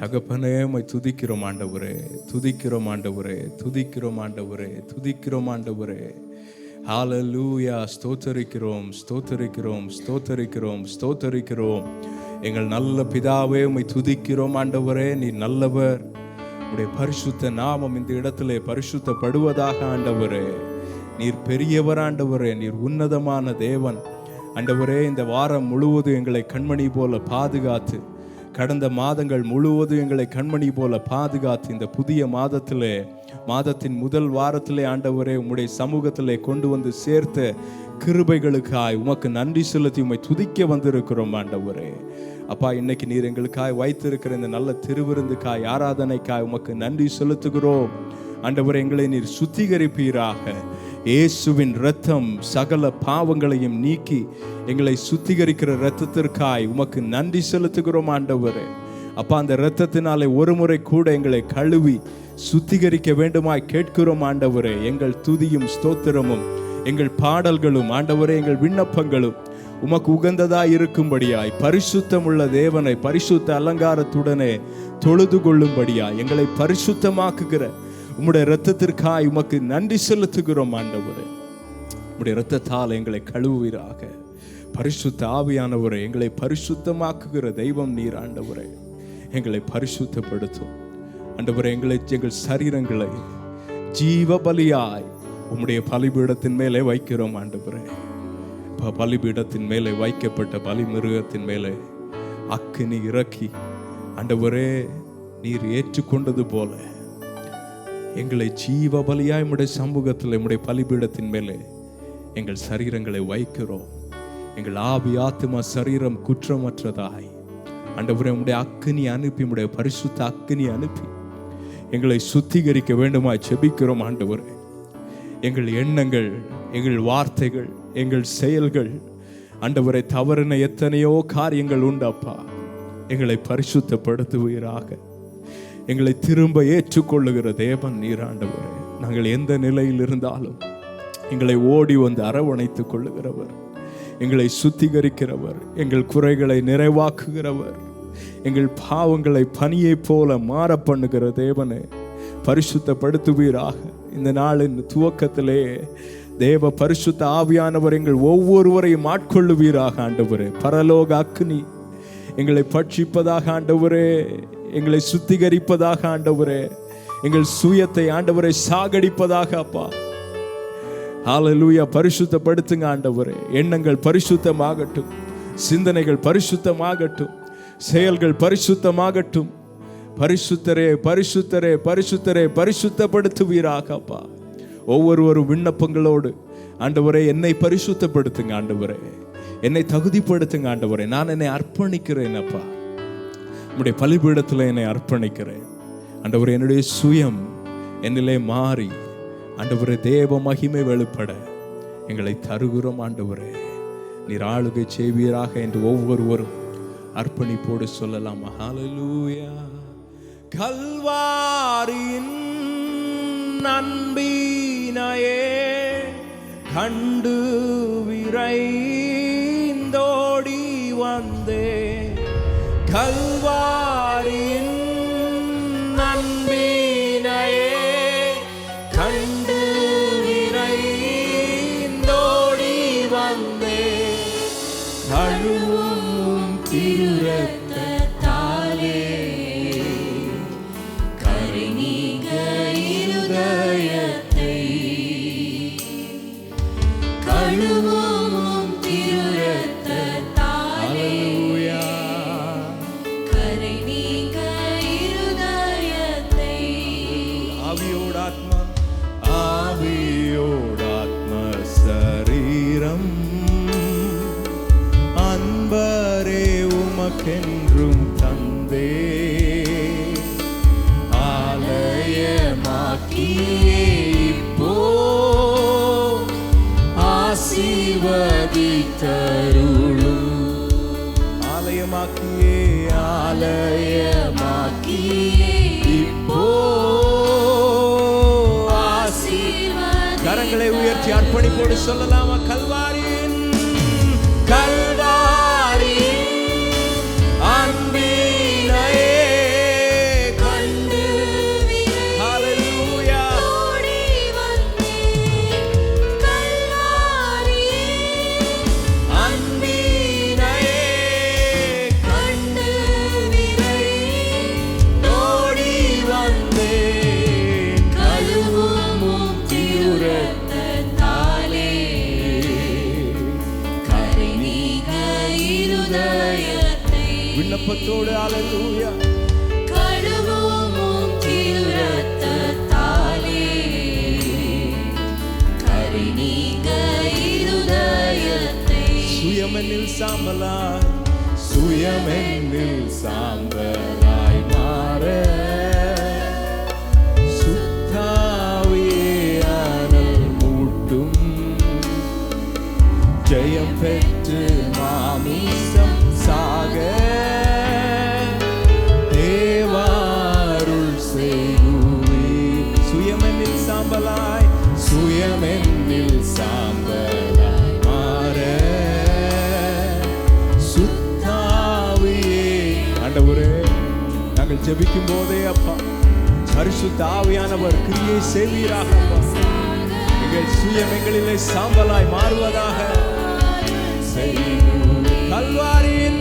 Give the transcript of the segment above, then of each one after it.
தகப்பனே உம்மை துதிக்கிறோம் ஆண்டவரே, துதிக்கிறோம் ஆண்டவரே, துதிக்கிறோம் ஆண்டவரே, துதிக்கிறோம் ஆண்டவரே. ஹல்லேலூயா. ஸ்தோத்தரிக்கிறோம், ஸ்தோத்தரிக்கிறோம், ஸ்தோத்தரிக்கிறோம், ஸ்தோத்தரிக்கிறோம். எங்கள் நல்ல பிதாவே உம்மை துதிக்கிறோம் ஆண்டவரே. நீ நல்லவர். உடைய பரிசுத்த நாமம் இந்த இடத்திலே பரிசுத்தப்படுவதாக ஆண்டவரே. நீர் பெரியவர் ஆண்டவரே, நீர் உன்னதமான தேவன் ஆண்டவரே. இந்த வாரம் முழுவதும் எங்களை கண்மணி போல பாதுகாத்து, கடந்த மாதங்கள் முழுவதும் எங்களை கண்மணி போல பாதுகாத்து, இந்த புதிய மாதத்திலே, மாதத்தின் முதல் வாரத்திலே ஆண்டவரே உம்முடைய சமூகத்திலே கொண்டு வந்து சேர்த்த கிருபைகளுக்காய் உமக்கு நன்றி செலுத்தி உம்மை துதிக்க வந்திருக்கிறோம் ஆண்டவரே. அப்பா, இன்னைக்கு நீர் எங்களுக்காய் வைத்திருக்கிற இந்த நல்ல திருவிருந்துக்காய், ஆராதனைக்காய் உமக்கு நன்றி செலுத்துகிறோம் ஆண்டவரே. எங்களை நீர் சுத்திகரிப்பீராக. இயேசுவின் இரத்தம் சகல பாவங்களையும் நீக்கி எங்களை சுத்திகரிக்கிற இரத்தத்திற்காய் உமக்கு நன்றி செலுத்துகிறோம் ஆண்டவரே. அப்பா, அந்த இரத்தத்தினாலே ஒரு முறை கூட எங்களை கழுவி சுத்திகரிக்க வேண்டுமாய் கேட்கிறோம் ஆண்டவரே. எங்கள் துதியும் ஸ்தோத்திரமும் எங்கள் பாடல்களும் ஆண்டவரே, எங்கள் விண்ணப்பங்களும் உமக்கு உகந்ததாய் இருக்கும்படியாய், பரிசுத்தமுள்ள தேவனை பரிசுத்த அலங்காரத்துடனே தொழுது கொள்ளும்படியாய் எங்களை பரிசுத்தமாக்குகிற உம்முடைய இரத்தத்திற்காய் உமக்கு நன்றி செலுத்துகிறோம் ஆண்டவரே. உம்முடைய இரத்தத்தால் எங்களை கழுவுவீராக. பரிசுத்த ஆவியானவரே, எங்களை பரிசுத்தமாக்குகிற தெய்வம் நீர் ஆண்டவரே. எங்களை பரிசுத்தப்படுத்தும் ஆண்டவரே. எங்கள் சரீரங்களை ஜீவ பலியாய் உம்முடைய பலிபீடத்தின் மேலே வைக்கிறோம் ஆண்டவரே. பலிபீடத்தின் மேலே வைக்கப்பட்ட பலி மிருகத்தின் மேலே அக்கினி இறக்கி ஆண்டவரே நீர் ஏற்றுக்கொண்டது போல எங்களை ஜீவ பலியாய் உம்முடைய சமூகத்தில் உம்முடைய பலிபீடத்தின் மேலே எங்கள் சரீரங்களை வைக்கிறோம். எங்கள் ஆவி ஆத்துமா சரீரம் குற்றமற்றதாய் ஆண்டவரே உம்முடைய அக்கினி அனுப்பி, உம்முடைய பரிசுத்த அக்கினி அனுப்பி எங்களை சுத்திகரிக்க வேண்டுமாய் செபிக்கிறோம் ஆண்டவரே. எங்கள் எண்ணங்கள், எங்கள் வார்த்தைகள், எங்கள் செயல்கள் ஆண்டவரை தவறின எத்தனையோ காரியங்கள் உண்டு அப்பா. எங்களை பரிசுத்தப்படுத்துவீராக. எங்களை திரும்ப ஏற்றுக்கொள்ளுகிற தேவன் நீர் ஆண்டவரே. நாங்கள் எந்த நிலையில் இருந்தாலும் எங்களை ஓடி வந்து அரவணைத்துக் கொள்ளுகிறவர், எங்களை சுத்திகரிக்கிறவர், எங்கள் குறைகளை நிறைவாக்குகிறவர், எங்கள் பாவங்களை பனியை போல மாற பண்ணுகிற தேவனே பரிசுத்தப்படுத்துவீராக. இந்த நாளின் துவக்கத்திலே தேவ பரிசுத்த ஆவியானவர் எங்கள் ஒவ்வொருவரையும் ஆட்கொள்ளுவீராக ஆண்டவரே. பரலோக அக்னி எங்களை பட்சிப்பதாக ஆண்டவரே, எங்களை சுத்திகரிப்பதாக ஆண்டவரே, எங்கள் சுயத்தை ஆண்டவரை சாகடிப்பதாக அப்பா. ஹல்லேலூயா. பரிசுத்தப்படுத்துங்க ஆண்டவரே. எண்ணங்கள் பரிசுத்தமாகட்டும், சிந்தனைகள் பரிசுத்தமாகட்டும், செயல்கள் பரிசுத்தமாகட்டும். பரிசுத்தரே, பரிசுத்தரே, பரிசுத்தரே பரிசுத்தப்படுத்துவீராக அப்பா. ஒவ்வொருவரும் விண்ணப்பங்களோடு ஆண்டவரே என்னை பரிசுத்தப்படுத்துங்க ஆண்டவரே, என்னை தகுதிப்படுத்துங்க ஆண்டவரே. நான் என்னை அர்ப்பணிக்கிறேன் அப்பா, உம்முடைய பலிபீடத்தில் என்னை அர்ப்பணிக்கிறேன் ஆண்டவரே. என்னுடைய சுயம் என்னிலே மாறி ஆண்டவரே தேவ மகிமை வெளிப்பட எங்களை தருகிறோம் ஆண்டவரே. நீர் ஆளுகை செய்வீராக என்று ஒவ்வொருவரும் அர்ப்பணிப்போடு சொல்லலாம். ஹல்லேலூயா. கல்வாரியின் அன்பினையே கண்டு விரைந்தோடி வந்தே. கல்வாரியின் அன்பினையே கண்டு விரைந்தோடி வந்தே. கழுவும் திருரத்தாலே கரைநீங்க இருதயத்தை. கழுவும் திருரத்தாலே கரைநீங்க இருதயத்தை. ஆவியோடாத்மா, ஆவியோடாத்மா சரீரம் அன்பரே உமக்கென்றும் தந்தே. ஆலயமாக்கியே இப்போ ஆசீர்வதித்தருளும். ஆலயமாக்கியே, ஆலயமாக்கியே இப்போ ஆசீர்வதி. கரங்களை உயர்த்தி அர்ப்பணிப்போடு சொல்லலாமா? கல்வாரியின் கல்வாரி அன்பினையே விண்ணப்பத்தோடு ஹalleluya. கழுவும் திருரத்தத்தாலே கரை நீங்க இருதயத்தை சுயமென்னில் சாம்பலாய் சுயமென்னில் சாம்பலாய் மாற சுத்தாவியே அனல் மூட்டும் ஜெயம் பெற்று மாமிசம் சாக தேவாருள் செய்குவே. சுயமென்னில் சாம்பலாய் சுயமென்னில் சாம்பலாய் மாற சுத்தாவியே. ஆண்டவரே, நாங்கள் ஜெபிக்கும் போதே அப்பா பரிசுத்த ஆவியானவர் கிரியை செய்வீராக. எங்கள் சுயம் எங்களிலே சாம்பலாய் மாறுவதாக. கல்வாரியின்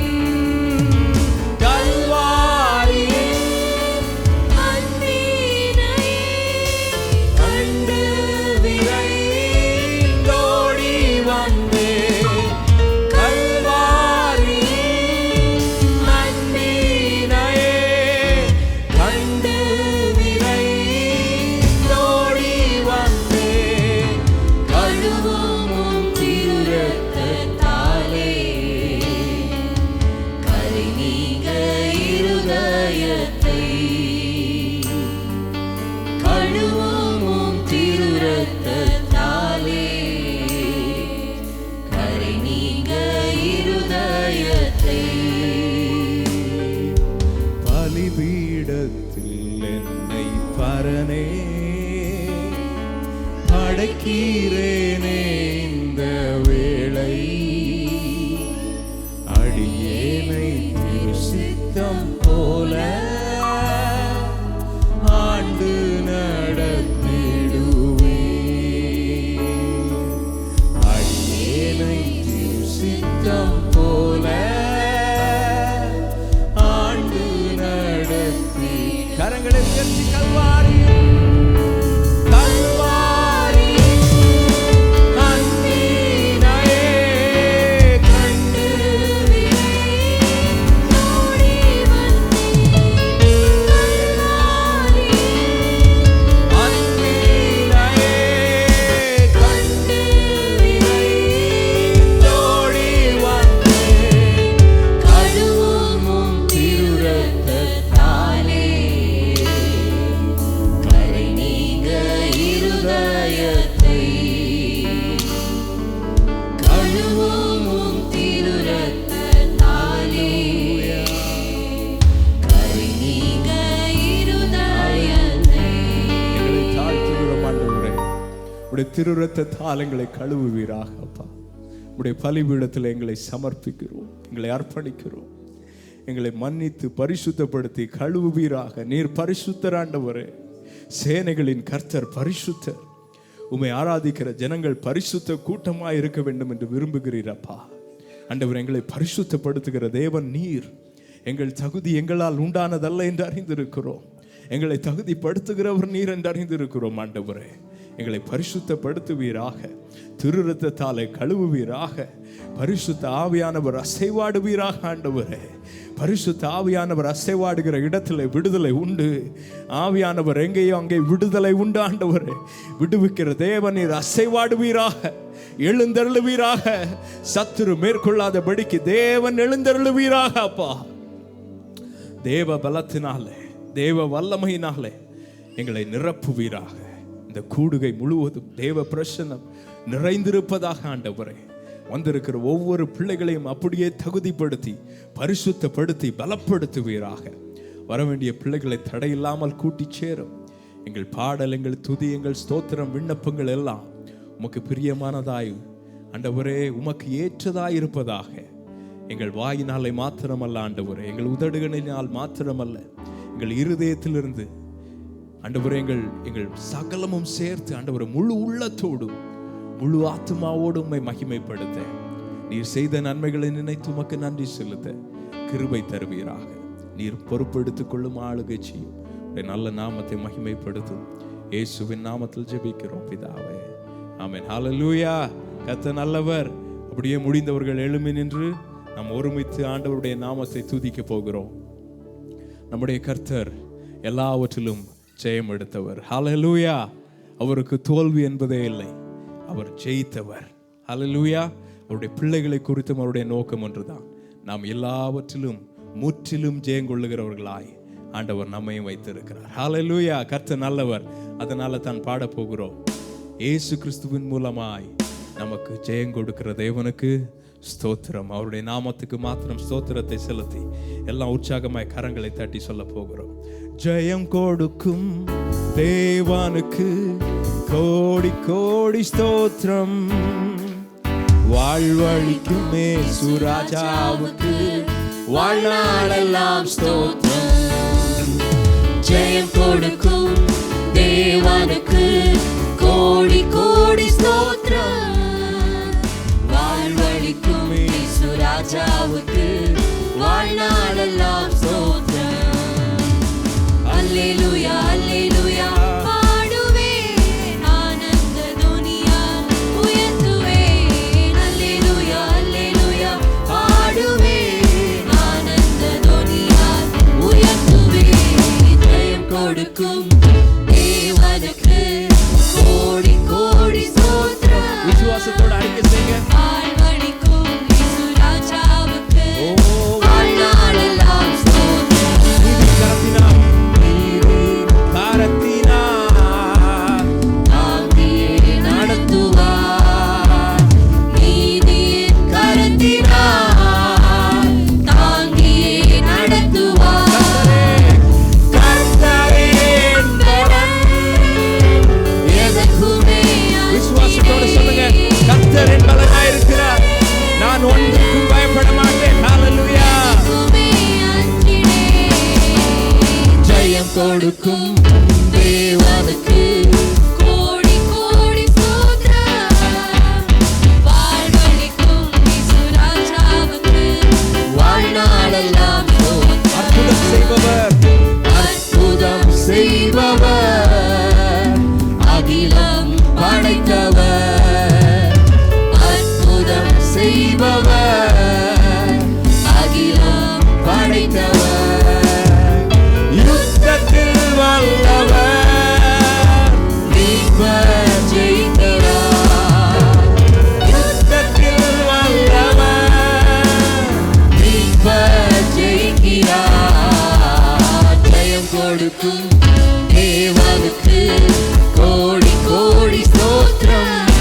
பலிபீடத்தில் என்னை பரனே அடக்கிறேனே இந்த வேளை அடியேனை திருசித்தம் போல ஆண்டு நடத்திடுவே. அடியேனை திருசித்தம் போல ஆண்டு நடத்தி. கரங்களை உயர்த்தி கல்வாரி திருரத்த தாளங்களை கழுவுவீராக. அப்பா, உடைய பலிபீடத்தில் எங்களை சமர்ப்பிக்கிறோம், எங்களை அர்ப்பணிக்கிறோம். எங்களை மன்னித்து பரிசுத்தப்படுத்தி கழுவுவீராக. நீர் பரிசுத்தர் ஆண்டவரே, சேனைகளின் கர்த்தர் பரிசுத்தர். உம்மை ஆராதிக்கிற ஜனங்கள் பரிசுத்த கூட்டமாய் இருக்க வேண்டும் என்று விரும்புகிறீரப்பா. ஆண்டவர், எங்களை பரிசுத்தப்படுத்துகிற தேவன் நீர். எங்கள் தகுதி எங்களால் உண்டானதல்ல என்று அறிந்திருக்கிறோம். எங்களை தகுதிப்படுத்துகிறவர் நீர் என்று அறிந்திருக்கிறோம். ஆண்டவரே, எங்களை பரிசுத்தப்படுத்துவீராக. திருரத்தத்தாலே கழுவுவீராக. பரிசுத்த ஆவியானவர் அசைவாடுவீராக. ஆண்டவரே, பரிசுத்த ஆவியானவர் அசைவாடுகிற இடத்துல விடுதலை உண்டு. ஆவியானவர் எங்கேயோ அங்கே விடுதலை உண்டு. ஆண்டவரே, விடுவிக்கிற தேவனீர் அசைவாடுவீராக, எழுந்தருளுவீராக. சத்துரு மேற்கொள்ளாதபடிக்கு தேவன் எழுந்தருளுவீராக. அப்பா, தேவ பலத்தினாலே, தேவ வல்லமையினாலே எங்களை நிரப்புவீராக. இந்த கூடுகை முழுவதும் தேவ பிரசன்னம் நிறைந்திருப்பதாக. ஆண்டவரே, வந்திருக்கிற ஒவ்வொரு பிள்ளைகளையும் அப்படியே தகுதிப்படுத்தி பரிசுத்தப்படுத்தி பலப்படுத்துவீராக. வரவேண்டிய பிள்ளைகளை தடையில்லாமல் கூட்டி சேரும். எங்கள் பாடல், எங்கள் துதி, எங்கள் ஸ்தோத்திரம், விண்ணப்பங்கள் எல்லாம் உமக்கு பிரியமானதாய் ஆண்டவரே, உமக்கு ஏற்றதாய் இருப்பதாக. எங்கள் வாயினாலே மாத்திரமல்ல ஆண்டவரே, எங்கள் உதடுகளினால் மாத்திரமல்ல, எங்கள் இருதயத்திலிருந்து ஆண்டவரே, எங்கள் சகலமும் சேர்த்து ஆண்டவரே, முழு உள்ளத்தோடும் முழு ஆத்மாவோடு உம்மை மகிமைப்படுத்த, நீர் செய்த நன்மைகளை நினைத்து உமக்கு நன்றி செலுத்த கிருபை தருவீராக. நீர் பொறுப்பெடுத்துக் கொள்ளும், ஆளுகை செய்யும். நல்ல நாமத்தை மகிமைப்படுத்தும் இயேசுவின் நாமத்தில் ஜெபிக்கிறோம் பிதாவே, ஆமென். ஹல்லேலூயா. கர்த்தர் நல்லவர். அப்படியே முடிந்தவர்கள் எழும்பி நின்று நாம் ஒருமித்து ஆண்டவருடைய நாமத்தை துதிக்க போகிறோம். நம்முடைய கர்த்தர் எல்லாவற்றிலும் ஜெயம் எடுத்தவர். ஹல்லேலூயா. அவருக்கு தோல்வி என்பதே இல்லை, அவர் ஜெயித்தவர். ஹல்லேலூயா. அவருடைய பிள்ளைகளை குறித்தும் அவருடைய நோக்கம் ஒன்றுதான், நாம் எல்லாவற்றிலும் முற்றிலும் ஜெயம் கொள்ளுகிறவர்களாய் ஆண்டவர் நம்மையும் வைத்திருக்கிறார். ஹல்லேலூயா. கர்த்தர் நல்லவர். அதனால தான் பாட போகிறோம், இயேசு கிறிஸ்துவின் மூலமாய் நமக்கு ஜெயம் கொடுக்கிற தேவனுக்கு ஸ்தோத்திரம். அவருடைய நாமத்துக்கு மாத்திரம் ஸ்தோத்திரத்தை செலுத்தி எல்லாம் உற்சாகமாய் கரங்களை தட்டி சொல்ல போகிறோம். ஜெயம் கொடுக்கும் தேவனுக்கு கோடி கோடி ஸ்தோத்திரம். வாழ்வழிக்கும் இயேசு ராஜாவுக்கு வாழ்நாளெல்லாம் ஸ்தோத்திரம். ஜெயம் கொடுக்கும் தேவனுக்கு கோடி கோடி ஸ்தோத்திரம். வாழ்வழிக்கும் இயேசு ராஜாவுக்கு வாழ்நாளெல்லாம் ஸ்தோத்திரம். அல்லேலூயா அல்லேலூயா பாடுவேன், ஆனந்த துனியா உயர்த்துவேன். அல்லேலூயா அல்லேலூயா பாடுவேன், ஆனந்த துனியா உயர்த்துவேன். ஜெயம் கொடுக்கும் தேவனுக்கு கோடி கோடி ஸ்தோத்திரம். விசுவாசத்தோட அறிக்கை செய்யுங்க. வாழ்வழிக்கும் இயேசு ராஜாவுக்கு வாழ்நாளெல்லாம் ஸ்தோத்திரம். தாங்கியே நடத்துவார். நீதியின் கரத்தினால் தாங்கியே நடத்துவார். கர்த்தரே என் பலன், எதற்குமே விசுவாசத்தோட சொல்லுங்க, கர்த்தர் என் பலனாயிருக்கிறார், நான் ஒன்றுக்கும் பயப்பட மாட்டேன். ஹல்லேலூயா. ஜெயம் கொடுக்கும் தேவனுக்கு கோடி கோடி ஸ்தோத்திரம். வாழ்வழிக்கும் இயேசு ராஜாவுக்கு வாழ்நாளெல்லாம் ஸ்தோத்திரம். அற்புதம் செய்பவர், அற்புதம் செய்பவர், அகிலம் படைத்தவர். அற்புதம் செய்பவர், அகிலம் படைத்தவர். யுத்தத்தில் வல்லவர், மீட்பர் ஜெயிக்கிறார். யுத்தத்தில் வல்லவர், மீட்பர் ஜெயிக்கிறார். ஜெயம் கொடுக்கும் தேவனுக்கு கோடி கோடி ஸ்தோத்திரம்.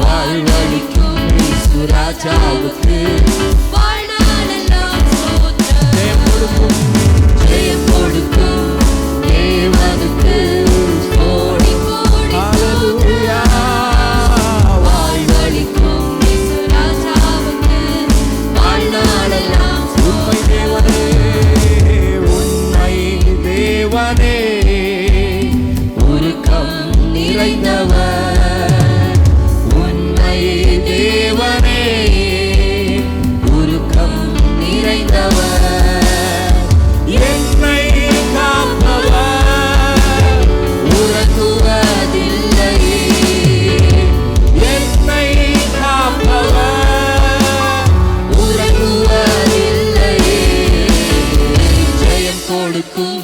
வாழ்வழிக்கும் இயேசு ராஜாவுக்கு வாழ்நாளெல்லாம் ஸ்தோத்திரம். ஜெயம் கொடுக்கும் ஜெயம் கொடுக்கும் தேவனுக்கு கோடி கோடி ஹல்லேலூயா. வாழ்வழிக்கும் இயேசு ராஜாவுக்கு வாழ்நாளெல்லாம் உண்மை தேவனே, உண்மை தேவனே, உருக்கம் நிறைந்தவர். உண்மை தேவனே, உருக்கம் நிறைந்தவர். என்னை காப்பவர், உறங்குவதில்லையே. என்னை காப்பவர், உறங்குவதில்லையே. ஜெயம் கொடுக்கும்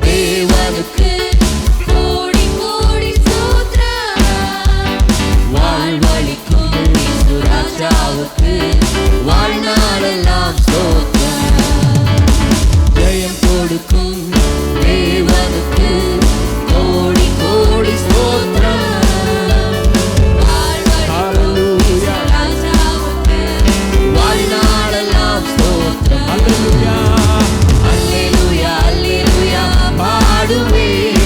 தேவனுக்கு கோடி கோடி ஸ்தோத்திரம். வாழ்வழிக்கும் இயேசு ராஜாவுக்கு வாழ்நாளெல்லாம் ஸ்தோத்திரம். ஜெயம் கொடுக்கும் தேவனுக்கு கோடி கோடி ஸ்தோத்திரம். வாழ்வழிக்கும் இயேசு ராஜாவுக்கு வாழ்நாளெல்லாம் ஸ்தோத்திரம். ஹல்லேலூயா. அல்லேலூயா அல்லேலூயா பாடுவேன்,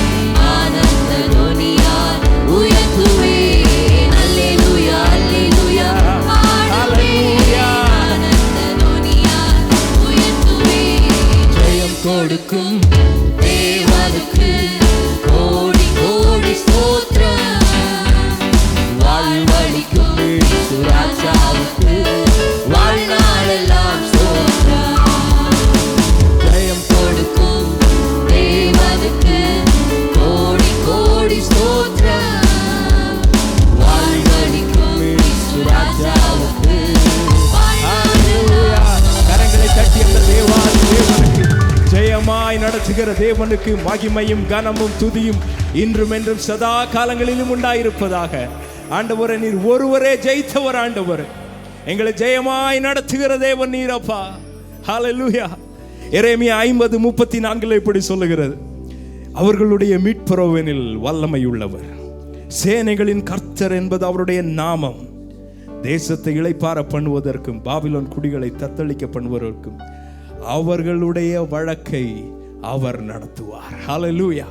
ஆனந்த துனியால் உயர்த்துவேன். அல்லேலூயா அல்லேலூயா பாடுவேன், ஆனந்த துனியால் உயர்த்துவேன். ஜெயம் கொடுக்கும் தேவனுக்கு கோடி கோடி ஸ்தோத்திரம். வாழ்வழிக்கும் இயேசு ராஜாவுக்கு வாழ்நாளெல்லாம் ஸ்தோத்திரம். ஜெயம் கொடுக்கும் தேவனுக்கு கோடி கோடி ஸ்தோத்திரம். வாழ்வழிக்கும் இயேசு ராஜாவுக்கு வாழ்நாளெல்லாம் நடத்துகிற தேவனுக்கு மகிமையும் கனமும் துதியும் இன்றும் என்றும் சதா காலங்களிலும் உண்டாயிருப்பதாக. ஆண்டவரே, நீர் ஒருவரே ஜெயித்தவர். ஆண்டவர், எங்களை ஜெயமாய் நடத்துகிற தேவன் நீரப்பா. ஹல்லேலூயா. எரேமியா 50:34 இப்படி சொல்லுகிறது, அவர்களுடைய மீட்பரோவெனில் வல்லமை உள்ளவர், சேனைகளின் கர்த்தர் என்பது அவருடைய நாமம். தேசத்தை இளைப்பார பண்ணுவதற்கும் பாபிலோன் குடிகளை தத்தளிக்க பண்ணுவதற்கும் அவர்களுடைய வழக்கை அவர் நடத்துவார். ஹல்லேலூயா.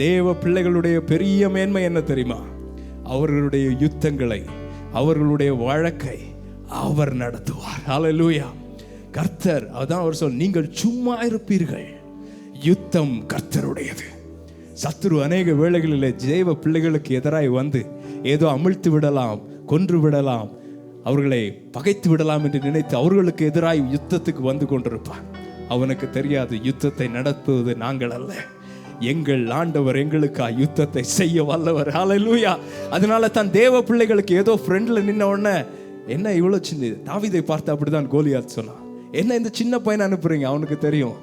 தேவ பிள்ளைகளுடைய பெரிய மேன்மை என்ன தெரியுமா? அவர்களுடைய யுத்தங்களை, அவர்களுடைய வழக்கை அவர் நடத்துவார். ஹல்லேலூயா. கர்த்தர், அதான் அவர் சொல், நீங்கள் சும்மா இருப்பீர்கள், யுத்தம் கர்த்தருடையது. சத்துரு அநேக வேளைகளில் தேவ பிள்ளைகளுக்கு எதிராய் வந்து ஏதோ அமிழ்த்து விடலாம், கொன்று விடலாம், அவர்களை பகைத்து விடலாம் என்று நினைத்து அவர்களுக்கு எதிராய் யுத்தத்துக்கு வந்து கொண்டிருப்பார். அவனுக்கு தெரியாது, யுத்தத்தை நடத்துவது நாங்கள் அல்ல, எங்கள் ஆண்டவர் எங்களுக்காக யுத்தத்தை செய்ய வல்லவர். ஹல்லேலூயா. அதனால தான் தேவ பிள்ளைகளுக்கு ஏதோ ஃப்ரெண்ட்ல நின்ன உடனே, என்ன இவ்வளோ சின்ன, தாவீதை பார்த்து அப்படிதான் கோலியாத் சொன்னான், என்ன இந்த சின்ன பையனை அனுப்புறீங்க? அவனுக்கு தெரியும்,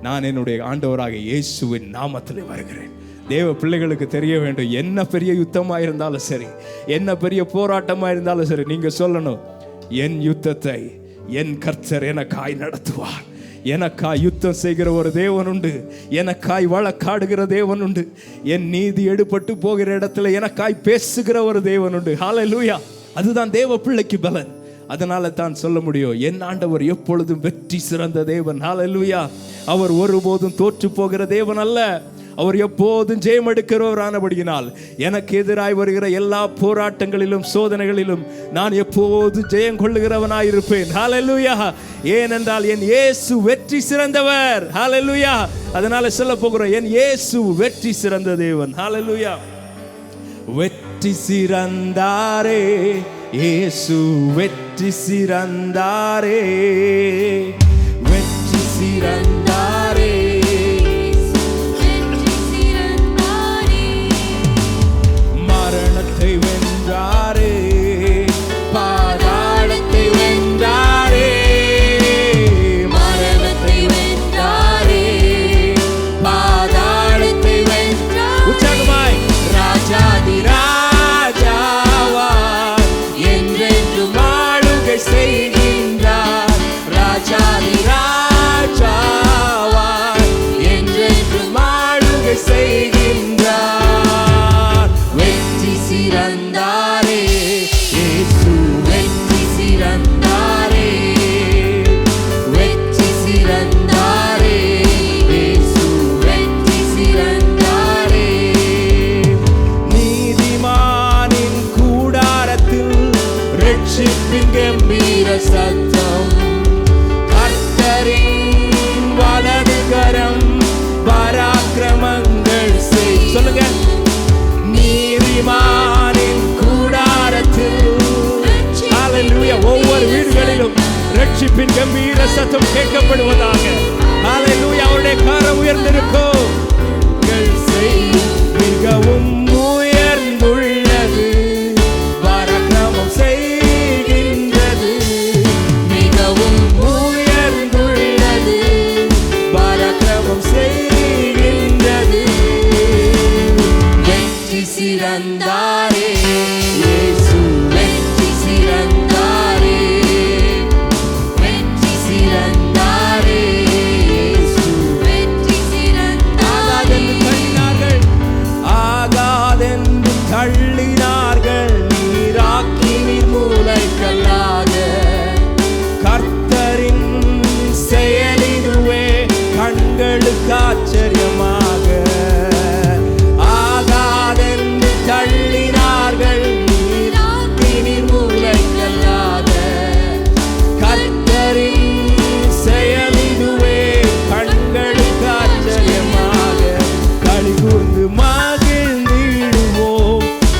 நான் என்னுடைய ஆண்டவராக இயேசுவின் நாமத்தில் வருகிறேன். தேவ பிள்ளைகளுக்கு தெரிய வேண்டும், என்ன பெரிய யுத்தமாக இருந்தாலும் சரி, என்ன பெரிய போராட்டமாக இருந்தாலும் சரி, நீங்க சொல்லணும், என் யுத்தத்தை என் கர்த்தர் எனக்காய் நடத்துவார். எனக்காய் யுத்தம் செய்கிற ஒரு தேவன் உண்டு, எனக்காய் வழக்காடுகிற தேவன் உண்டு, என் நீதி எடுபட்டு போகிற இடத்துல எனக்காய் பேசுகிற ஒரு தேவன் உண்டு. ஹல்லேலூயா. அதுதான் தேவ பிள்ளைக்கு பலன். அதனால தான் சொல்ல முடியும், என் ஆண்டவர் எப்பொழுதும் வெற்றி சிறந்த தேவன். ஹல்லேலூயா. அவர் ஒருபோதும் தோற்று போகிற தேவன் அல்ல, அவர் எப்போதும் ஜெயம் எடுக்கிறவரானபடியினால் எனக்கு எதிராய் வருகிற எல்லா போராட்டங்களிலும் சோதனைகளிலும் நான் எப்போதும் ஜெயம் கொள்ளுகிறவனாயிருப்பேன். ஹல்லேலூயா. ஏனென்றால் என் இயேசு வெற்றி சிறந்தவர். ஹல்லேலூயா. அதனால சொல்ல போகிறோம், என் இயேசு வெற்றி சிறந்த தேவன். ஹல்லேலூயா. வெற்றி சிறந்தாரே இயேசு, வெற்றி சிறந்தாரே, வெற்றி சிறந்தாரே, மரணத்தை வென்றாரே, பாதாளத்தை வென்றாரே, மரணத்தை வென்றாரே, பாதாளத்தை வென்றாரே. உற்சாகமாய், ராஜாதி ராஜாவாய் என்றென்றும் ஆளுகை செய்கின்றார். ராஜாதி ராஜாவாய் என்றென்றும் ஆளுகை செய்கின்றார். வெற்றி சிறந்தாரே இயேசு, வெற்றி சிறந்தாரே, வெற்றி சிறந்தாரே இயேசு, வெற்றி சிறந்தாரே. நீதிமானின் கூடாரத்தில் ரட்சிப்பின் கம்பீர சத்தம், கர்த்தரின் வலது கரம் பராக்கிரமங்கள் செய். சொல்லுங்க, நீதிமானின் கூடாரத்தில். ஹல்லேலூயா. ஒவ்வொரு வீடுகளிலும் ரட்சிப்பின் கம்பீர சத்தம் கேட்கப்படுவதாக. ஹல்லேலூயா. அவருடைய கரம் உயர்ந்திருக்கும். மிகவும் உயர்ந்துள்ளது, பராக்கிரமம் செய்கின்றது, மிகவும் உயர்ந்துள்ளது, பராக்கிரமம் செய்கின்றது. வெற்றி சிறந்தாரே இயேசு, வெற்றி சிறந்தாரே, வெற்றி சிறந்தாரே இயேசு, வெற்றி சிறந்தாரே. ஆகாதென்று தள்ளினார்கள், நீராக்கினீர் மூலைக்கல்லாக. கர்த்தரின் செயலிதுவே கண்களுக்கு ஆச்சரியமாக. ஆகாதென்று தள்ளினார்கள், நீராக்கினீர் மூலைக்கல்லாக. கர்த்தரின் செயலிதுவே கண்களுக்கு ஆச்சரியமாக. களிகூர்ந்து மகிழ்ந்திடுவோம்,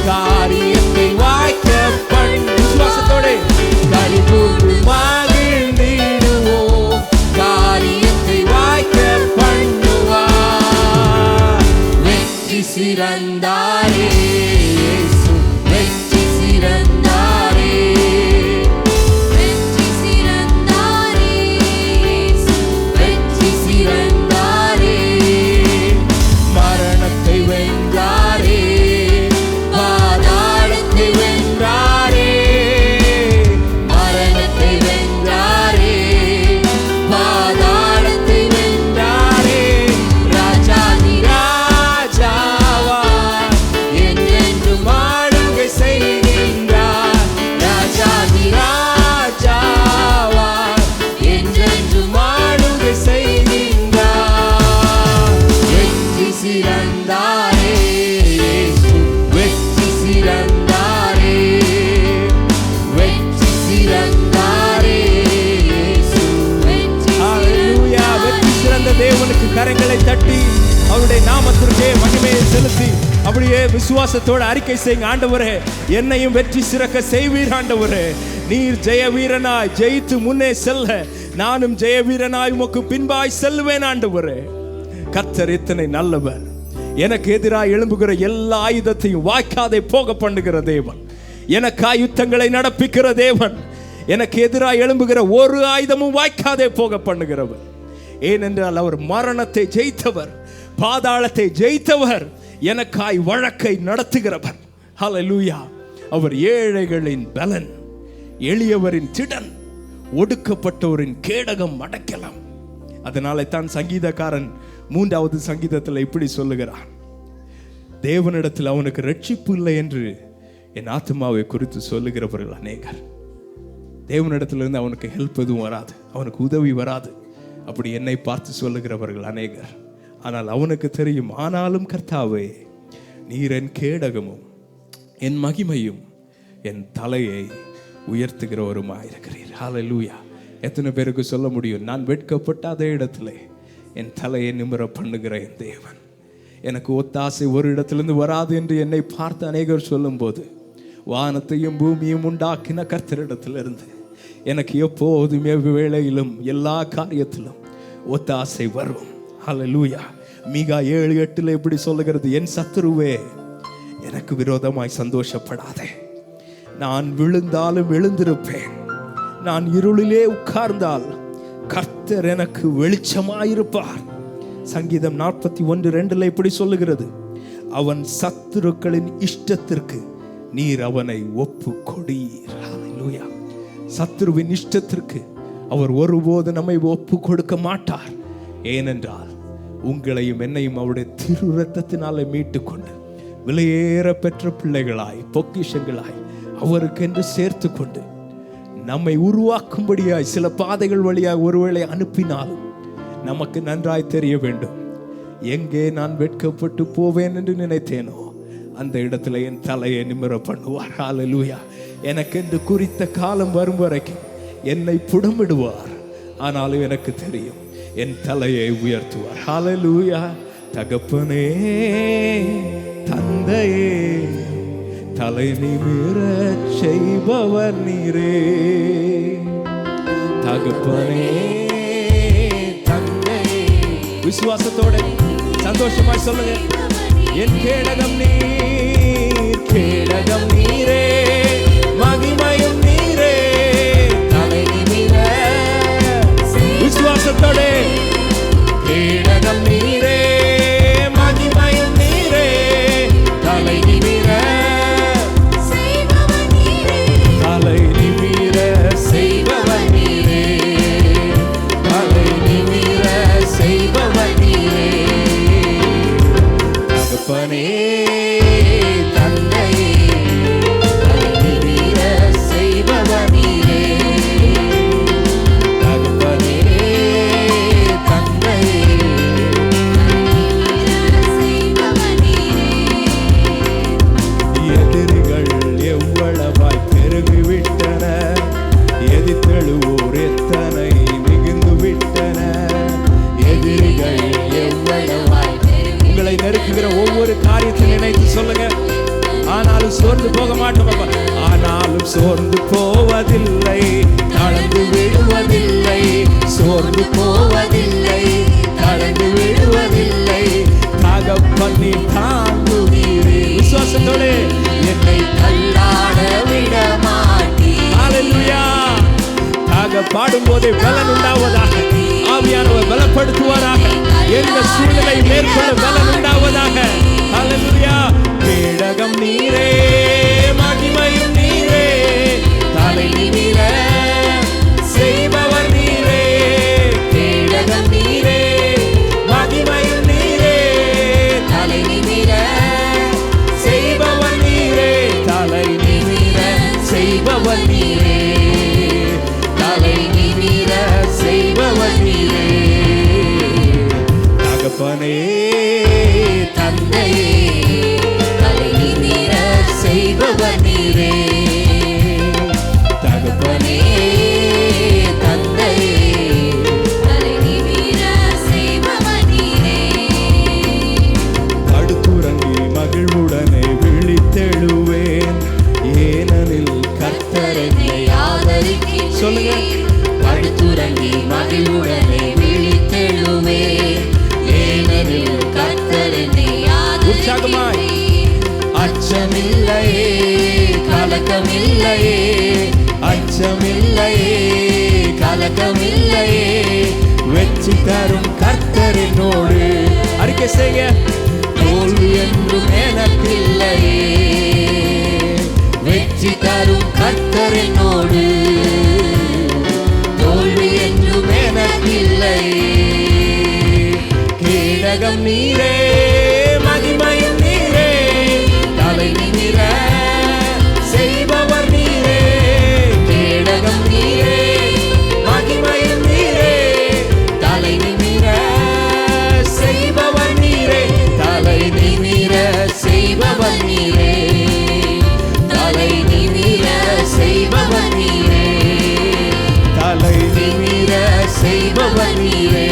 காரியத்தை வாய்க்க பண்ணு. விசுவாசத்தோடு களிகூர்ந்து மகிழ்ந்திடுவோம், காரியத்தை வாய்க்க பண்ணுவார். அவருக்கு கரங்களை தட்டி அவருடைய நாமத்திற்கே மகிமையை செலுத்தி அப்படியே விசுவாசத்தோடு அறிக்கை செய்யுங்க. ஆண்டவரே, என்னையும் வெற்றி சிறக்க செய்வீர். ஆண்டவரே, நீர் ஜெய வீரனாய் ஜெயித்து முன்னே செல்ல நானும் ஜெய வீரனாய் உமக்கு பின்பாய் செல்வேன். ஆண்டவரே, கர்த்தர் எத்தனை நல்லவர். எனக்கு எதிராக எழும்புகிற எல்லா ஆயுதத்தையும் வாய்க்காதே போக பண்ணுகிற தேவன், எனக்கு ஆயுத்தங்களை நடப்பிக்கிற தேவன், எனக்கு எதிராக எழும்புகிற ஒரு ஆயுதமும் வாய்க்காதே போக பண்ணுகிறவர். ஏனென்றால் அவர் மரணத்தை ஜெயித்தவர், பாதாளத்தை ஜெயித்தவர், எனக்காய் வழக்கை நடத்துகிறவர். ஹல்லேலூயா. அவர் ஏழைகளின் பலன், எளியவரின் திடன், ஒடுக்கப்பட்டவரின் கேடகம் அடைக்கலாம். அதனால தான் சங்கீதக்காரன் 3வது சங்கீதத்தில் இப்படி சொல்லுகிறான், தேவனிடத்தில் அவனுக்கு ரட்சிப்பு இல்லை என்று என் ஆத்மாவை குறித்து சொல்லுகிறவர்கள் அநேகர். தேவனிடத்திலிருந்து அவனுக்கு ஹெல்ப் எதுவும் வராது, அவனுக்கு உதவி வராது, அப்படி என்னை பார்த்து சொல்லுகிறவர்கள் அநேகர். ஆனால் அவனுக்கு தெரியும், ஆனாலும் கர்த்தாவே, நீர் என் கேடகமும் என் மகிமையும் என் தலையை உயர்த்துகிறவருமாயிருக்கிறீர். ஹல்லேலூயா. எத்தனை பேருக்கு சொல்ல முடியும், நான் வெட்கப்பட்ட அதே இடத்துல என் தலையை நிமிர பண்ணுகிற என் தேவன். எனக்கு ஒத்தாசை ஒரு இடத்திலிருந்து வராது என்று என்னை பார்த்து அநேகர் சொல்லும்போது, வானத்தையும் பூமியும் உண்டாக்கின கர்த்தரிடத்திலிருந்து எனக்கு எப்போதுமே வேளையிலும் எல்லா காரியத்திலும் ஒத்தாசை வரும். ஹல்லேலூயா. மீகா 7:8 இப்படி சொல்லுகிறது, என் சத்துருவே, எனக்கு விரோதமாய் சந்தோஷப்படாதே. நான் விழுந்தாலும் எழுந்திருப்பேன், நான் இருளிலே உட்கார்ந்தால் கர்த்தர் எனக்கு வெளிச்சமாயிருப்பார். சங்கீதம் 41:2 இப்படி சொல்லுகிறது, அவன் சத்துருக்களின் இஷ்டத்திற்கு நீர் அவனை ஒப்பு கொடீர். ஹல்லேலூயா. சத்துருவின் இஷ்டத்திற்கு அவர் ஒருபோது நம்மை ஒப்பு கொடுக்க மாட்டார். ஏனென்றால் உங்களையும் என்னையும் அவருடைய திரு ரத்தத்தினாலே மீட்டு கொண்டு விலையேற பெற்ற பிள்ளைகளாய் பொக்கிஷங்களாய் அவருக்கென்று சேர்த்து கொண்டு நம்மை உருவாக்கும்படியாய் சில பாதைகள் வழியாக ஒருவேளை அனுப்பினாலும் நமக்கு நன்றாய் தெரிய வேண்டும், எங்கே நான் வெட்கப்பட்டு போவேன் என்று நினைத்தேனோ அந்த இடத்துல என் தலையை நிமிர பண்ணுவார். ஹல்லேலூயா. எனக்கென்று குறித்த காலம் வரும் வரைக்கும் என்னை புடமிடுவார். ஆனாலும் எனக்கு தெரியும், என் தலையை உயர்த்துவார். ஹல்லேலூயா. தகப்பனே, தந்தையே, தலை நிமிர செய்பவர் நீரே. தகப்பனே, தந்தையே, விசுவாசத்தோட சந்தோஷமாய் சொல்லுங்க, என் கேடகம் நீர், கேடகம் நீரே, மகிமையும் நீரே, தலை நிமிர. விசுவாசத்தோட கேடகம் நீரே, மகிமையும் நீரே, தலை நிமிர, தலை நிமிர செய்பவர் நீரே, தலை நிமிர செய்பவர் நீரே. தகப்பனே, தந்தையே, தலை நிமிர செய்பவர் நீரே. தகப்பனே, தந்தையே, எதிரிகள் எவ்வளவாய் பெருகிவிட்டன, எதிர்த்தெழுவோர் எத்தனை மிகுந்து விட்டன. எதிரிகள் எவ்வளவாய், உங்களை நெருக்குகிற ஒவ்வொரு காரியத்தை நினைத்து சொல்லுங்க, ஆனாலும் சோர்ந்து போக மாட்டோம். ஆனாலும் சோர்ந்து போவதில்லை, தளர்ந்து விடுவதில்லை, சோர்ந்து போவதில்லை, தளர்ந்து விடுவதில்லை. தகப்பனே, தாங்குவீரே. விசுவாசத்தோடு என்னை தள்ளாட விட மாட்டீர். ஹல்லேலூயா. பாடும் போதே பலன் உண்டாவதாக, ஆவியானவர் பலப்படுத்துவாராக, எந்த சூழ்நிலை மேற்கொள்ள பலன் உண்டாவதாக. ஹல்லேலூயா. கேடகம் நீரே, மகிமையும் நீரே, தலை நிமிர செய்பவர் நீரே. கேடகம் நீரே, மகிமையும் நீரே, தலை நிமிர செய்பவர் நீரே, தலை நிமிர செய்பவர் நீரே, தலை நிமிர செய்பவர் நீரே. தகப்பனே, தந்தையே, தலை நிமிர செய்பவர் நீரே. தகப்பனே, தந்தையே, தலை நிமிர செய்பவர் நீரே. இல்லையே, அச்சம் இல்லையே, கலக்கம் இல்லையே, வெற்றி தரும் கர்த்தர் என்னோடு. அறிக்கை செய்ய. தோல்வி என்றும் எனக்கில்லையே, வெற்றி தரும் கர்த்தர் என்னோடு. தோல்வி என்றும் எனக்கில்லையே. கேடகம் நீரே, மகிமையும் நீரே, தலை நிமிர செய்பவர் நீரே. கேடகம் நீரே, மகிமையும் நீரே, தலை நிமிர செய்பவர் நீரே. தலை நிமிர செய்பவர் நீரே, தலை நிமிர செய்பவர் நீரே, தலை நிமிர செய்பவர் நீரே,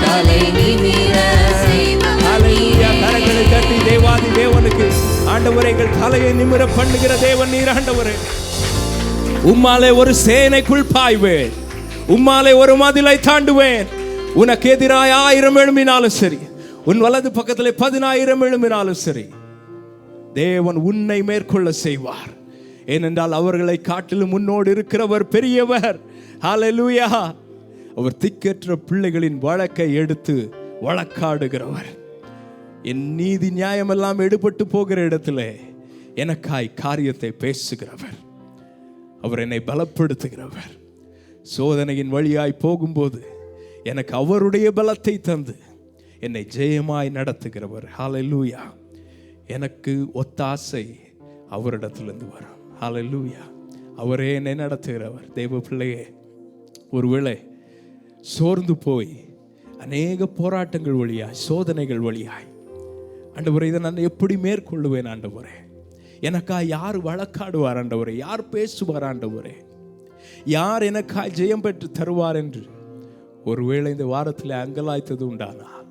தலை நிமிர செய்பவர் நீரே. கரங்களை தட்டி தேவாதி தேவனுக்கு ஆண்டவரே எங்கள் தலையை நிமிர பண்ணுகிற தேவன் நீர் ஆண்டவரே. உம்மாலே ஒரு சேனைக்குள் பாய்வேன், உம்மாலே ஒரு மதிலை தாண்டுவேன். உனக்கு எதிராய் 1000 எழும்பினாலும் சரி, உன் வலது பக்கத்திலே 10,000 எழும்பினாலும் சரி, தேவன் உன்னை மேற்கொள்ள செய்வார். ஏனென்றால் அவர்களை காட்டிலும் முன்னோடு இருக்கிறவர் பெரியவர். ஹல்லேலூயா. அவர் திக்கற்ற பிள்ளைகளின் வழக்கை எடுத்து வழக்காடுகிறவர். என் நீதி நியாயமெல்லாம் எடுபட்டு போகிற இடத்துல எனக்காய் காரியத்தை பேசுகிறவர். அவர் என்னை பலப்படுத்துகிறவர். சோதனையின் வழியாய் போகும்போது எனக்கு அவருடைய பலத்தை தந்து என்னை ஜெயமாய் நடத்துகிறவர். ஹல்லேலூயா. எனக்கு ஒத்தாசை அவரிடத்திலிருந்து வரும். ஹல்லேலூயா. அவரே என்னை நடத்துகிறவர். தேவ பிள்ளையே, ஒருவேளை சோர்ந்து போய் அநேக போராட்டங்கள் வழியாய், சோதனைகள் வழியாய், ஆண்டவரே இதை நான் எப்படி மேற்கொள்ளுவேன் ஆண்டவரே, எனக்காய் யார் வழக்காடுவார் ஆண்டவரே, யார் பேசுவார் ஆண்டவரே, யார் எனக்காய் ஜெயம் பெற்று தருவார் என்று ஒருவேளை இந்த வாரத்தில் அங்கலாய்த்தது உண்டானால்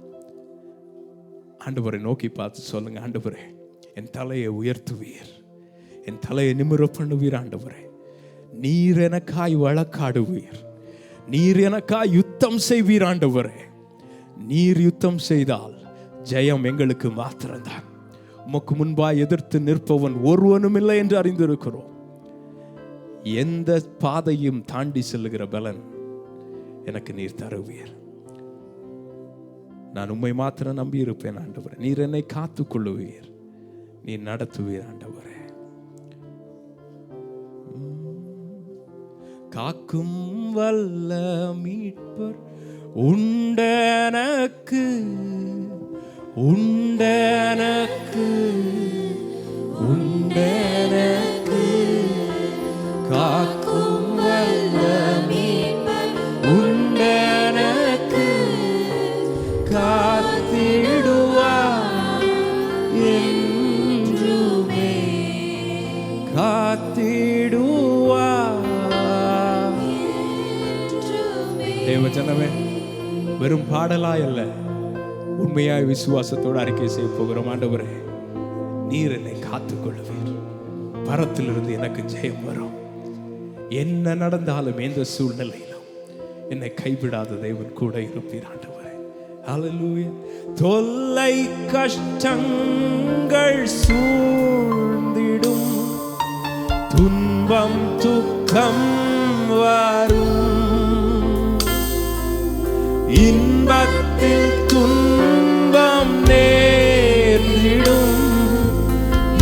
ஆண்டவரை நோக்கி பார்த்து சொல்லுங்க, ஆண்டவரே என் தலையை உயர்த்துவீர், என் தலையை நிமிர பண்ணுவீர். ஆண்டவரே நீர் எனக்காய் வழக்காடுவீர், நீர் எனக்காய் யுத்தம் செய்வீர். ஆண்டவரே நீர் யுத்தம் செய்தால் ஜெயம் எங்களுக்கு மாத்திரம்தான். உமக்கு முன்பாய் எதிர்த்து நிற்பவன் ஒருவனும் இல்லை என்று அறிந்திருக்கிறோம். எந்த பாதையும் தாண்டி செல்லுகிற பலன் எனக்கு நீர் தருவீர். நான் உம்மை மாத்திரம் நம்பி இருப்பேன் ஆண்டவரே. நீர் என்னை காத்துக் கொள்ளுவீர், நீர் நடத்துவீர் ஆண்டவரே. காக்கும் வல்ல மீட்பர் உண்டனக்கு, உண்டனக்கு, உண்டனக்கு. காக்கும் வல்ல மீட்பர் உண்டனக்கு, காத்திடுவார் என்றுமே, காத்திடுவார். தேவஜனமே, வெறும் பாடலாய் அல்ல, உண்மையாய் விசுவாசத்தோடு அறிக்கை செய்ய போகிறோம். ஆண்டவரே நீர் என்னை காத்துக்கொள்ளுவீர், பரத்திலிருந்து எனக்கு ஜெயம் வரும். என்ன நடந்தாலும் எந்த சூழ்நிலையிலும் என்னை கைவிடாத தேவன் கூட இருப்பீர் ஆண்டவரே. ஹல்லேலூயா. தொல்லை கஷ்டங்கள் சூழ்ந்திடும், துன்பம் துக்கம் வரும், இன்பத்தில் துன்பம் நேர்ந்திடும்,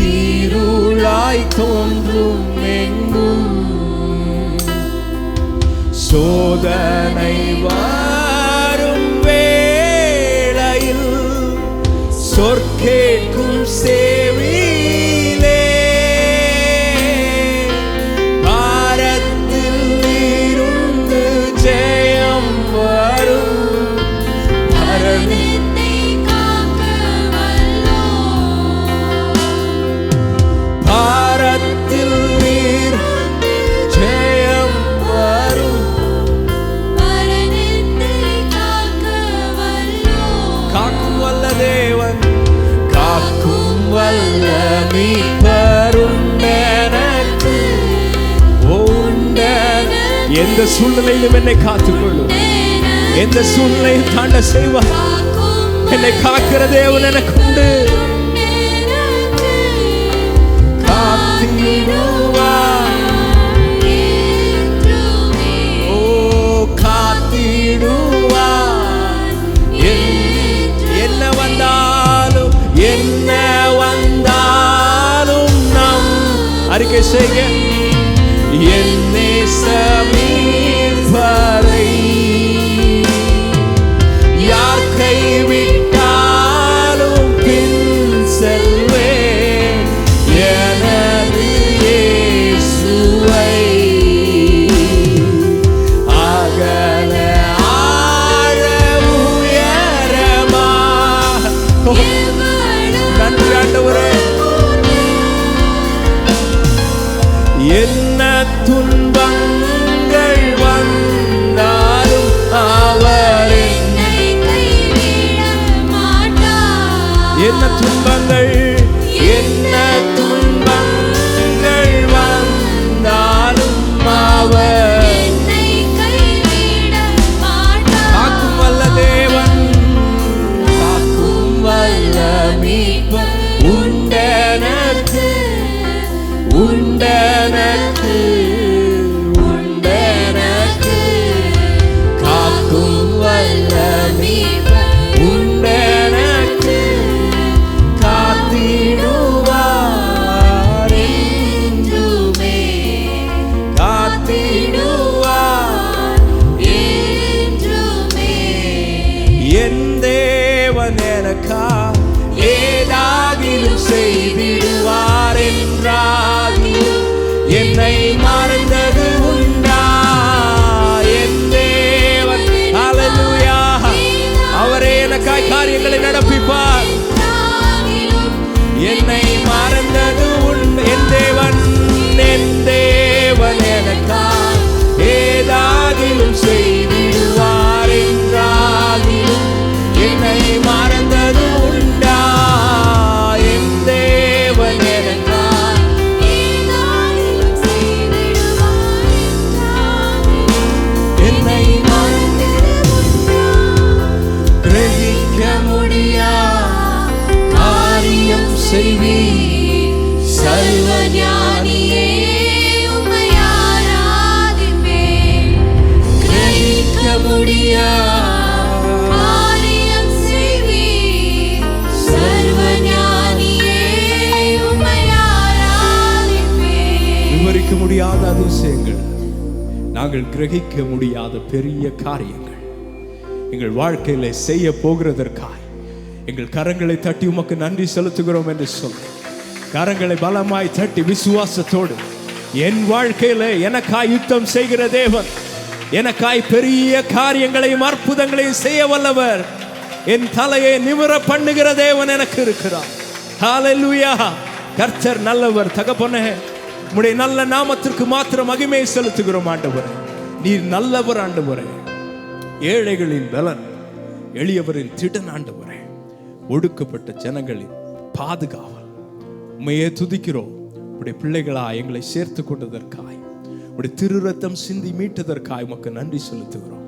இருளாய் தோன்றும் எங்கும் சோதனை வரும் வேளையில் சொற்கேட்கும் சேவிலே பாரத்தில் இருந்து ஜெயம் வரும். மரணத்தை காக்க வல்லோர், பாரத்தில் இருந்து ஜெயம் வரும். மரணத்தை காக்க வல்லோர், காக்கும் வல்ல தேவன், காக்கும் வல்ல மீட்பர் உண்டனக்கு, உண்டன. எந்த சூழ்நிலையிலும் என்னை காத்துக்கொள்ளும், எந்த சூழ்நிலையும் தாண்ட செய்வார். என்னை காக்கிற தேவன் எனக்கு உண்டு. காத்திடும் அறிக்கை செய்க. என் நேசமீட்பரை யார் கைவிட்டாலும் பின் செல்வேன், எனது இயேசுவை அகல ஆழ உயரமா. நன்றி ஆண்டவரே. என்ன துன்பங்கள் வந்தாலும் அவர் என்னை கைவிட மாட்டார். என்ன துன்பங்கள் வந்தாலும் அவர் என்னை கைவிட மாட்டார். காக்கும் வல்ல தேவன், காக்கும் வல்ல மீட்பர் உண்டெனக்கு, உண்டெனக்கு, உண்டெனக்கு. காக்கும் வல்ல மீட்பர் உண்டெனக்கு, காத்திடுவார் என்றுமே, காத்திடுவார் என்றுமே. என் தேவன் எனக்கா ஏதாகிலும் செய்திடுவார் என்றாகிலும் என்னை மறந்தது உண்டா? என் தேவன் ஹல்லேலூயா, அவரே எனக்காய் காரியங்களை நடப்பிப்பார். என்னை மறந்தது உண்டு. என் தேவன், என் தேவன் எனக்காய் ஏதாகிலும் செய்திடுவார் என்றாகிலும் என்னை மறந்தது உண்டா? என் தேவன் எனக்காய் ஏதாகிலும் செய்திடுவார் என்றாகிலும் என்னை மறந்தது உண்டா? கிரகிக்க முடியா காரியம் செய்வீர் சர்வஞானியே, உம்மை ஆராதிப்பேன். கிரகிக்க முடியா காரியம் செய்வீர் சர்வஞானியே, உம்மை ஆராதிப்பேன். விவரிக்க முடியாத அதிசயங்கள், நாங்கள் கிரகிக்க முடியாத பெரிய காரியங்கள் எங்கள் வாழ்க்கையில செய்ய போகிறதற்காய் எங்கள் கரங்களை தட்டி உமக்கு நன்றி செலுத்துகிறோம் என்று சொல்லி, கரங்களை பலமாய் தட்டி விசுவாசத்தோடு, என் வாழ்க்கையில எனக்காய் யுத்தம் செய்கிற தேவன், எனக்காய் பெரிய காரியங்களையும் அற்புதங்களையும் செய்ய வல்லவர், என் தலையை நிமிர பண்ணுகிற தேவன் எனக்கு இருக்கிறார். ஹல்லேலூயா. கர்த்தர் நல்லவர். தகப்பனே, உம்முடைய நல்ல நாமத்திற்கு மாத்திரம் மகிமையை செலுத்துகிறோம் ஆண்டவரே. நீர் நல்லவர் ஆண்டவரே. ஏழைகளின் பலன், எளியவரின் திடன் ஆண்டவரே. ஒடுக்கப்பட்ட ஜனங்களின் பாதுகாவல். உம்மையே துதிக்கிறோம். உடைய பிள்ளைகளா எங்களை சேர்த்து கொண்டதற்காய், உடைய திரு ரத்தம் சிந்தி மீட்டதற்காய் உமக்கு நன்றி செலுத்துகிறோம்.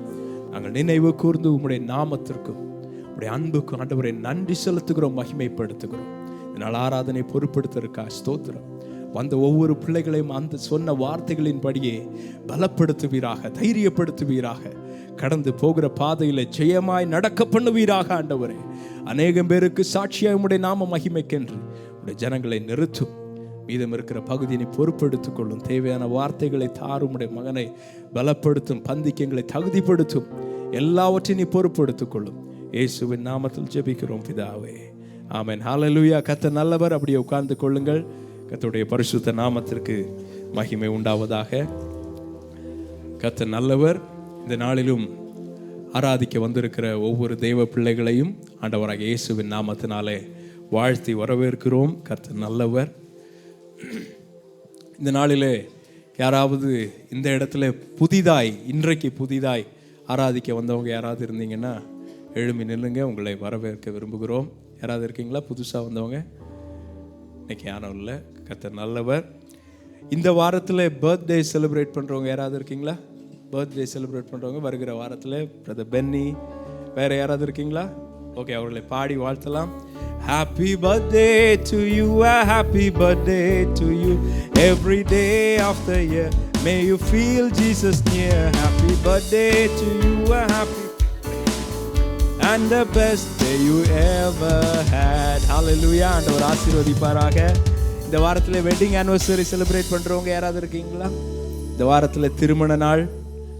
நாங்கள் நினைவு கூர்ந்து உம்முடைய நாமத்திற்கும் உடைய அன்புக்கும் ஆண்டவரை நன்றி செலுத்துகிறோம், மகிமைப்படுத்துகிறோம். இதனால் ஆராதனை பொறுப்படுத்துவதற்காக ஸ்தோத்திரம். வந்த ஒவ்வொரு பிள்ளைகளையும் அந்த சொன்ன வார்த்தைகளின் படியே பலப்படுத்துவீராக, தைரியப்படுத்துவீராக, கடந்து போகிற பாதையில ஜெயமாய் நடக்க பண்ணுவீராக ஆண்டவரே. அநேகம் பேருக்கு சாட்சியாக உம்முடைய நாம மகிமைக்கென்று உடைய ஜனங்களை நிறுத்தும். மீதம் இருக்கிற பகுதியை பொறுப்பெடுத்துக் கொள்ளும். தேவையான வார்த்தைகளை தாரும். உடைய மகனை பலப்படுத்தும், பந்திக்கங்களை தகுதிப்படுத்தும். எல்லாவற்றையும் நீ பொறுப்பெடுத்துக் கொள்ளும். இயேசுவின் நாமத்தில் ஜெபிக்கிறோம் பிதாவே, ஆமென். ஹல்லேலூயா. கர்த்தர் நல்லவர். அப்படியே உட்கார்ந்து கொள்ளுங்கள். கர்த்தருடைய பரிசுத்த நாமத்திற்கு மகிமை உண்டாவதாக. கர்த்தர் நல்லவர். இந்த நாளிலும் ஆராதிக்க வந்திருக்கிற ஒவ்வொரு தெய்வ பிள்ளைகளையும் ஆண்டவராக இயேசுவின் நாமத்தினாலே வாழ்த்தி வரவேற்கிறோம். கர்த்தர் நல்லவர். இந்த நாளிலே யாராவது இந்த இடத்துல புதிதாய், இன்றைக்கு புதிதாய் ஆராதிக்க வந்தவங்க யாராவது இருந்தீங்கன்னா எழும்பி நில்லுங்க. உங்களை வரவேற்க விரும்புகிறோம். யாராவது இருக்கீங்களா புதுசாக வந்தவங்க? இன்னைக்கு யாரும் இல்லை. கர்த்தர் நல்லவர். இந்த வாரத்தில் பர்த்டே செலிப்ரேட் பண்ணுறவங்க யாராவது இருக்கீங்களா? பர்த்டே செலிப்ரேட் பண்ணுறவங்க வருகிற வாரத்தில் பிரதர் பென்னி, வேறு யாராவது இருக்கீங்களா? ஓகே, அவர்களை பாடி வாழ்த்தலாம். Happy birthday to you, a happy birthday to you. Every day of the year, may you feel Jesus near. Happy birthday to you, a happy and the best day you ever had. Hallelujah. ஆண்டவர் ஆசீர்வதிப்பாராக. இந்த இந்த வாரத்தில் wedding anniversary celebrate பண்ணுறவங்க யாராவது இருக்கீங்களா? இந்த வாரத்தில் திருமண நாள்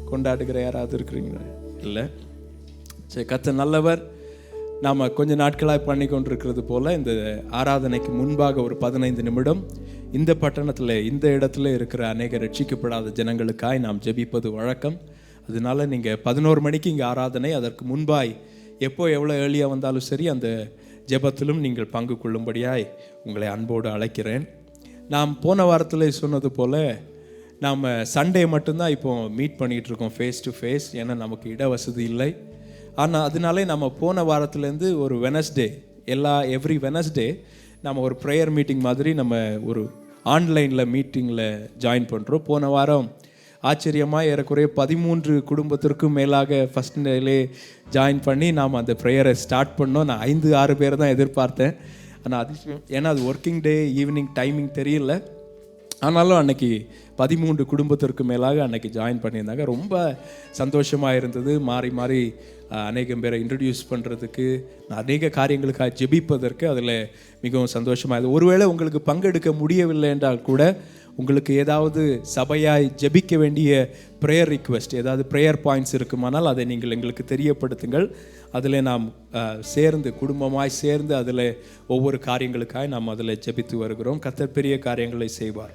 கொண்டாடுகிற யாராவது இருக்கிறீங்களா? இல்லை. சரி, கர்த்தர் நல்லவர். நாம் கொஞ்ச நாட்களாக பண்ணி கொண்டிருக்கிறது போல் இந்த ஆராதனைக்கு முன்பாக ஒரு 15 நிமிடம் இந்த பட்டணத்தில் இந்த இடத்துல இருக்கிற அநேக ரட்சிக்கப்படாத ஜனங்களுக்காய் நாம் ஜெபிப்பது வழக்கம். அதனால நீங்கள் 11 மணிக்கு இங்கே ஆராதனை, அதற்கு முன்பாய் எப்போ எவ்வளோ ஏர்லியாக வந்தாலும் சரி அந்த ஜெபத்திலும் நீங்கள் பங்கு கொள்ளும்படியாய் உங்களை அன்போடு அழைக்கிறேன். நாம் போன வாரத்தில் சொன்னது போல் நாம் சண்டே மட்டும்தான் இப்போ மீட் பண்ணிகிட்ருக்கோம் ஃபேஸ் டு ஃபேஸ். ஏன்னா நமக்கு இட வசதி இல்லை. ஆனால் அதனாலே நம்ம போன வாரத்துலேருந்து ஒரு வெனஸ்டே எவ்ரி வெனஸ்டே நம்ம ஒரு ப்ரேயர் மீட்டிங் மாதிரி நம்ம ஒரு ஆன்லைனில் மீட்டிங்கில் ஜாயின் பண்ணுறோம். போன வாரம் ஆச்சரியமாக ஏறக்குறைய 13 குடும்பத்திற்கும் மேலாக ஃபஸ்ட் டேலே ஜாயின் பண்ணி நாம் அந்த ப்ரேயரை ஸ்டார்ட் பண்ணோம். நான் 5-6 பேர் தான் எதிர்பார்த்தேன். ஆனால் அதிசயம், ஏன்னா அது ஒர்க்கிங் டே ஈவினிங் டைமிங் தெரியல. ஆனாலும் அன்னைக்கு 13 குடும்பத்திற்கு மேலாக அன்னைக்கு ஜாயின் பண்ணியிருந்தாங்க. ரொம்ப சந்தோஷமாக இருந்தது. மாறி மாறி அநேகம் பேரை இன்ட்ரடியூஸ் பண்ணுறதுக்கு, அநேக காரியங்களுக்காக ஜெபிப்பதற்கு அதில் மிகவும் சந்தோஷமாக இருந்தது. ஒருவேளை உங்களுக்கு பங்கெடுக்க முடியவில்லை என்றால் கூட உங்களுக்கு ஏதாவது சபையாய் ஜெபிக்க வேண்டிய ப்ரேயர் ரிக்வெஸ்ட், ஏதாவது ப்ரேயர் பாயிண்ட்ஸ் இருக்குமானால் அதை நீங்கள் எங்களுக்கு தெரியப்படுத்துங்கள். அதில் நாம் சேர்ந்து குடும்பமாய் சேர்ந்து அதில் ஒவ்வொரு காரியங்களுக்காக நாம் அதில் ஜெபித்து வருகிறோம். கர்த்தர் பெரிய காரியங்களை செய்வார்.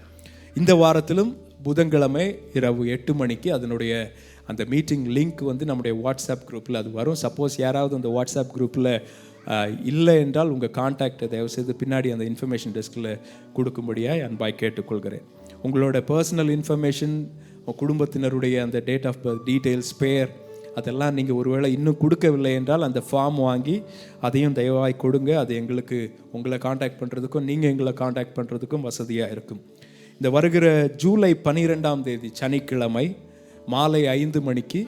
இந்த வாரத்திலும் புதன்கிழமை இரவு 8 மணிக்கு அதனுடைய அந்த மீட்டிங் லிங்க் வந்து நம்முடைய வாட்ஸ்அப் குரூப்பில் அது வரும். சப்போஸ் யாராவது அந்த வாட்ஸ்அப் குரூப்பில் இல்லை என்றால் உங்கள் கான்டாக்டை தயவுசெய்து பின்னாடி அந்த இன்ஃபர்மேஷன் டெஸ்கில் கொடுக்கும்படியாக அன்பாய் கேட்டுக்கொள்கிறேன். உங்களோட பர்சனல் இன்ஃபர்மேஷன், குடும்பத்தினருடைய அந்த டேட் ஆஃப் பர்த் டீட்டெயில்ஸ், பேர், அதெல்லாம் நீங்கள் ஒருவேளை இன்னும் கொடுக்கவில்லை என்றால் அந்த ஃபார்ம் வாங்கி அதையும் தயவாய் கொடுங்க. அது எங்களுக்கு உங்களை கான்டாக்ட் பண்ணுறதுக்கும் நீங்கள் எங்களை கான்டாக்ட் பண்ணுறதுக்கும் வசதியாக இருக்கும். இந்த வருகிற ஜூலை 12ஆம் தேதி சனிக்கிழமை மாலை 5 மணிக்கு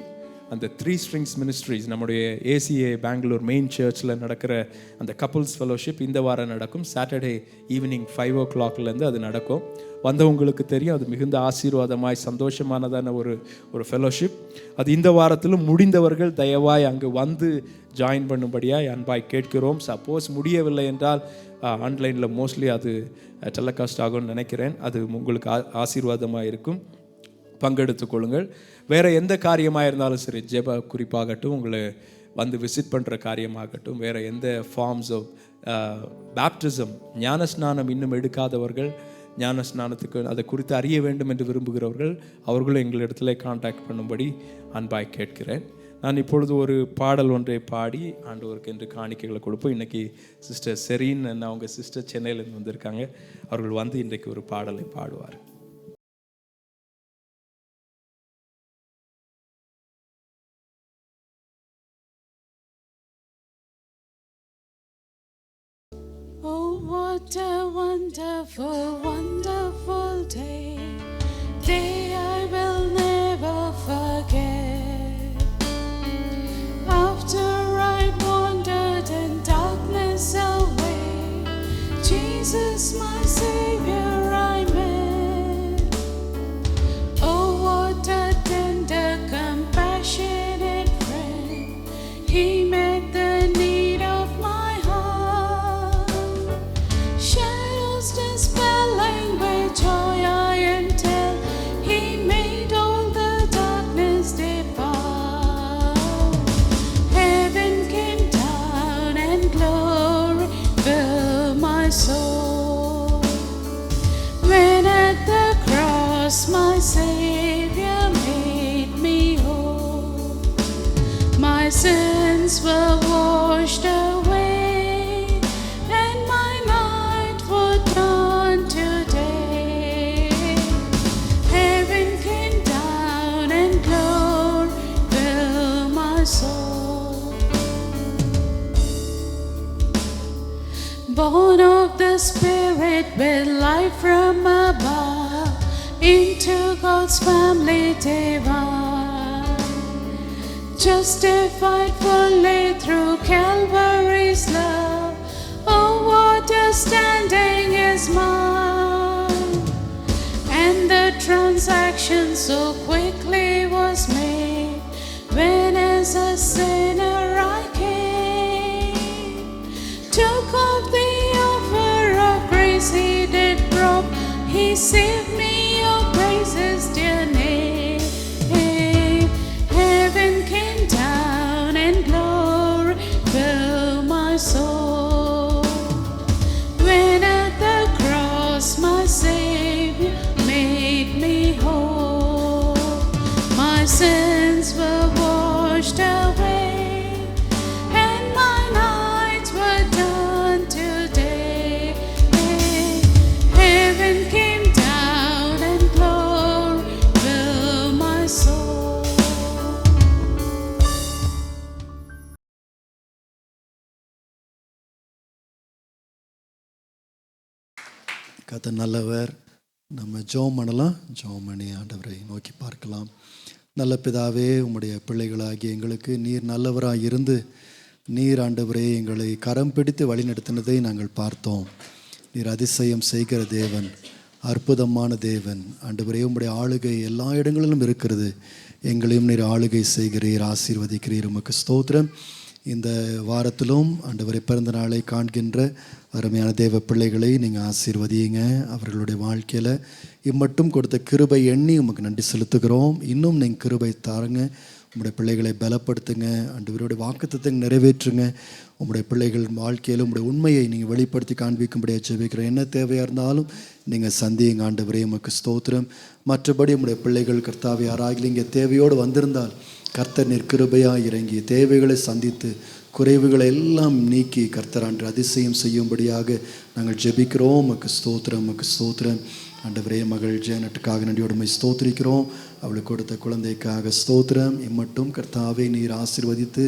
அந்த 3 Strings Ministries நம்முடைய ACA பெங்களூர் மெயின் சர்ச்சில் நடக்கிற அந்த கப்புள்ஸ் ஃபெலோஷிப் இந்த வாரம் நடக்கும். சாட்டர்டே ஈவினிங் 5 o'clockலேருந்து அது நடக்கும். வந்தவங்களுக்கு தெரியும், அது மிகுந்த ஆசீர்வாதமாய் சந்தோஷமானதான ஒரு ஃபெலோஷிப். அது இந்த வாரத்திலும் முடிந்தவர்கள் தயவாய் அங்கு வந்து ஜாயின் பண்ணும்படியாக அன்பாய் கேட்கிறோம். சப்போஸ் முடியவில்லை என்றால் ஆன்லைனில் மோஸ்ட்லி அது டெலிகாஸ்ட் ஆகும்னு நினைக்கிறேன். அது உங்களுக்கு ஆசீர்வாதமாக இருக்கும். பங்கெடுத்து கொள்ளுங்கள். வேறு எந்த காரியமாக இருந்தாலும் சரி, ஜெப குறிப்பாகட்டும், உங்களை வந்து விசிட் பண்ணுற காரியமாகட்டும், வேறு எந்த ஃபார்ம்ஸ் ஆஃப் பேப்டிசம், ஞானஸ்நானம் இன்னும் எடுக்காதவர்கள், ஞானஸ்நானத்துக்கு அதை குறித்து அறிய வேண்டும் என்று விரும்புகிறவர்கள் அவர்களும் எங்களிடத்தில் கான்டாக்ட் பண்ணும்படி அன்பாய் கேட்கிறேன். நான் இப்பொழுது ஒரு பாடல் ஒன்றை பாடி ஆண்டவருக்கு என்று காணிக்கைகளை கொடுப்போம். இன்றைக்கி சிஸ்டர் செரீன், அவங்க சிஸ்டர் சென்னையிலேருந்து வந்திருக்காங்க. அவர்கள் வந்து இன்றைக்கு ஒரு பாடலை பாடுவார். Oh, what a wonderful, wonderful day, day I will never forget. After I'd wandered in darkness away, Jesus my Savior I met. Oh, what a tender, compassionate friend, He met the need of my heart. Shadows dispelling with joy I am tell, He made all the darkness depart. Heaven came down and glory filled my soul, when at the cross my Savior made me whole. My sins were washed away, and my night would dawn today. Heaven came down and glory filled my soul. Born of the Spirit with life from above, into God's family divine, justified fully through Calvary's love. Oh, what a standing is mine, and the transaction so quickly was made, when as a sinner I came, took up the offer of grace He did provide. கர்த்தர் நல்லவர். நம்ம ஜெபம் பண்ணலாம். ஜெபம் பண்ணி ஆண்டவரை நோக்கி பார்க்கலாம். நல்ல பிதாவே, உம்முடைய பிள்ளைகளாகிய எங்களுக்கு நீர் நல்லவராக இருந்து நீர் ஆண்டவரே எங்களை கரம் பிடித்து வழிநடத்தினதை நாங்கள் பார்த்தோம். நீர் அதிசயம் செய்கிற தேவன், அற்புதமான தேவன். ஆண்டவரே, உம்முடைய ஆளுகை எல்லா இடங்களிலும் இருக்கிறது. எங்களையும் நீர் ஆளுகை செய்கிறீர், ஆசீர்வதிக்கிறீர். உமக்கு ஸ்தோத்திரம். இந்த வாரத்திலும் ஆண்டவரை பிறந்த நாளை காண்கின்ற அருமையான தேவ பிள்ளைகளை நீங்கள் ஆசீர்வதியுங்க. அவர்களுடைய வாழ்க்கையில் இம்மட்டும் கொடுத்த கிருபை எண்ணி உமக்கு நன்றி செலுத்துகிறோம். இன்னும் நீங்கள் கிருபை தாருங்க. உங்களுடைய பிள்ளைகளை பலப்படுத்துங்க. ஆண்டவருடைய வாக்குத்தத்தை நிறைவேற்றுங்க. உங்களுடைய பிள்ளைகள் வாழ்க்கையில் உங்களுடைய உண்மையை நீங்கள் வெளிப்படுத்தி காண்பிக்கும்படியாக ஜெபிக்கிறோம். என்ன தேவையாக இருந்தாலும் நீங்கள் சந்தியுங்க. ஆண்டவரே, உமக்கு ஸ்தோத்திரம். மற்றபடி உங்களுடைய பிள்ளைகள் கர்த்தாவே யாராகிலும் இங்கே தேவையோடு வந்திருந்தால் கர்த்தர் நீர் கிருபையாக இறங்கி தேவைகளை சந்தித்து குறைவுகளை எல்லாம் நீக்கி கர்த்தர் அன்று அதிசயம் செய்யும்படியாக நாங்கள் ஜெபிக்கிறோம். உமக்கு ஸ்தோத்திரம், உமக்கு ஸ்தோத்திரம். ஆண்டவரே, மகள் ஜெயனட்டுக்காக நன்றியோடுமை ஸ்தோத்திரிக்கிறோம். அவளுக்கு கொடுத்த குழந்தைக்காக ஸ்தோத்திரம். இம்மட்டும் கர்த்தாவை நீர் ஆசீர்வதித்து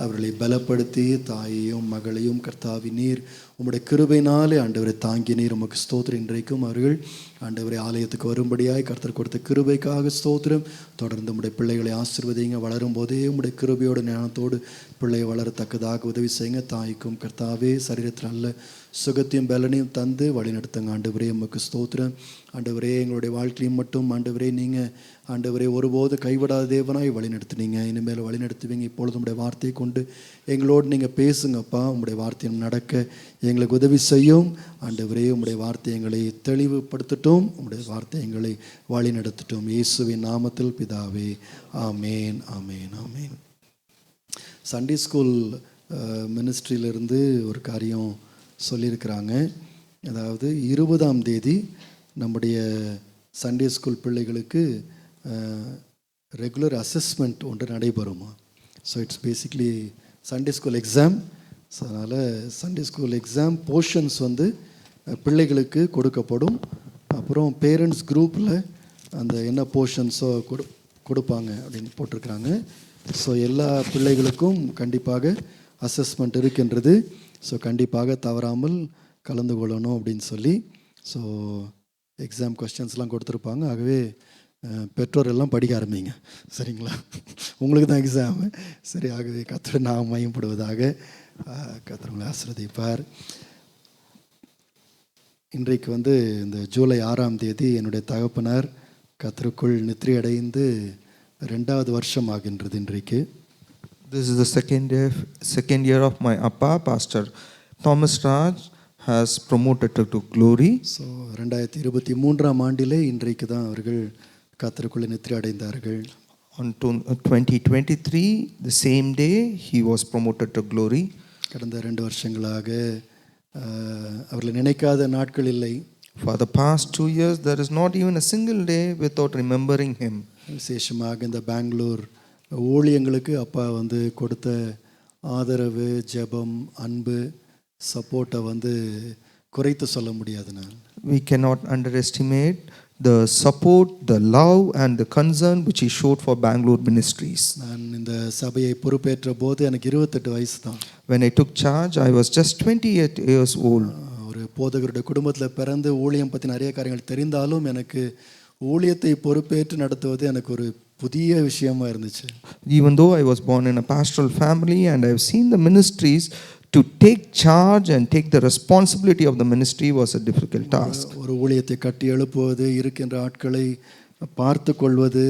அவர்களை பலப்படுத்தி தாயையும் மகளையும் கர்த்தாவி நீர் உம்முடைய கிருபையினாலே ஆண்டவரை தாங்கி நீர் உமக்கு ஸ்தோத்திரம். இன்றைக்கும் அவர்கள் ஆண்டவரை ஆலயத்துக்கு வரும்படியாய் கர்த்தர் கொடுத்த கிருபைக்காக ஸ்தோத்திரம். தொடர்ந்து உம்முடைய பிள்ளைகளை ஆசீர்வதிங்க. வளரும் போதே உம்முடைய கிருபையோட ஞானத்தோடு பிள்ளையை வளரத்தக்கதாக உதவி செய்யுங்க. தாய்க்கும் கர்த்தாவே சரீரத்தில் நல்ல சுகத்தையும் பலனையும் தந்து வழிநடத்துங்க. ஆண்டவரே, உமக்கு ஸ்தோத்திரம். ஆண்டவரே, எங்களுடைய வாழ்க்கையும் மட்டும் ஆண்டவரே நீங்கள் ஆண்டவரே ஒருபோது கைவிடாத தேவனாய் வழிநடத்துனீங்க. இனிமேல் வழிநடத்துவீங்க. இப்பொழுது உங்களுடைய வார்த்தையை கொண்டு எங்களோடு நீங்கள் பேசுங்கப்பா. உங்களுடைய வார்த்தையை நடக்க எங்களுக்கு உதவி செய்யும். ஆண்டவரே, உங்களுடைய வார்த்தை எங்களை தெளிவுபடுத்தட்டும். உங்களுடைய வார்த்தை எங்களை வழி நடத்தட்டும். இயேசுவின் நாமத்தில் பிதாவே, ஆமேன், ஆமேன், ஆமேன். சண்டே ஸ்கூல் மினிஸ்ட்ரியிலிருந்து ஒரு காரியம் சொல்லியிருக்கிறாங்க. அதாவது 20ஆம் தேதி நம்முடைய சண்டே ஸ்கூல் பிள்ளைகளுக்கு ரெகுலர் அசஸ்மெண்ட் ஒன்று நடைபெறுமா. So it's basically Sunday school exam. So அதனால் சண்டே ஸ்கூல் எக்ஸாம் போர்ஷன்ஸ் வந்து பிள்ளைகளுக்கு கொடுக்கப்படும். அப்புறம் பேரண்ட்ஸ் குரூப்பில் அந்த என்ன போர்ஷன்ஸோ கொடுப்பாங்க அப்படின்னு போட்டிருக்கிறாங்க. ஸோ எல்லா பிள்ளைகளுக்கும் கண்டிப்பாக அசஸ்மெண்ட் இருக்கின்றது. ஸோ கண்டிப்பாக தவறாமல் கலந்து கொள்ளணும் அப்படின்னு சொல்லி ஸோ எக்ஸாம் கொஸ்டின்ஸ்லாம் கொடுத்துருப்பாங்க. ஆகவே பெற்றோர் எல்லாம் படிக்க ஆரம்பிங்க. சரிங்களா? உங்களுக்கு தான் எக்ஸாமு. சரி, ஆகவே கர்த்தர் நாம் மையப்படுவதாக. கர்த்தர் உங்களை ஆசீர்வதிப்பார். இன்றைக்கு வந்து இந்த ஜூலை 6ஆம் தேதி என்னுடைய தகப்பனார் கர்த்தருக்குள் நித்திரை அடைந்து 2வது வருஷம் ஆகின்றது இன்றைக்கு. This is the second year of my Appa, Pastor Thomas Raj has promoted to glory. So 2023ஆம் ஆண்டிலே இன்றைக்கு தான் அவர்கள் கர்த்தருக்குள்ளே நித்திரை அடைந்தார்கள். On 2023, the same day, he was promoted to glory. கடந்த 2 வருஷங்களாக அவர்களை நினைக்காத நாட்கள் இல்லை. For the past 2 years, there is not even a single day without remembering him. விசேஷமாக இந்த பெங்களூர் ஊழியங்களுக்கு அப்பா வந்து கொடுத்த ஆதரவு, ஜெபம், அன்பு, சப்போர்ட்டை வந்து குறைத்து சொல்ல முடியாது. நான் We cannot underestimate the support, the love and the concern which he showed for Bangalore ministries. நான் இந்த சபையை பொறுப்பேற்ற போது எனக்கு 28 வயசு தான். When I took charge, I was just 28 years old. ஒரு போதகருடைய குடும்பத்தில் பிறந்து ஊழியம் பற்றி நிறைய காரியங்கள் தெரிந்தாலும் எனக்கு ஊழியத்தை பொறுப்பேற்று நடத்துவது எனக்கு ஒரு புதிய விஷயமா இருந்துச்சு. Even though I was born in a pastoral family and I have seen the ministries, to take charge and take the responsibility of the ministry was a difficult task. ஒரு ஊழியத்தை கட்டி எழுப்புவது, இருக்கின்ற ஆட்களை பார்த்து கொள்வது,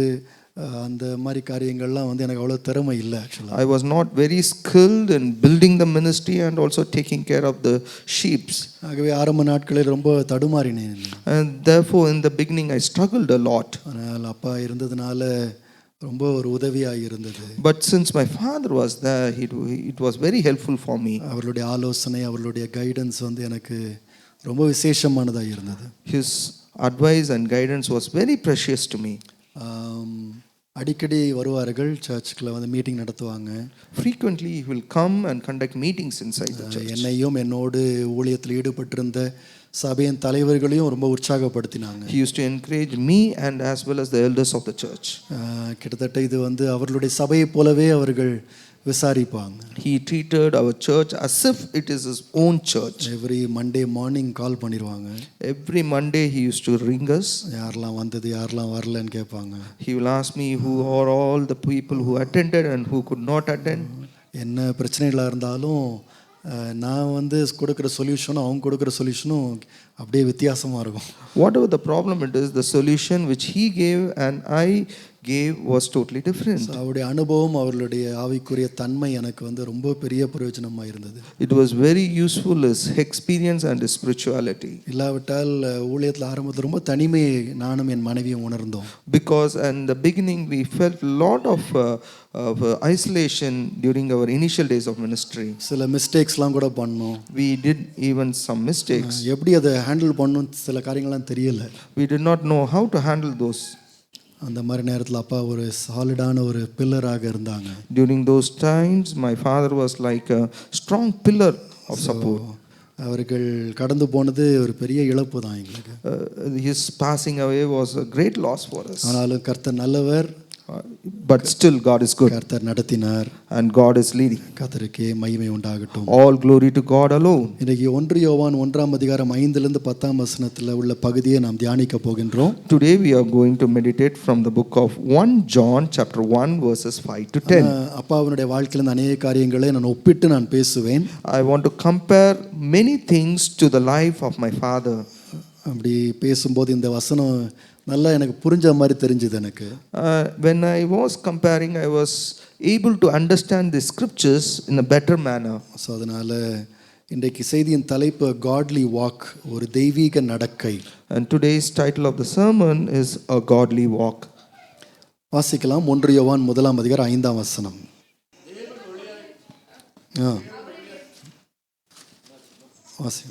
அந்த மாதிரி காரியங்கள்லாம் வந்து எனக்கு அவ்வளோ திறமை இல்லை. ஆக்சுவலாக I was not very skilled in building the ministry and also taking care of the sheep. ஆகவே ஆரம்ப நாட்களில் ரொம்ப தடுமாறினேன். And therefore in the beginning I struggled a lot. ஆனால் அப்பா இருந்ததுனால ரொம்ப ஒரு உதவியாக இருந்தது. But since my father was there, it was very helpful for me. அவர்களுடைய ஆலோசனை, அவர்களுடைய கைடன்ஸ் வந்து எனக்கு ரொம்ப விசேஷமானதாக இருந்தது. His advice and guidance was very precious to me. அடிக்கடி வருவார்கள், சர்ச்சுக்குள்ள வந்து மீட்டிங் நடத்துவாங்க. Frequently he will come and conduct meetings inside the church. என்னையும் என்னோடு ஊழியத்தில் ஈடுபட்டிருந்த சபையின் தலைவர்களையும் ரொம்ப உற்சாகப்படுத்தினாங்க. He used to encourage me and as well as the elders of the church. கிட்டத்தட்ட இது அவர்களுடைய சபையை போலவே அவர்கள் விசாரிப்பாங்க. He treated our church as if it is his own church. Every Monday morning call பண்ணிடுவாங்க. Every Monday he used to ring us. யாரெல்லாம் வந்தது யாரெல்லாம் வரலன்னு கேட்பாங்க. He will ask me who are all the people who attended and who could not attend. என்ன பிரச்சனைகளாக இருந்தாலும் நான் கொடுக்குற சொல்யூஷனும் அவங்க கொடுக்குற சொல்யூஷனும் அப்படியே வித்தியாசமாக இருக்கும். Whatever the problem it is, the solution which he gave and I gave was totally different. அவருடைய அனுபவம் அவர்களுடைய ஆவிக்குரிய தன்மை எனக்கு ரொம்ப பெரிய பிரயோஜனமாக இருந்தது. It was very useful, his experience and his spirituality. இல்லாவிட்டால் ஊழியத்தில் ஆரம்பத்தில் ரொம்ப தனிமையை நானும் என் மனைவியும் உணர்ந்தோம். Because in the beginning we felt a lot of isolation during our initial days of ministry. சில மிஸ்டேக்ஸ்லாம் கூட பண்ணோம். We did even some mistakes. எப்படி அதை ஹேண்டில் பண்ணணும் சில காரியங்கள்லாம் தெரியல. We did not know how to handle those. அந்த மாதிரி நேரத்தில் அப்பா ஒரு சாலிடான ஒரு பில்லராக இருந்தாங்க. During those times my father was like a strong pillar of support. அவர்கள் கடந்து போனது ஒரு பெரிய இழப்பு தான் எங்களுக்கு. His passing away was a great loss for us. ஆனாலும் கர்த்தர் நல்லவர். But still God is good. கர்த்தர் நடத்தினார். And God is leading. கர்த்தருக்கே மகிமை உண்டாகட்டும். All glory to God alone. இன்னைக்கு 1 யோவான் 1:5-10 உள்ள பகுதியை நாம் தியானிக்க போகின்றோம். Today we are going to meditate from the book of 1 John chapter 1 verses 5 to 10. அப்பாவுடைய வாழ்க்கையில அநேக காரியங்களை நான் ஒப்பிட்டு நான் பேசுவேன். I want to compare many things to the life of my father. அப்படி பேசும்போது இந்த வசனம் நல்லா எனக்கு புரிஞ்ச மாதிரி தெரிஞ்சது எனக்கு. When I was comparing, I was able to understand the scriptures in a better manner. So அதனால இன்றைக்கு செய்தியின் தலைப்பு காட்லி வாக், ஒரு தெய்வீக நடக்கை. And today's title of the sermon is a godly walk. வாசிக்கலாம் 1 யோவான் 1:5. வாசி.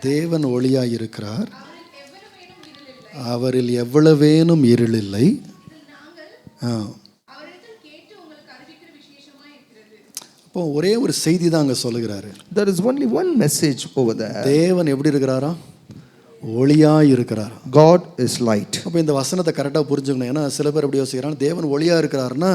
தேவன் ஒளியாய் இருக்கிறார், அவரில் எவ்வளவேனும் இருள் இல்லை. அப்போ ஒரே ஒரு செய்தி தான் அங்கே சொல்லுகிறாரு. There is only one message over there. தேவன் எப்படி இருக்கிறாரா? ஒளியாய் இருக்கிறார். God is light. அப்போ இந்த வசனத்தை கரெக்டாக புரிஞ்சுக்கணும். ஏன்னா சில பேர் எப்படி யோசிக்கிறாங்க, தேவன் ஒளியாக இருக்கிறாருன்னா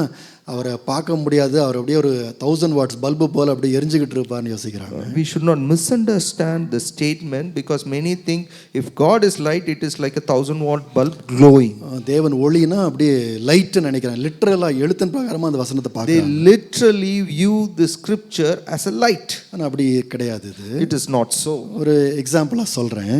அவரை பார்க்க முடியாது, அவர் அப்படியே ஒரு 1000 வாட்ஸ் பல்பு போல் அப்படி எரிஞ்சுக்கிட்டு இருப்பார்னு யோசிக்கிறாங்க. We should not misunderstand the statement because many think if God is light, it is like a 1000-watt bulb glowing. தேவன் ஒளினா அப்படியே லைட்னு நினைக்கிறாங்க. லிட்டரலாக எழுத்தின் பிரகாரமாக அந்த வசனத்தை பார்க்க They literally view the scripture as a light. ஆனால் அப்படி கிடையாது. இது It is not so. ஒரு எக்ஸாம்பிளாக சொல்கிறேன்.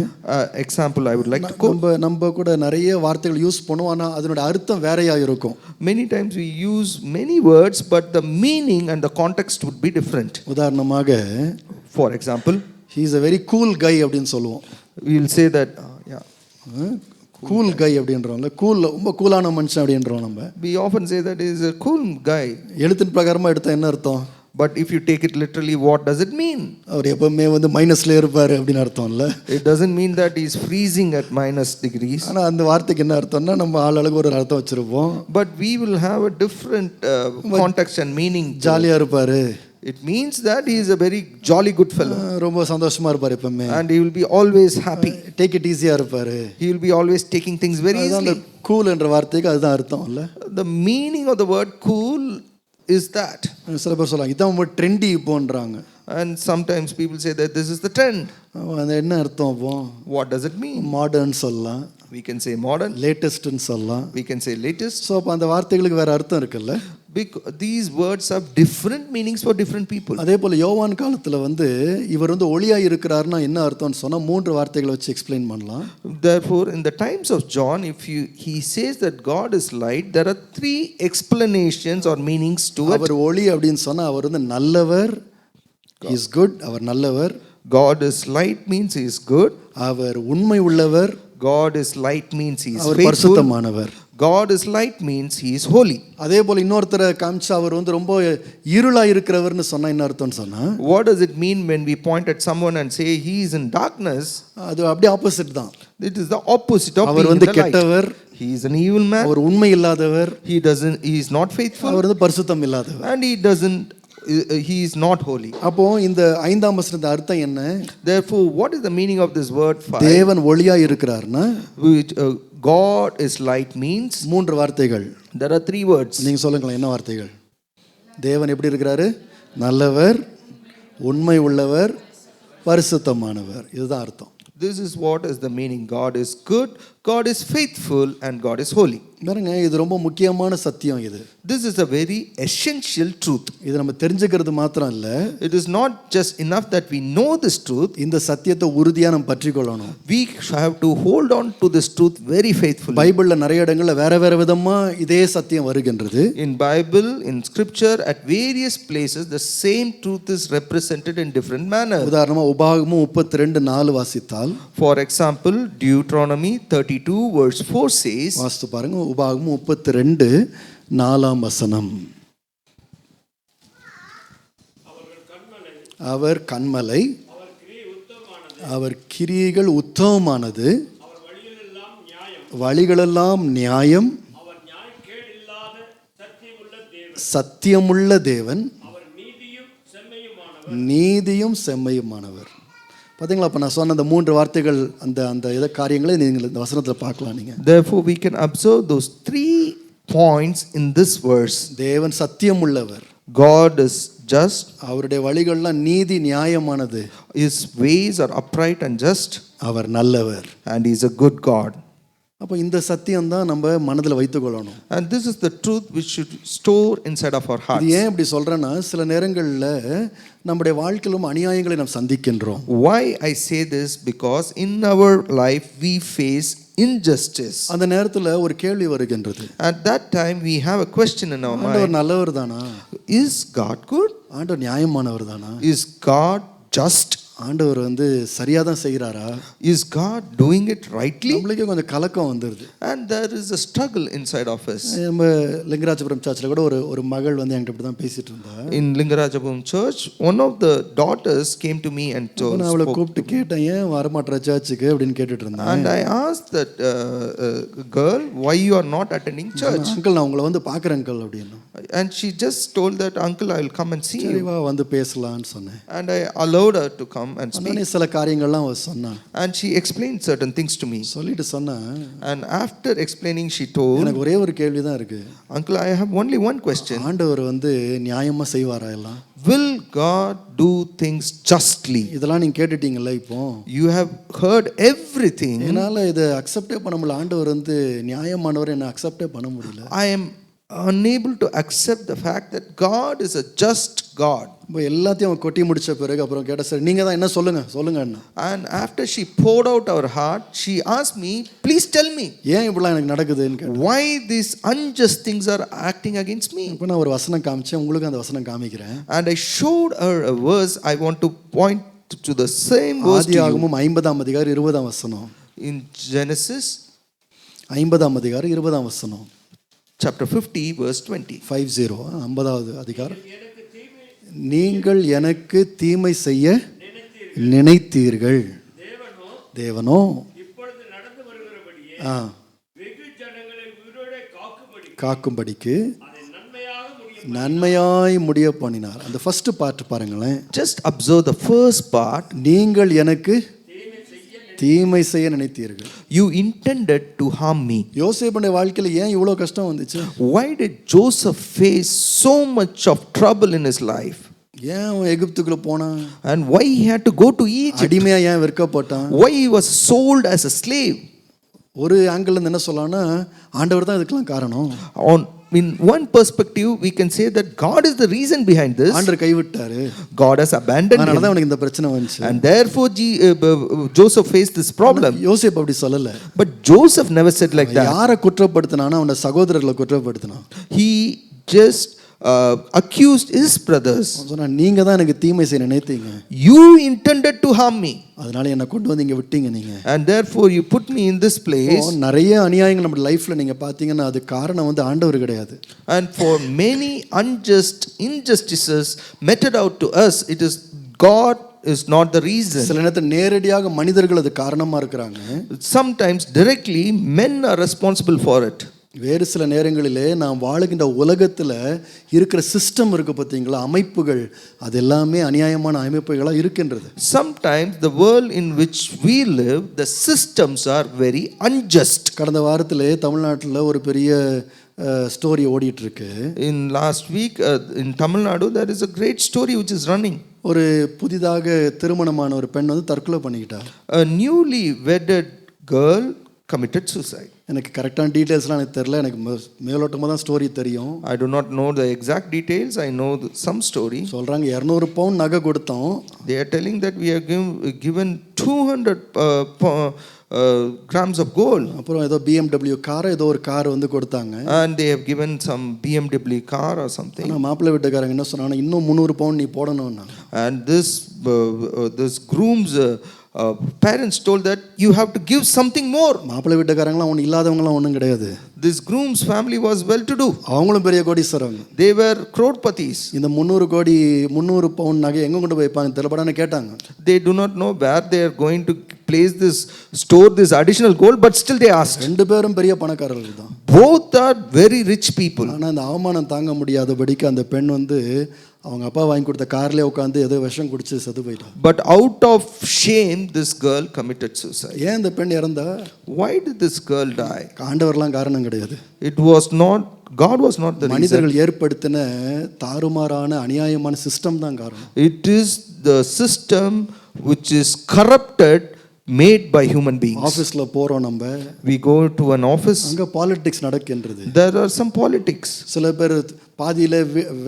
Example I would like to quote. நம்ம கூட நிறைய வார்த்தைகள் யூஸ் பண்ணுவோம், ஆனால் அதனோட அர்த்தம் வேறையாக இருக்கும். Many times we use many words but the meaning and the context would be different. உதாரணமாக, for example, he is a very cool guy அப்படின்னு சொல்லுவோம். we will say that cool கை அப்படின்றவங்க, கூல் ரொம்ப கூலான மனுஷன் அப்படின்றோம். நம்ம we often say that he is a cool guy. எழுத்தின் பிரகாரமாக எடுத்தால் என்ன அர்த்தம்? But if you take it literally, what does it mean? அவர் எப்பவுமே மைனஸ்ல இருப்பார் அப்படின்னு அர்த்தம் இல்ல. It doesn't mean that he is freezing at minus degrees. ஆனா அந்த வார்த்தைக்கு என்ன அர்த்தம்னா நம்ம ஆளுக்கு ஒரு அர்த்தம் வச்சிருப்போம். But we will have a different context and meaning. ஜாலியா இருப்பாரு. It means that he is a very jolly good fellow. ரொம்ப சந்தோஷமா இருப்பார் எப்பவுமே. And he will be always happy. Take it easy இருப்பாரு. He will be always taking things very easily. Cool என்ற வார்த்தைக்கு அதுதான் அர்த்தம் இல்ல. The meaning of the word cool is that. சில பேர் சொல்றாங்க இதான் ரொம்ப trendy இப்போன்றாங்க. And sometimes people say that this is the trend. அது என்ன அர்த்தம் அப்போ? What does it mean? Modern சொல்லலாம். We can say modern. லேட்டஸ்ட்னு சொல்லலாம். We can say latest. So அப்போ அந்த வார்த்தைகளுக்கு வேற அர்த்தம் இருக்குல்ல. Because these words have different meanings for different people. அதே போல யோவான் காலத்தில் இவர் ஒளியாக இருக்கிறாருன்னா என்ன அர்த்தம்னு சொன்னால் 3 வார்த்தைகளை வச்சு எக்ஸ்பிளைன் பண்ணலாம். Therefore, in the times of John, he says that God is light, there are 3 explanations or meanings to it. அவர் ஒளி அப்படின்னு சொன்னால் அவர் நல்லவர். He is good. அவர் நல்லவர். God is light means he is good. அவர் உண்மை உள்ளவர். God is light means he is our faithful. பரிசுத்தமானவர். God is light means he is holy. அதே போல இன்னொருத்தரை காமிச்சா அவர் ரொம்ப இருளா இருக்கிறவர்னு சொன்னா என்ன அர்த்தம்னு சொன்னா, what does it mean when we point at someone and say he is in darkness? அது அப்படியே ஆப்போசிட் தான். It is the opposite of our being in the light. கெட்டவர். He is an evil man. அவர் உண்மை இல்லாதவர். He is not faithful. அவர் பரிசுத்தம் இல்லாதவர். And he he is not holy. அப்போ இந்த 5ஆம் வசனத்தின் அர்த்தம் என்ன? Therefore, what is the meaning of this word 5? தேவன் ஒளியா இருக்கிறார்னா Which God is light means 3 வார்த்தைகள். there are 3 words. நீங்க சொல்லுங்களேன், என்ன வார்த்தைகள்? தேவன் எப்படி இருக்கிறாரு? நல்லவர், உண்மை உள்ளவர், பரிசுத்தமானவர். இதுதான் அர்த்தம். This is what is the meaning. God is good, God is faithful, and God is holy. பாருங்க, இது ரொம்ப முக்கியமான சத்தியம் இது. This is a very essential truth. இது நம்ம தெரிஞ்சுக்கிறது மாத்திரம் இல்ல, It is not just enough that we know this truth. இந்த சத்தியத்தை உறுதியா நம்ம பற்றிக்கொள்ளணும். We have to hold on to this truth very faithfully. பைபிள்ல நிறைய இடங்கள்ல வேற வேற விதமா இதே சத்தியம் வருகின்றது. In Bible, in scripture, at various places, the same truth is represented in different manner. உதாரணமா உபாகமம் 32:4 வாசித்தால், For example, Deuteronomy 32 verse 4 says, வாசித்து பாருங்க, உபாகமம் 32:4 வசனம். அவர் கன்மலை, அவர் கிரியைகள் உத்தமமானது, வழிகளெல்லாம் நியாயம், சத்தியமுள்ள தேவன், நீதியும் செம்மையுமானவர். பார்த்தீங்களா, அப்போ நான் சொன்ன அந்த 3 வார்த்தைகள், அந்த அந்த காரியங்களை நீங்கள் இந்த வசனத்தில் பார்க்கலாம். நீங்கள் therefore we can observe those 3 points in this verse. தேவன் சத்தியம் உள்ளவர், God is just, அவருடைய வழிகள்லாம் நீதி நியாயமானது, his ways are upright and just, அவர் நல்லவர். and he is a good God. அப்போ இந்த சத்தியம் தான் நம்ம மனதில் வைத்துக்கொள்ளணும். And this is the truth which should store inside of our hearts. இது ஏன் இப்படி சொல்றேன்னா, சில நேரங்களில் நம்முடைய வாழ்க்கையிலும் அநியாயங்களை நாம் சந்திக்கின்றோம். Why I say this? Because in our life we face injustice. அந்த நேரத்தில் ஒரு கேள்வி வருகின்றது. At that time we have a question in our ஆண்டவர் mind. நல்லவர் தானா? Is God good? ஆண்டவர் நியாயமானவர் தானா? Is God just? ஆண்டவர் சரியா தான் செய்கிறாரா? Is God doing it rightly? நம்மளுக்கே கொஞ்சம் கலக்கம் வந்துடுது. And there is a struggle inside of us. நம்ம லிங்கராஜபுரம் சர்ச்சில் கூட ஒரு மகள் என்கிட்ட இப்படி தான் பேசிட்டு இருந்தா. In Lingarajapum church, one of the daughters came to me and told, நான் அவளை கூப்பிட்டு கேட்டேன், ஏன் வரமாட்டேற சர்ச்சுக்கு அப்படின்னு கேட்டுட்டு இருந்தேன். and I asked that girl, why you are not attending church? Uncle, நான் உங்களை பார்க்குறேன் அங்கிள் அப்படின்னு. And she just told that, uncle, I will come and see சரி you. வா, பேசலாம்னு சொன்னேன். And I allowed her to come and speak. நானே சில காரியங்கள்லாம் அவ சொன்னான். And she explained certain things to me. சொல்லிட்டு சொன்னா, And after explaining, she told, எனக்கு ஒரே ஒரு கேள்வி தான் இருக்கு. uncle, I have only one question. ஆண்டவர் நியாயமா செய்வாரா எல்லாம்? Will God do things justly? இதெல்லாம் நீங்க கேட்டுட்டீங்கல்ல இப்போ. You have heard everything. என்னால இதை அக்செப்டே பண்ண முடியல. ஆண்டவர் நியாயமானவர், என்ன அக்செப்டே பண்ண முடியல. I am unable to accept the fact that God is a just God. இப்போ எல்லாத்தையும் அவன் கொட்டி முடிச்ச பிறகு அப்புறம் கேட்ட, சார் நீங்க தான் என்ன சொல்லுங்க. And after she poured out her heart, she asked me, please tell me, ஏன் இப்படிலாம் எனக்கு நடக்குதுன்னு கேட்டேன். why these unjust things are acting against me? இப்போ நான் ஒரு வசனம் காமிச்சேன், உங்களுக்கு அந்த வசனம் காமிக்கிறேன். And I showed her a verse. I want to point to the same verse to you. ஆதியாகமம் 50ஆம் அதிகாரம் 20ஆம் வசனம். In Genesis 50ஆம் அதிகாரம் 20ஆம் வசனம். chapter 50 verse 20. 50வது அதிகாரம். நீங்கள் எனக்கு தீமை செய்ய நினைத்தீர்கள், தேவனோ காக்கும்படிக்கு நன்மையாய் முடிய பண்ணினார். அந்த ஃபர்ஸ்ட் பார்ட் பாருங்களேன். Just observe the first part. நீங்கள் எனக்கு தீமை செய்ய நினைத்தீர்கள். You intended to harm me. யோசேப்புடைய வாழ்க்கையில ஏன் இவ்வளவு கஷ்டம் வந்துச்சு? Why did Joseph face so much of trouble in his life? ஏன் எகிப்துக்குள்ள போனான்? And why he had to go to Egypt? அடிமையா ஏன் விற்கப்பட்டான்? Why he was sold as a slave? ஒரு ஆங்கிள் இருந்து என்ன சொல்லலாம்னா, ஆண்டவர் தான் இதுக்கெல்லாம் காரணம். In one perspective we can say that God is the reason behind this. ஆண்டவர் கைவிட்டாரு. God has abandoned him. அதனால தான் அவனுக்கு இந்த பிரச்சனை வந்துச்சு. And therefore Joseph faced this problem. யோசேப்பு அப்படி சொல்லல. But Joseph never said like that. யாரை குற்றப்படுத்தினானா, அவனோட சகோதரர்களை குற்றப்படுத்தினான். He just accused his brothers. சொன்னா, நீங்க தான் எனக்கு தீமை செய்ய நினைத்தீங்க. You intended to harm me. அதனால என்ன கொண்டு வந்து இங்க விட்டீங்க நீங்க. And therefore you put me in this place. நிறைய அநியாயங்கள் நம்ம லைஃப்ல நீங்க பாத்தீங்கன்னா அது காரணம் ஆண்டவர் கிடையாது. And for many unjust injustices meted out to us, it is God is not the reason. சில நேரத்துல நேரடியாக மனிதர்கள் அது காரணமா இருக்காங்க. Sometimes directly men are responsible for it. வேறு சில நேரங்களிலே நாம் வாழுகின்ற உலகத்தில் இருக்கிற சிஸ்டம் இருக்கு பார்த்தீங்களா, அமைப்புகள், அது எல்லாமே அநியாயமான அமைப்புகளாக இருக்கின்றது. Sometimes the world in which we live, the systems are very unjust. கடந்த வாரத்திலே தமிழ்நாட்டில் ஒரு பெரிய ஸ்டோரி ஓடிட்டு இருக்கு. In last week in Tamil Nadu, there is a great story which is running. ஒரு புதிதாக திருமணமான ஒரு பெண் வந்து தற்கொலை பண்ணிக்கிட்டா. A newly wedded girl committed suicide. எனக்கு கரெக்டான டீட்டெயில்ஸ்லாம் எனக்கு தெரியல, எனக்கு மேலோட்டமாக தான் ஸ்டோரி தெரியும். I do not know the exact details. I know some story. சொல்கிறாங்க 200 பவுன் நகை கொடுத்தோம். They are telling that we are given 200 grams of gold. அப்புறம் ஏதோ BMW கார், ஏதோ ஒரு கார் வந்து கொடுத்தாங்க. And they have given some BMW car or something. ஆனால் மாப்பிள்ளை வீட்டுக்காரங்க என்ன சொன்னாங்கன்னா, இன்னும் 300 பவுன் நீ போடணும்னா. And this groom's parents told that you have to give something more. மாப்பிள்ளை வீட்டுக்காரங்களாம் ஒன்றும் இல்லாதவங்களாம் ஒன்றும் கிடையாது. This groom's family was well to do. அவங்களும் பெரிய கோடீஸ்வரங்க. They were crorepathi's. இந்த 300 பவுன் நகை எங்கே கொண்டு போய் வைப்பாங்க தெரியப்படான்னு கேட்டாங்க. They do not know where they are going to store this additional gold, but still they asked. ரெண்டு பேரும் பெரிய பணக்காரர்கள் தான். Both are very rich people. ஆனால் அந்த அவமானம் தாங்க முடியாதபடிக்கு அந்த பெண் வந்து அவங்க அப்பா வாங்கி கொடுத்த கார்லேயே உட்காந்து ஏதோ விஷம் குடிச்சு செத்து போயிட்டான். But out of shame, this girl committed suicide. ஏன் இந்த பெண் இறந்தா? Why did this girl die? ஆண்டவர்லாம் காரணம் கிடையாது. It was not, God was not the reason. மனிதர்கள் ஏற்படுத்தின தாறுமாறான அநியாயமான சிஸ்டம் தான் காரணம். It is the system which is corrupted, made by human beings. ஆஃபீஸில் போகிறோம், நம்ம We go to an office. அங்கே பாலிடிக்ஸ் நடக்கின்றது. There are some politics. சில பேர் பாதியில்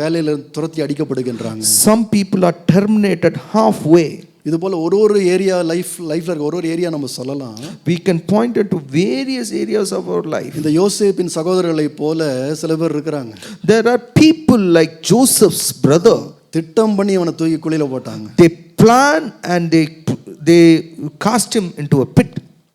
வேலையில் துரத்தி அடிக்கப்படுகின்றாங்க. Some people are terminated halfway. இது போல் ஒரு ஏரியா லைஃப்ல இருக்க ஒரு ஏரியா நம்ம சொல்லலாம். We can point it to various areas of our life. இந்த யோசேப்பின் சகோதரர்களை போல சில பேர் இருக்கிறாங்க. There are people like Joseph's brother. திட்டம் பண்ணி அவனை தூக்கி குழியில போட்டாங்க. They plan and they cast him into a pit.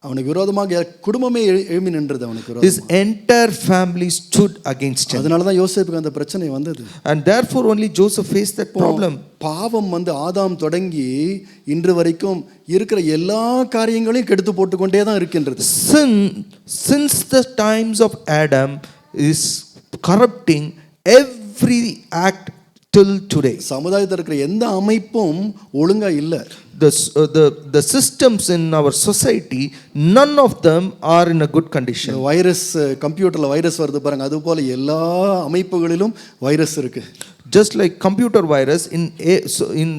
அவனுக்கு விரோதமாக குடும்பமே எழும்பி நின்றது. அவனுக்கு விரோதமாக His entire family stood against him. அதனால தான் யோசேப்புக்கு அந்த பிரச்சனை வந்தது. And therefore only Joseph faced that problem. பாவம் வந்து ஆதாம் தொடங்கி இன்று வரைக்கும் இருக்கிற எல்லா காரியங்களையும் கெடுத்து போட்டுக்கொண்டே தான் இருக்கின்றது. Sin since the times of Adam is corrupting every act till today. சமுதாயத்தில் இருக்கிற எந்த அமைப்பும் ஒழுங்கா இல்லை. The systems in our society, none of them are in a good condition. Virus, கம்ப்யூட்டர்ல வைரஸ் வருது பாருங்க, அது போல எல்லா அமைப்புகளிலும் வைரஸ் இருக்கு. Just like computer virus, in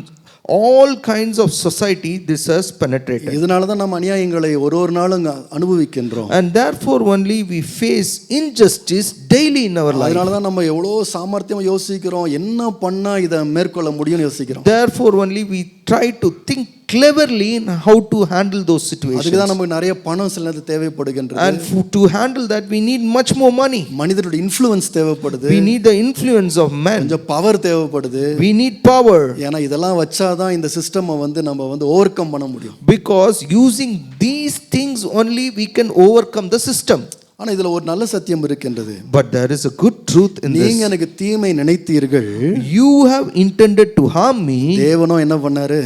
all kinds of society this has penetrated. இதனால தான் நம்ம அநியாயங்களை ஒரு நாளும் அனுபவிக்கின்றோம். And therefore only we face injustice daily in our life. அதனால தான் நம்ம எவ்வளோ சாமர்த்தியமா யோசிக்கிறோம், என்ன பண்ணா இதை மேற்கொள்ள முடியும்னு யோசிக்கிறோம். Therefore only we try to think cleverly in how to handle those situations. அதுக்கு தான் நமக்கு நிறைய பணம் சில நேரத்துல தேவைப்படுகின்றது. And to handle that we need much more money. மனிதனுடைய இன்ஃப்ளூயன்ஸ் தேவைப்படுது. We need the influence of men. கொஞ்சம் பவர் தேவைப்படுது. We need power. ஏன்னா இதெல்லாம் வச்சாதான் இந்த சிஸ்டமை வந்து நம்ம வந்து ஓவர்கம் பண்ண முடியும். Because using these things only we can overcome the system. ஆனா இதுல ஒரு நல்ல சத்தியம் இருக்கின்றது. But there is a good truth in this. நீங்க எனக்கு தீமை நினைத்தீர்கள், You have intended to harm me. தேவனோ என்ன பண்ணாரு?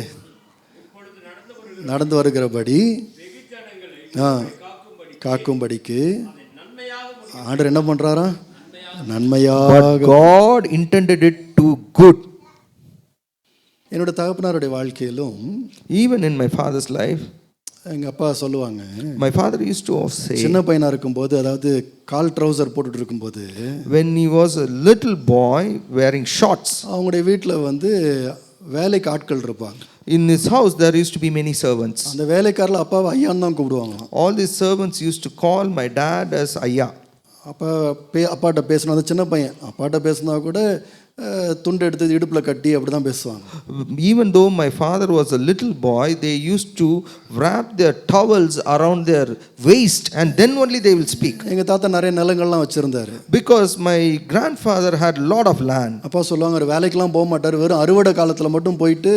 நடந்து வருகிறபடி காக்கும்படிக்கு ஆண்டவர் என்ன பண்றாரா? நன்மையாக. But God intended it to good. என்னோட தகப்பனாருடைய வாழ்க்கையிலும், Even in my father's life, எங்க அப்பா சொல்லுவாங்க, my father used to say, சின்ன பையனா இருக்கும்போது, அதாவது கால் ட்ரவுசர் போட்டுட்டு இருக்கும்போது, when he was a little boy wearing shorts, அவங்களுடைய வீட்டில் வந்து வேலைக்கு ஆட்கள் இருப்பாங்க. in his house there used to be many servants. அந்த வேலைக்காரில் அப்பாவை ஐயான்னு தான் கூப்பிடுவாங்க. All these servants used to call my dad as Ayya. அப்பாட்ட பேசணும். அது சின்ன பையன், அப்பாட்ட பேசினா கூட துண்டு எடுத்து இடுப்பில் கட்டி அப்படி தான் பேசுவாங்க. Even though my father was a little boy, they used to wrap their towels around their waist and then only they will speak. எங்கள் தாத்தா நிறைய நிலங்கள்லாம் வச்சுருந்தாரு. Because my grandfather had a lot of land. அப்பா சொல்லுவாங்க, ஒரு வேலைக்கெல்லாம் போக மாட்டார், வெறும் அறுவடை காலத்தில் மட்டும் போயிட்டு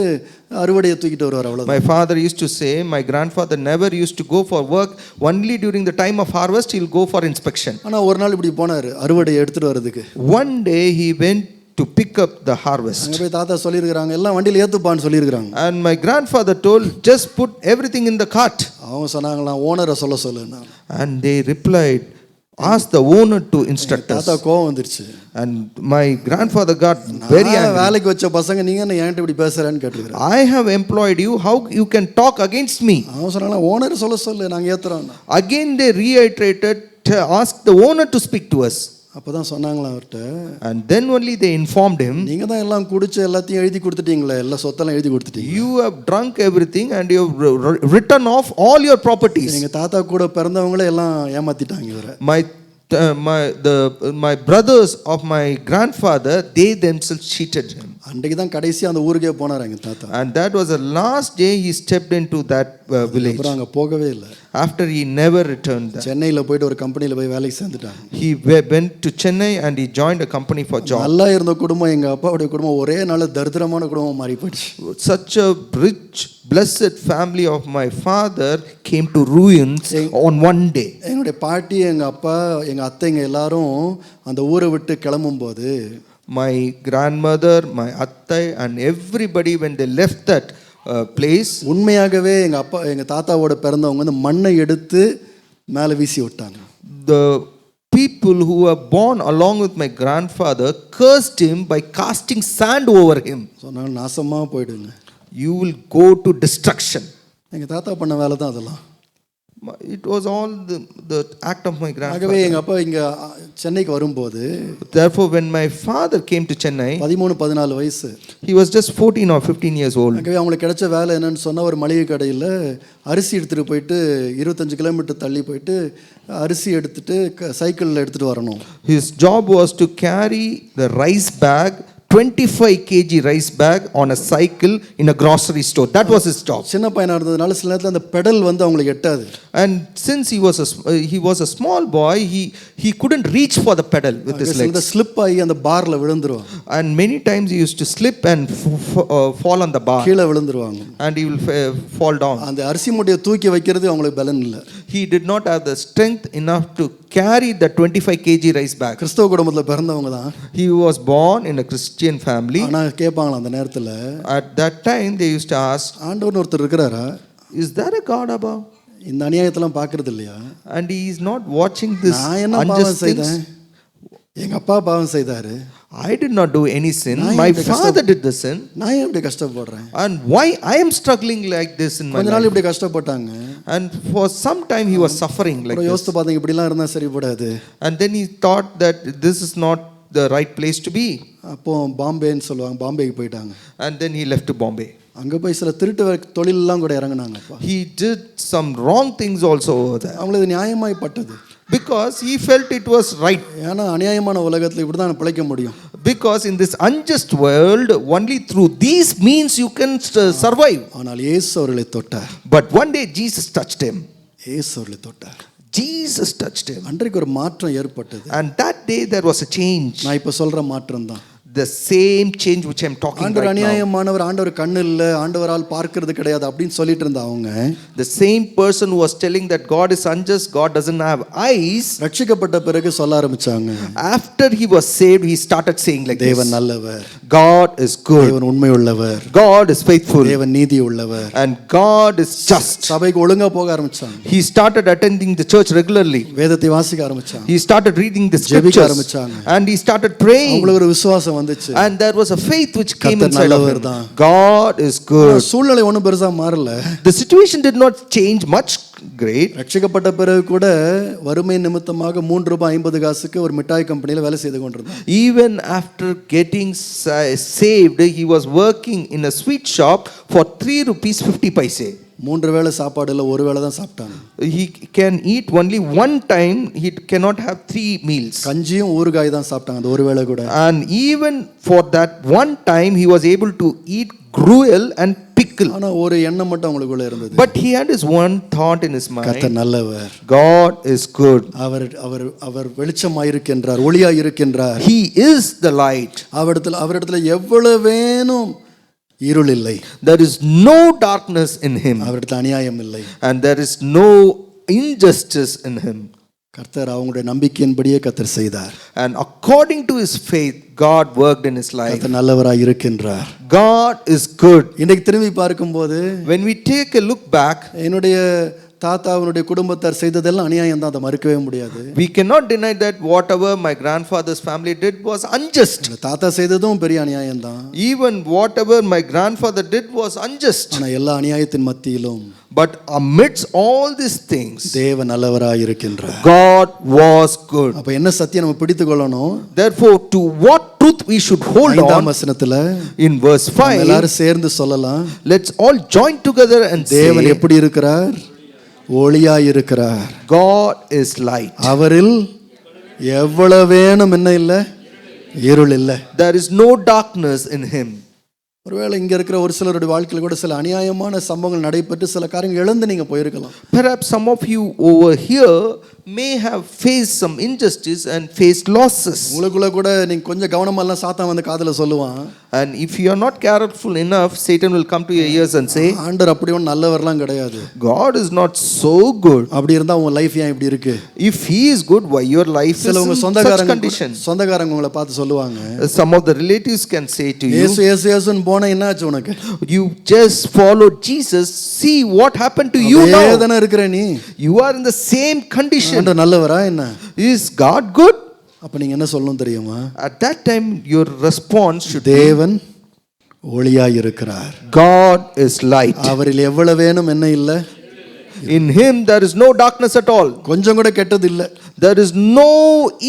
அறுவடையை தூக்கிட்டு வருவார், அவ்வளோ. My father used to say my grandfather never used to go for work, only during the time of harvest he will go for inspection. ஆனால் ஒரு நாள் இப்படி போனார் அறுவடையை எடுத்துகிட்டு வர்றதுக்கு. One day he went to pick up the harvest. அங்கே போய் தாத்தா சொல்லியிருக்கிறாங்க, எல்லாம் வண்டியில் ஏற்றுப்பான்னு சொல்லியிருக்கிறாங்க. And my grandfather told, just put everything in the cart. அவங்க சொன்னாங்களாம், ஓனரை சொல்லுன்னா. And they replied, asked the owner to instruct us. தாத்தா கோவம் வந்துருச்சு. And my grandfather got very angry. வேலைக்கு வச்ச பசங்க நீங்க என்ன என்கிட்ட இப்படி பேசுறேன்னு கேட்டுக்கிறாரு. I have employed you, how you can talk against me? அவன் சொன்னாங்க ஓனர் சொல்லு நாங்க ஏத்துறோம். Again they reiterated, asked the owner to speak to us. அப்பதான் சொன்னாங்களா அவர்கிட்ட, And then only they informed him, நீங்க தான் எல்லாம் குடிச்சு எல்லாத்தையும் எழுதி கொடுத்துட்டீங்களே, எல்லா சொத்தெல்லாம் எழுதி கொடுத்துட்டீங்க. you have drunk everything and you have written off all your properties. எங்க தாத்தா கூட பிறந்தவங்களே எல்லாம் ஏமாத்திட்டாங்க இவரை. My brothers of my grandfather, they themselves cheated him. அன்றைக்கு தான் கடைசி அந்த ஊருக்கே போனார் எங்க தாத்தா. And that was the last day he stepped into that village. அப்புறம் அங்க போகவே இல்லை. After he never returned there. சென்னையில போயிட்டு ஒரு கம்பெனில போய் வேலைக்கு சேர்ந்துட்டாங்க. He went to Chennai and he joined a company for job. நல்லா இருந்த குடும்பம், எங்க அப்பாவுடைய குடும்பம் ஒரே நாள் தரித்திரமான குடும்பம் மாறி போயிடுச்சு. Such a rich, blessed family of my father came to ruins on one day. என்னுடைய பாட்டி, எங்க அப்பா, எங்க அத்தைங்க எல்லாரும் அந்த ஊரை விட்டு கிளம்பும்போது, My grandmother, my attai and everybody, when they left that place, உண்மையாகவே எங்க அப்பா எங்க தாத்தாவோட பிறந்தவங்க வந்து மண்ணை எடுத்து மேலே வீசி விட்டாங்க. the people who were born along with my grandfather cursed him by casting sand over him. சொன்னாங்க நாசமா போயிடுங்க. You will go to destruction. எங்க தாத்தா பண்ண வேலை தான் அதெல்லாம். It was all the act of my grandfather. ஆகவே எங்க அப்பா இங்க சென்னைக்கு வரும்போது, Therefore, when my father came to Chennai, 13-14 வயசு. he was just 14 or 15 years old. ஆகவே அவங்களுக்கு கிடைச்ச வேலை என்னன்னு சொன்னா, ஒரு மளிகை கடையில் அரிசி எடுத்துட்டு போயிட்டு 25 கிலோமீட்டர் தள்ளி போயிட்டு அரிசி எடுத்துட்டு சைக்கிளில் எடுத்துட்டு வரணும். His job was to carry the rice bag, 25 kg rice bag on a cycle in a grocery store. That was his job. சின்ன பையனா இருந்ததுனால சில நேரத்தில் அந்த பெடல் வந்து அவங்களுக்கு எட்டாது. And since he was a small boy, he couldn't reach for the pedal with his legs. Slip ஆகி அந்த பார்ல விழுந்துருவாங்க. And many times he used to slip and fall on the bar. கீழே விழுந்துருவாங்க. And he will fall down. அந்த அரிசி மூட்டையை தூக்கி வைக்கிறது அவங்களுக்கு பலன் இல்லை. He did not have the strength enough to carry the 25 kg rice bag. கிறிஸ்தவ குடும்பத்தில் பிறந்தவங்க தான். He was born in a Christian family. ஆனா கேட்பாங்களா அந்த நேரத்தில், At that time they used to ask, ஆண்டவர்னு ஒருத்தர் இருக்கிறாரா? is there a God above? இந்த அநியாயத்தெல்லாம் பார்க்கறது இல்லையா? And he is not watching this நான் என்ன பாவம் unjust செய்தேன்? things. எங்க அப்பா பாவம் செய்தாரு. I did not do any sin. நான் My இப்படி father did the sin. நான் ஏன் இப்படி கஷ்டப்படுறேன்? And why I am struggling like this in my கொஞ்ச நாள் life? இப்படி கஷ்டப்பட்டாங்க. And for some time he was suffering like அப்புறம் this. யோசித்து பார்த்தீங்க, இப்படிலாம் இருந்தா சரிப்படாது. And then he thought that this is not the right place to be. அப்போ பாம்பேன்னு சொல்லுவாங்க, பாம்பேக்கு போயிட்டாங்க. And then he left to Bombay. அங்கே போய் சில திருட்டு தொழிலெல்லாம் கூட இறங்கினாங்க. அப்பா He did some wrong things also over there. அவங்களுக்கு இது நியாயமாய் பட்டது. Because he felt it was right. ஏன்னா அநியாயமான உலகத்தில் இப்படி தான் பிழைக்க முடியும். Because in this unjust world, only through these means you can survive. ஆனால் இயேசு அவர்களை தொட்டார். But one day Jesus touched him. இயேசு அவர்களை தொட்டார். Jesus touched him. அன்றைக்கு ஒரு மாற்றம் ஏற்பட்டது. And that day there was a change. நான் இப்போ சொல்ற மாற்றம் தான். The same change which I am talking ஆண்டவர் right now. அநியாயமானவர், ஆண்டவர் கண்ணு இல்லை, ஆண்டவரால் பார்க்கிறது கிடையாது அப்படின்னு சொல்லிட்டு இருந்த அவங்க, The same person who was telling that God is unjust, God doesn't have eyes, ரட்சிக்கப்பட்ட பிறகு சொல்ல ஆரம்பிச்சாங்க, after he was saved, he started saying like தேவன் this: நல்லவர், God is good, தேவன் உண்மை உள்ளவர், God is faithful, தேவன் நீதி உள்ளவர், and God is just. சபைக்கு ஒழுங்கா போக ஆரம்பிச்சாங்க. He started attending the church regularly. வேதத்தை வாசிக்க ஆரம்பிச்சாங்க. He started reading the ஜெபிக்க scriptures ஆரம்பிச்சாங்க. and he started praying. அவங்களுக்கு ஒரு விசுவாசம் வந்துச்சு. And there was a faith which came கர்த்தர் inside of நல்லவர் him. தான். God is good. சூழ்நிலை ஒன்றும் பெருசா மாறல. The situation did not change much great. ரட்சிக்கப்பட்ட பிறகு கூட வறுமை நிமித்தமாக 3 ரூபாய் 50 காசுக்கு ஒரு மிட்டாய் கம்பெனியில் வேலை செய்து கொண்டிருந்தார். Even after getting saved, he was working in a sweet shop for 3 rupees 50 paise. 3 வேளை சாப்பாடு இல்லை, ஒரு வேளை தான் சாப்பிட்டாங்க. He can eat only one time. He cannot have 3 meals. கஞ்சியும் ஊறுகாய் தான் சாப்பிட்டாங்க அந்த ஒரு வேளை கூட. And even for that one time, he was able to eat gruel and pickle. ஆனா ஒரு எண்ணம் மட்டும் அவங்களுக்குள்ள இருந்தது. But he had his one thought in his கர்த்தர் mind: நல்லவர், God is good. அவர் அவர் அவர் வெளிச்சமாய் இருக்கின்றார், ஒளியாய் இருக்கின்றார். He is the light. அவரிடத்துல எவ்வளவு வேணும் இருள் இல்லை. There is no darkness in him, அவரிடத்துல அநியாயம் இல்லை. and there is no injustice in him. கர்த்தர் அவங்களுடைய நம்பிக்கையின்படியே கர்த்தர் செய்தார். And according to his faith, God worked in his life. கர்த்தர் நல்லவராய் இருக்கின்றார். God is good. இன்னைக்கு திரும்பி பார்க்கும்போது, When we take a look back, என்னுடைய தாத்தாவுடைய குடும்பத்தார் செய்ததெல்லாம் அநியாயம் தான், அதை மறுக்கவே முடியாது. We cannot deny that whatever my grandfather's family did was unjust. தாத்தா செய்ததும் பெரிய அநியாயம் தான். Even whatever my grandfather did was unjust. ஆனா எல்லா அநியாயத்தின் மத்தியிலும் But amidst all these things, தேவன் நல்லவராய் இருக்கின்றார். God was good. அப்ப என்ன சத்தியம் நம்ம பிடித்துக் கொள்ளணும்? Therefore, to what truth we should hold 5ஆம் on? வசனத்துல In verse 5, எல்லாரும் சேர்ந்து சொல்லலாம், let's all join together and தேவன் say, எப்படி இருக்கிறார்? ஒளியாய் இருக்கிறார். God is light. அவரில் எவ்வளவு வேணும் என்ன இல்லை, இருள் இல்லை. There is no darkness in him. ஒருவேளை இங்க இருக்கிற ஒரு சிலருடைய வாழ்க்கையில கூட சில அநியாயமான சம்பவங்கள் நடைபெற்று சில காரியங்கள் இழந்து நீங்க போயிருக்கலாம். Perhaps some of you over here may have faced some injustice and faced losses. உங்களுக்குள்ள கூட நீங்க கொஞ்சம் கவனமா எல்லாம் சாத்தான் வந்து காதுல சொல்லுவான். And if you are not careful enough, Satan will come to your ears and say, ஆண்டவர் அப்படி ஒன்றும் நல்லவர்லாம் கிடையாது. God is not so good. அப்படி இருந்தா உங்க லைஃப் ஏன் இப்படி இருக்கு? If he is good, why your life is சில உங்க in such சொந்தக்காரங்க condition? உங்களை பார்த்து சொல்லுவாங்க, Some of the relatives can say to you, இயேசு இயேசு இயேசுன்னு போனா என்னாச்சு உனக்கு? you just followed Jesus, see what happened to you now. ஏதனா இருக்கிற நீ, You are in the same condition. ஆண்டவர் நல்லவரா என்ன? Is God good? அப்ப நீங்க என்ன சொல்லணும் தெரியுமா? At that time your response should be, தேவன் ஒளியாய் இருக்கிறார். God is light. அவரில் எவ்வளவு வேணும் என்ன இல்லை, In him there is no darkness at all. கொஞ்சம் கூட கெட்டது இல்லை. There is no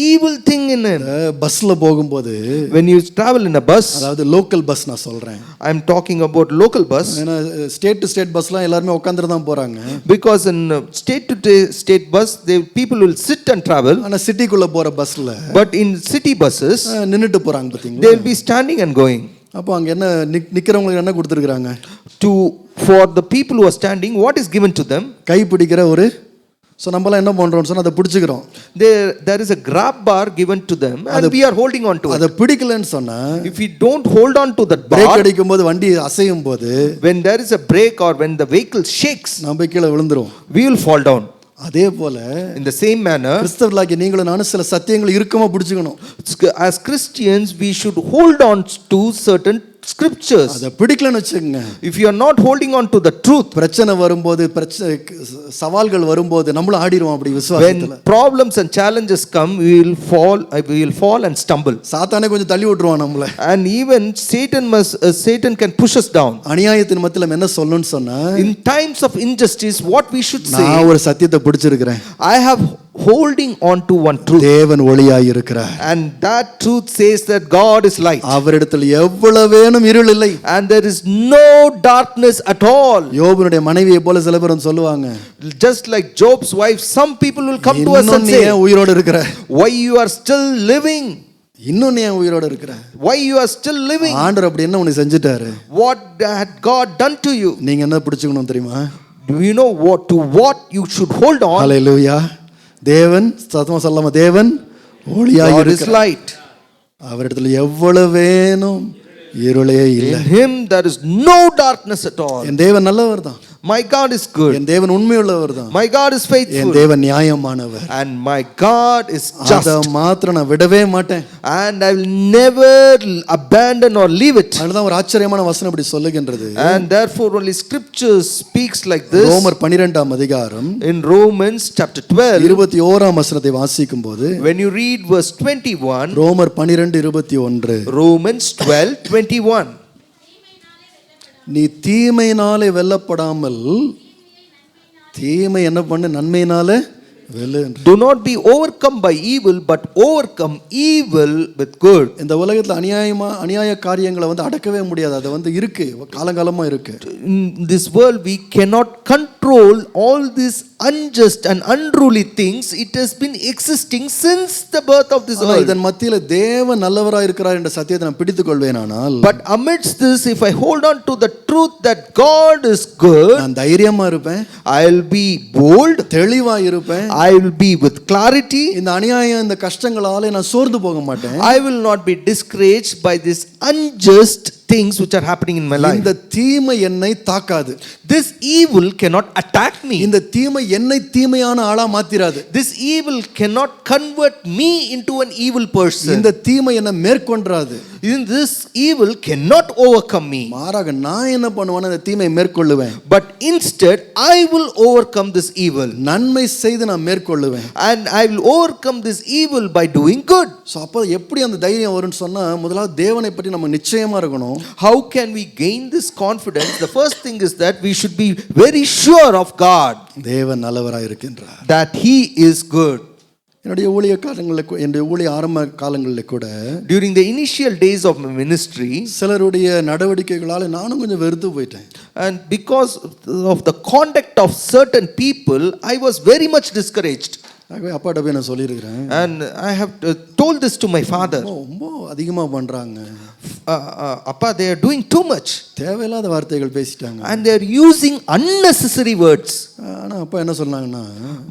evil thing in him. பஸ்ல போகும்போது, When you travel in a bus, அதாவது லோக்கல் பஸ் நான் சொல்றேன், I am talking about local bus, ஏன்னா ஸ்டேட் டு ஸ்டேட் பஸ்லாம் எல்லாருமே உட்காந்துட்டு தான் போறாங்க. because in state to state bus people will sit and travel, ஆனா சிட்டிக்குள்ள போற பஸ்ல but in city buses நின்னுட்டு போறாங்க பாத்தீங்களா? they will be standing and going. அப்போ அங்க என்ன நிக்கிறவங்களுக்கு என்ன கொடுத்துருக்காங்க? For the people who are standing, what is given to them? கை பிடிக்கிற ஒரு, ஸோ நம்மளாம் என்ன பண்றோம்னு சொன்னா அதை பிடிச்சிக்கிறோம். There is a grab bar given to them and we are holding on to it. அதை பிடிக்கலன்னு சொன்னா, If we don't hold on to that break bar, அடிக்கும் போது வண்டி அசையும் போது, when there is a break or when the vehicle shakes, நம்ம கீழே விழுந்துரும். we will fall down. அதே போல In the same manner, கிறிஸ்தவர்களாகிய நீங்களும் நானும் சில சத்தியங்களை இறுக்கமா பிடிச்சுக்கணும். as Christians we should hold on to certain scriptures. அதை பிடிக்கலன்னு வச்சுக்கோங்க, If you are not holding on to the truth, பிரச்சனை வரும்போது, சவால்கள் வரும்போது நம்மளும் ஆடிடுவோம் அப்படி விசுவாசத்துல. when problems and challenges come, we will fall and stumble. சாத்தானே கொஞ்சம் தள்ளி விட்டுருவான் நம்மள. And even Satan can push us down. அநியாயத்தின் மத்தியில என்ன சொல்லணும்னு சொன்னா, In times of injustice, what we should say, நான் ஒரு சத்தியத்தை பிடிச்சிருக்கிறேன், I have holding on to one truth, தேவன் ஒளியாய் இருக்கிறார், and that truth says that God is light, அவரிடத்தில் எவ்வளவு வேணும் இருள் இல்லை, and there is no darkness at all. யோபுனுடைய மனைவியை போல சில பேர் சொல்லுவாங்க, Just like Job's wife, some people will come to us and இன்னும் நீ say, ஏன் உயிரோடு இருக்கிற, why you are still living, இன்னும் நீ ஏன் உயிரோடு இருக்கிற, why you are still living, ஆண்டவர் அப்படி என்ன உனக்கு செஞ்சிட்டாரு, what had God done to you? நீங்க என்ன பிடிச்சுக்கணும் தெரியுமா? Do you know what you should hold on? ஹல்லேலூயா. தேவன் சத்தமா சொல்லாம, தேவன் ஒளியாய் God is இருக்கிறார், light. அவரிடத்தில் எவ்வளவு வேணும் இருளே இல்லை. In him there is no darkness at all. என் தேவன் நல்லவர் தான், My God is good. என் தேவன் உண்மையுள்ளவர் தான், My God is N faithful. தேவன் நியாயமானவர், And my God is அதை just. மாத்திரம் நான் விடவே மாட்டேன். And I will never abandon or leave it. அதுதான் ஒரு ஆச்சரியமான வசனம் இப்படி சொல்லுகின்றது. And therefore only scripture speaks like this. ரோமர் 12ஆம் அதிகாரம் In Romans chapter 12, 21ஆம் வசனத்தை வாசிக்கும் போது, when you read verse 21, ரோமர் 12:21, Romans 12:21, நீ தீமையினாலே வெல்லப்படாமல் தீமை என்ன பண்ணு, நன்மையினாலே வெல்லு. do not be overcome by evil, but overcome evil with good. இந்த உலகத்துல அநியாய காரியங்களை அடக்கவே முடியாது, அது இருக்கு, காலங்காலமா இருக்கு. In this world we cannot control all these unjust and unruly things. It has been existing since the birth of this world. இதன் மத்தியில தேவன் நல்லவராய் இருக்கிறார் என்ற சத்தியத்தை நான் பிடித்துக் கொள்வேனானால், But amidst this, if I hold on to the truth that God is good, நான் தைரியமா இருப்பேன், I'll be bold, தெளிவா இருப்பேன், I will be with clarity, இந்த அநியாயம் இந்த கஷ்டங்களாலே நான் சோர்ந்து போக மாட்டேன். I will not be discouraged by this unjust things which are happening in my life. இந்த தீமை என்னை தாக்காது. This evil cannot attack me. இந்த தீமை என்னை தீமையான ஆளா மாத்திராது. This evil cannot convert me into an evil person. இந்த தீமை என்னை மேற்கொண்டாது. This evil cannot overcome me. மாறாக நான் என்ன பண்ணுவேன்னா இந்த தீமையை மேற்கொள்ளுவேன். But instead I will overcome this evil. நன்மை செய்து நான் மேற்கொள்ளுவேன். And I will overcome this evil by doing good. So அப்போ எப்படி அந்த தைரியம் வரும்னு சொன்னா முதலாவது தேவனை பற்றி நம்ம நிச்சயமா இருக்கணும். How can we gain this confidence? The first thing is that we should be very sure of God, தேவன் நல்லவராக இருக்கின்றார். that He is good. என்னுடைய ஊழிய காலங்களில் என்னுடைய ஊழிய ஆரம்ப காலங்களில் கூட During the initial days of my ministry, சிலருடைய நடவடிக்கைகளால் நானும் கொஞ்சம் வெறுத்து போயிட்டேன். and because of the conduct of certain people, I was very much discouraged. ஆகவே அப்பாட்ட போய் நான் சொல்லியிருக்கிறேன். And I have told this to my father. ரொம்ப அதிகமாக பண்ணுறாங்க. Appa, they are doing too much. தேவையில்லாத வார்த்தைகள் பேசிட்டாங்க. And they are using unnecessary words. ஆனால் அப்பா என்ன சொன்னாங்கன்னா,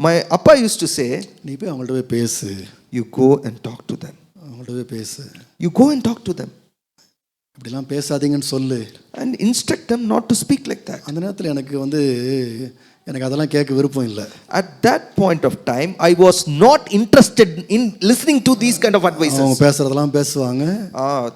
My Appa used to say, நீ போய் அவங்கள்ட்ட போய் பேசு. you go and talk to them. அவங்கள்ட்ட போய் பேசு. You go and talk to them. இப்படிலாம் பேசாதீங்கன்னு சொல்லு. And instruct them not to speak like that. அந்த நேரத்தில் எனக்கு அதெல்லாம் கேட்க விருப்பம் இல்லை. At that point of time, I was not interested in listening to these kind of advices. அவங்க பேசுறதெல்லாம் பேசுவாங்க.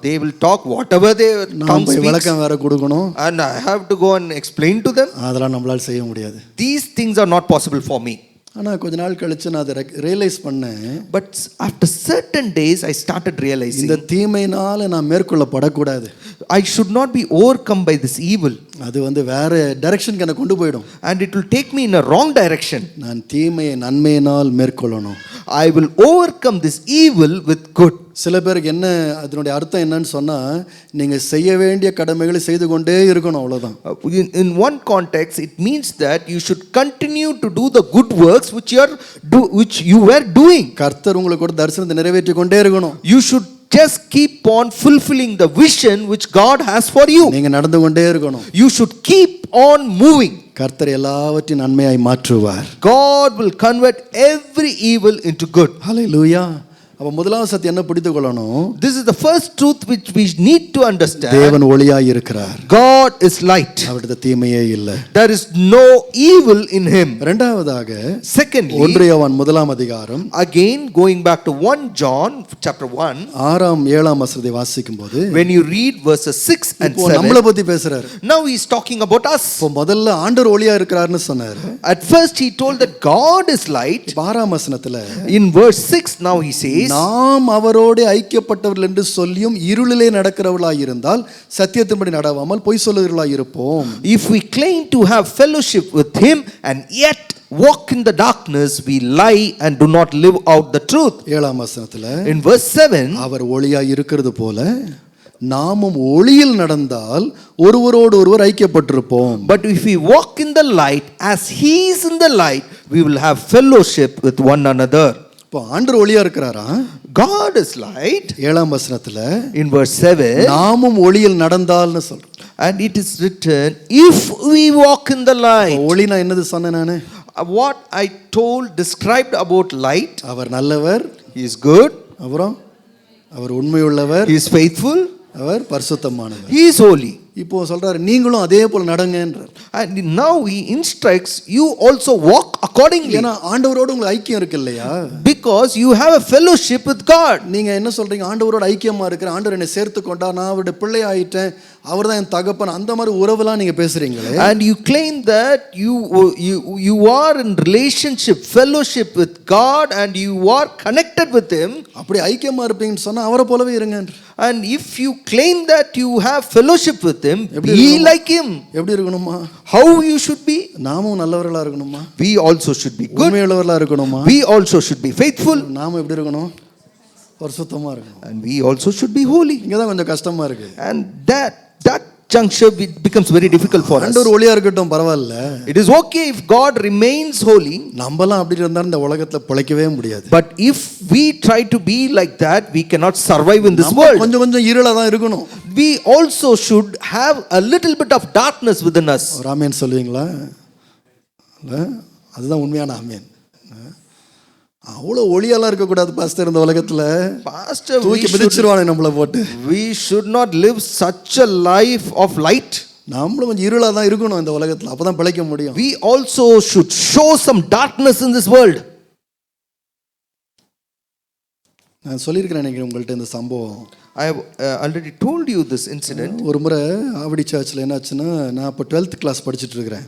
They will talk whatever they நான் tongue போய் speaks. விளக்கம் வேற கொடுக்கணும். And I have to go and explain to them. அதெல்லாம் நம்மளால செய்ய முடியாது. These things are not possible for me. ஆனால் கொஞ்ச நாள் கழிச்சு நான் அதை ரியலைஸ் பண்ணேன். But after certain days, I started realizing இந்த தீமையினால நான் மேற்கொள்ளப்படக்கூடாது. I should not be overcome by this evil. அது வேற டைரக்ஷனுக்கு என்னை கொண்டு போயிடும். And it will take me in a wrong direction. நான் தீமையை நன்மையினால் மேற்கொள்ளணும். I will overcome this evil with good. சில பேருக்கு அதனுடைய அர்த்தம் என்னன்னு சொன்னா, நீங்க செய்ய வேண்டிய கடமைகளை செய்து கொண்டே இருக்கணும், அவ்வளவுதான். In one context, it means that you should continue to do the good works which you were doing. கர்த்தர் உங்களுக்கு ஒரு தரிசனத்தை நிறைவேற்றி கொண்டே இருக்கணும். You should just keep on fulfilling the vision which God has for you. நீங்க நடந்து கொண்டே இருக்கணும். You should keep on moving. கர்த்தர் எல்லாவற்றையும் நன்மையாய் மாற்றுவார். God will convert every evil into good. ஹல்லேலூயா. அப்ப முதலாவது சத்தியம் என்ன பிடித்துக் கொள்ளணும்? This is the first truth which we need to understand. தேவன் ஒளியாய் இருக்கிறார். God is light. அவருடைய தீமையே இல்லை. There is no evil in him. இரண்டாவதாக, Secondly, 1 யோவான் 1ஆம் அதிகாரம், again going back to 1 John chapter 1, 6ஆம் 7ஆம் வசனத்தை வாசிக்கும்போது, when you read verses 6 and இப்போ 7, நம்மளை பத்தி பேசுறாரு. now he is talking about us. இப்போ முதல்ல ஆண்டவர் ஒளியா இருக்கிறார்னு சொன்னாரு. At first he told that God is light. 6ஆம் வசனத்துல, In verse 6 now he says, நாம் அவரோடு ஐக்கியப்பட்டவர்கள் என்று சொல்லியும் இருளிலே நடக்கிறவர்களாய் இருந்தால் சத்தியத்தின்படி நடவாமல் பொய் சொல்லுகிறவர்களாய் இருப்போம். if we claim to have fellowship with him and yet walk in the darkness, we lie and do not live out the truth. 7ஆம் வசனத்துல, In verse 7, அவர் ஒளியாய் இருக்கிறது போல நாமும் ஒளியில் நடந்தால் ஒருவரோடு ஒருவர் ஐக்கியப்பட்டிருப்போம். but if we walk in the light as he is in the light, we will have fellowship with one another. இப்போ ஆண்டவர் ஒளியா இருக்கிறாரா? God is light. 7ஆம் வசனத்துல, In verse 7, நாமும் ஒளியில் நடந்தால்னு சொல்றோம். and it is written, if we walk in the light. ஒளினா என்னது சொன்னேன் நானு? What I described about light, அவர் நல்லவர், he is good, அப்புறம் அவர் உண்மையுள்ளவர், he is faithful, our பரிசுத்தமானவர். he is holy. இப்போ சொல்றாரு நீங்களும் அதே போல நடங்கன்றார். And now he instructs you also walk accordingly. ஏன்னா ஆண்டவரோடு உங்களுக்கு ஐக்கியம் இருக்கு இல்லையா? Because you have a fellowship with God. நீங்க என்ன சொல்றீங்க? ஆண்டவரோட ஐக்கியமா இருக்கிற, ஆண்டவர் என்னை சேர்த்து கொண்டா, நான் அவருடைய பிள்ளை ஆயிட்டேன், அவர் தான் என் தகப்பன், அந்த மாதிரி உறவுலாம் நீங்க பேசுறீங்களே. And you claim that you are in relationship, fellowship with God, and you are connected with him. அப்படி ஐக்கியமா இருப்பீங்கன்னு சொன்னா அவரை போலவே இருங்க. And if you claim that you have fellowship with him, be like him. எப்படி இருக்கணுமா? How you should be? நாமும் நல்லவர்களா இருக்கணுமா? We also should be good. உண்மையுள்ளவர்களா இருக்கணுமா? We also should be faithful. நாம எப்படி இருக்கணும்? பரிசுத்தமா இருக்கணும். And we also should be holy. இங்க தான் கொஞ்சம் கஷ்டமா இருக்கு. And that juncture becomes very difficult for us. ஆண்டவர் ஒளியா இருக்கட்டும், பரவாயில்ல. It is okay if God remains holy. நம்மலாம் அப்படி இருந்தா இந்த உலகத்துல பிழைக்கவே முடியாது. But if we try to be like that, we cannot survive in this world. கொஞ்சம் கொஞ்சம் இருளா தான் இருக்கணும். We also should have a little bit of darkness within us. ஒரு ஆமென் சொல்லுவீங்களா? அதுதான் உண்மையான ஆமென். அவ்வளோ ஒளியெல்லாம் இருக்கக்கூடாது பாஸ்டர் இந்த உலகத்தில். Pastor, தூக்கி மிதிச்சிருவானே நம்மளை போட்டு. we should not live such a life of light. நம்மளும் கொஞ்சம் இருளாக தான் இருக்கணும் இந்த உலகத்தில், அப்போ தான் பிழைக்க முடியும். We also should show some darkness in this world. நான் சொல்லியிருக்கிறேன் நினைக்கிறேன் உங்கள்கிட்ட இந்த சம்பவம். I have already told you this incident. ஒரு முறை ஆவடி சர்ச்சில் என்னாச்சுன்னா, நான் இப்போ 12th கிளாஸ் படிச்சுட்டு இருக்கிறேன்.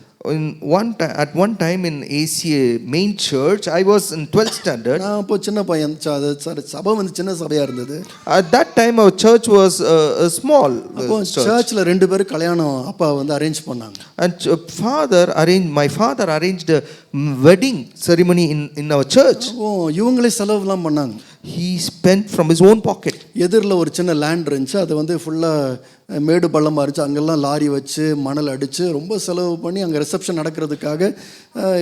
At one time in ACA main church, I was in 12th standard. நான் இப்போ சின்ன பையன், சபை வந்து சின்ன சபையாக இருந்தது. At that time our church was a small அப்போ church. சர்ச்சில் 2 பேர் கல்யாணம் அப்பா வந்து அரேஞ்ச் பண்ணாங்க. And my father arranged a wedding ceremony in our church. அப்போ இவங்களே செலவுலாம் பண்ணாங்க. He spent from his own pocket. எதிரில் ஒரு சின்ன லேண்ட் இருந்துச்சு, அது வந்து ஃபுல்லாக மேடு பள்ளமாக இருந்துச்சு. அங்கெல்லாம் லாரி வச்சு மணல் அடித்து ரொம்ப செலவு பண்ணி அங்கே ரிசப்ஷன் நடக்கிறதுக்காக